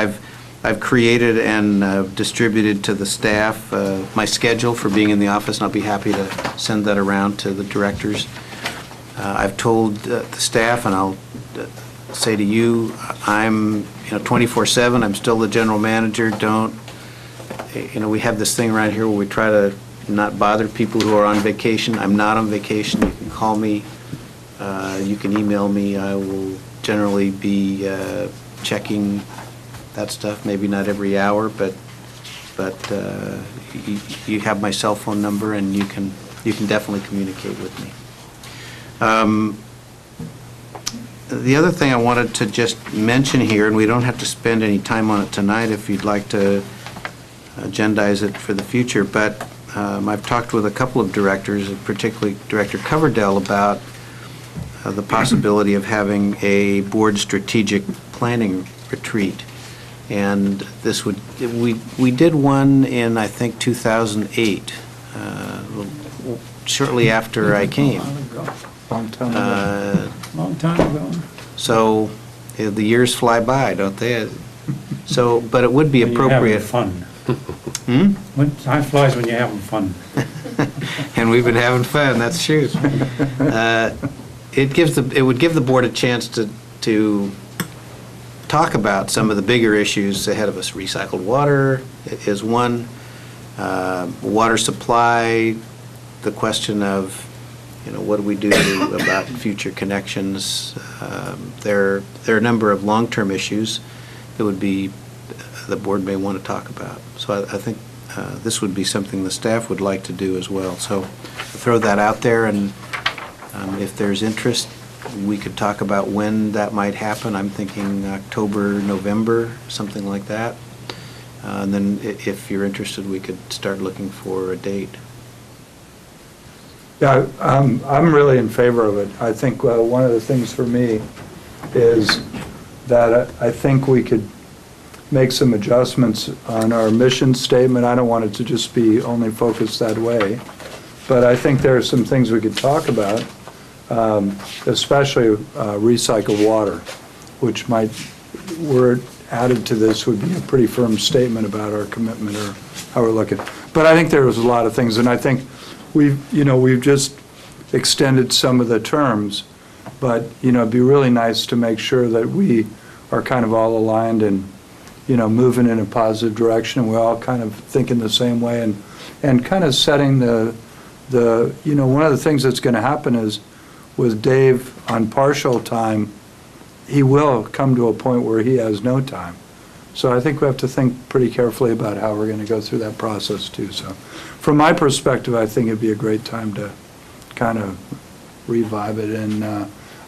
I've created and distributed to the staff my schedule for being in the office, and I'll be happy to send that around to the directors. I've told the staff, and I'll say to you, I'm 24/7. I'm still the general manager. We have this thing around here where we try to not bother people who are on vacation. I'm not on vacation. You can call me. You can email me. I will generally be checking that stuff, maybe not every hour, but you have my cell phone number, and you can definitely communicate with me. The other thing I wanted to just mention here, and we don't have to spend any time on it tonight if you'd like to agendize it for the future, but I've talked with a couple of directors, particularly Director Coverdell, about the possibility of having a board strategic planning retreat. And we did one in, I think, 2008, shortly after I came.
Long time ago.
Long time ago.
So the years fly by, don't they? So, but it would be
When you're having
appropriate.
fun.
Hmm?
Time flies when you're having fun.
And we've been having fun, that's true. It would give the board a chance to talk about some of the bigger issues ahead of us. Recycled water is one, water supply, the question of, what do we do about future connections? There are a number of long-term issues that the board may want to talk about. So I think this would be something the staff would like to do as well. So throw that out there, and if there's interest, we could talk about when that might happen. I'm thinking October, November, something like that. And then if you're interested, we could start looking for a date.
Yeah, I'm really in favor of it. I think one of the things for me is that I think we could make some adjustments on our mission statement. I don't want it to just be only focused that way, but I think there are some things we could talk about, especially recycled water, which were added to this would be a pretty firm statement about our commitment or how we're looking. But I think there was a lot of things, and I think we've just extended some of the terms, but, it'd be really nice to make sure that we are kind of all aligned and, moving in a positive direction. We're all kind of thinking the same way and kind of setting one of the things that's going to happen is with Dave on partial time, he will come to a point where he has no time. So I think we have to think pretty carefully about how we're going to go through that process too. So from my perspective, I think it'd be a great time to kind of revive it. And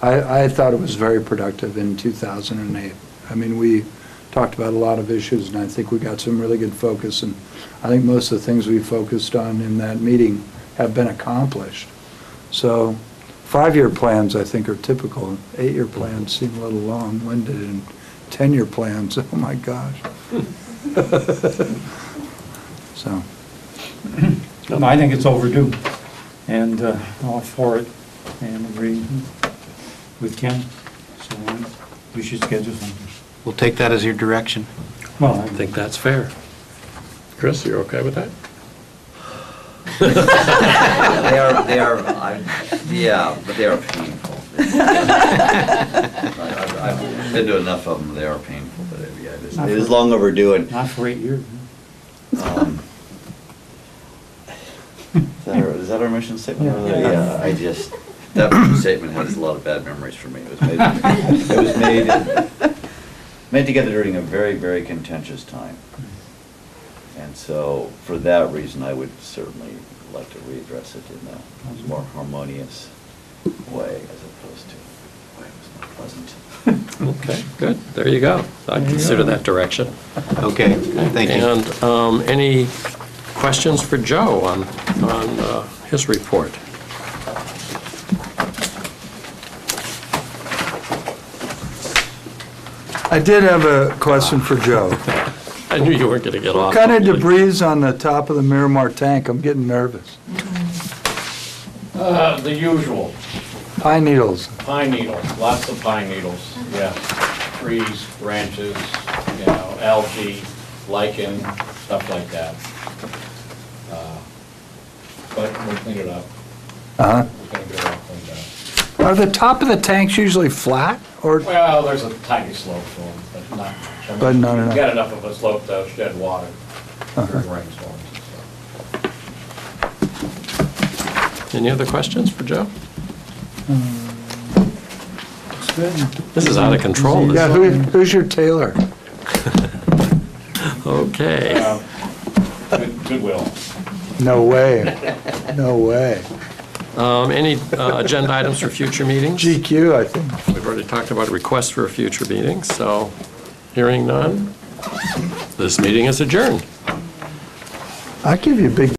I thought it was very productive in 2008. I mean, we talked about a lot of issues, and I think we got some really good focus. And I think most of the things we focused on in that meeting have been accomplished. So 5-year plans, I think, are typical. 8-year plans seem a little long-winded, and 10-year plans, oh my gosh. So.
I think it's overdue, and all for it, and agree with Ken. So we should schedule something.
We'll take that as your direction.
Well,
I think that's fair. Chris, you're okay with that?
Yeah, but they are painful. I've been to enough of them, they are painful, but yeah, it is long overdue. And
not for 8 years.
Is that our mission statement? Yeah, that mission statement has a lot of bad memories for me. It was made together during a very, very contentious time. And so, for that reason, I would certainly like to readdress it in a more harmonious way as opposed to why it was not pleasant.
Okay, good. There you go. I'd consider that direction.
Okay, thank you.
And any questions for Joe on his report?
I did have a question for Joe.
I knew you weren't going to get off.
What kind of debris on the top of the Miramar tank? I'm getting nervous.
The usual,
Pine needles.
pine needles, lots of pine needles, yeah. Trees, branches, algae, lichen, stuff like that. But we'll clean it up.
Uh-huh.
We're gonna get it all cleaned up.
Are the top of the tanks usually flat, or?
Well, there's a tiny slope to them, but not.
But not enough.
We've got enough of a slope to shed water during rainstorms and stuff.
Any other questions for Joe?
Looks good.
This is out of control.
Yeah, who's your tailor?
Okay.
Goodwill.
No way. No way.
Any agenda items for future meetings?
GQ, I think.
We've already talked about a request for a future meeting, so hearing none, this meeting is adjourned.
I'll give you a big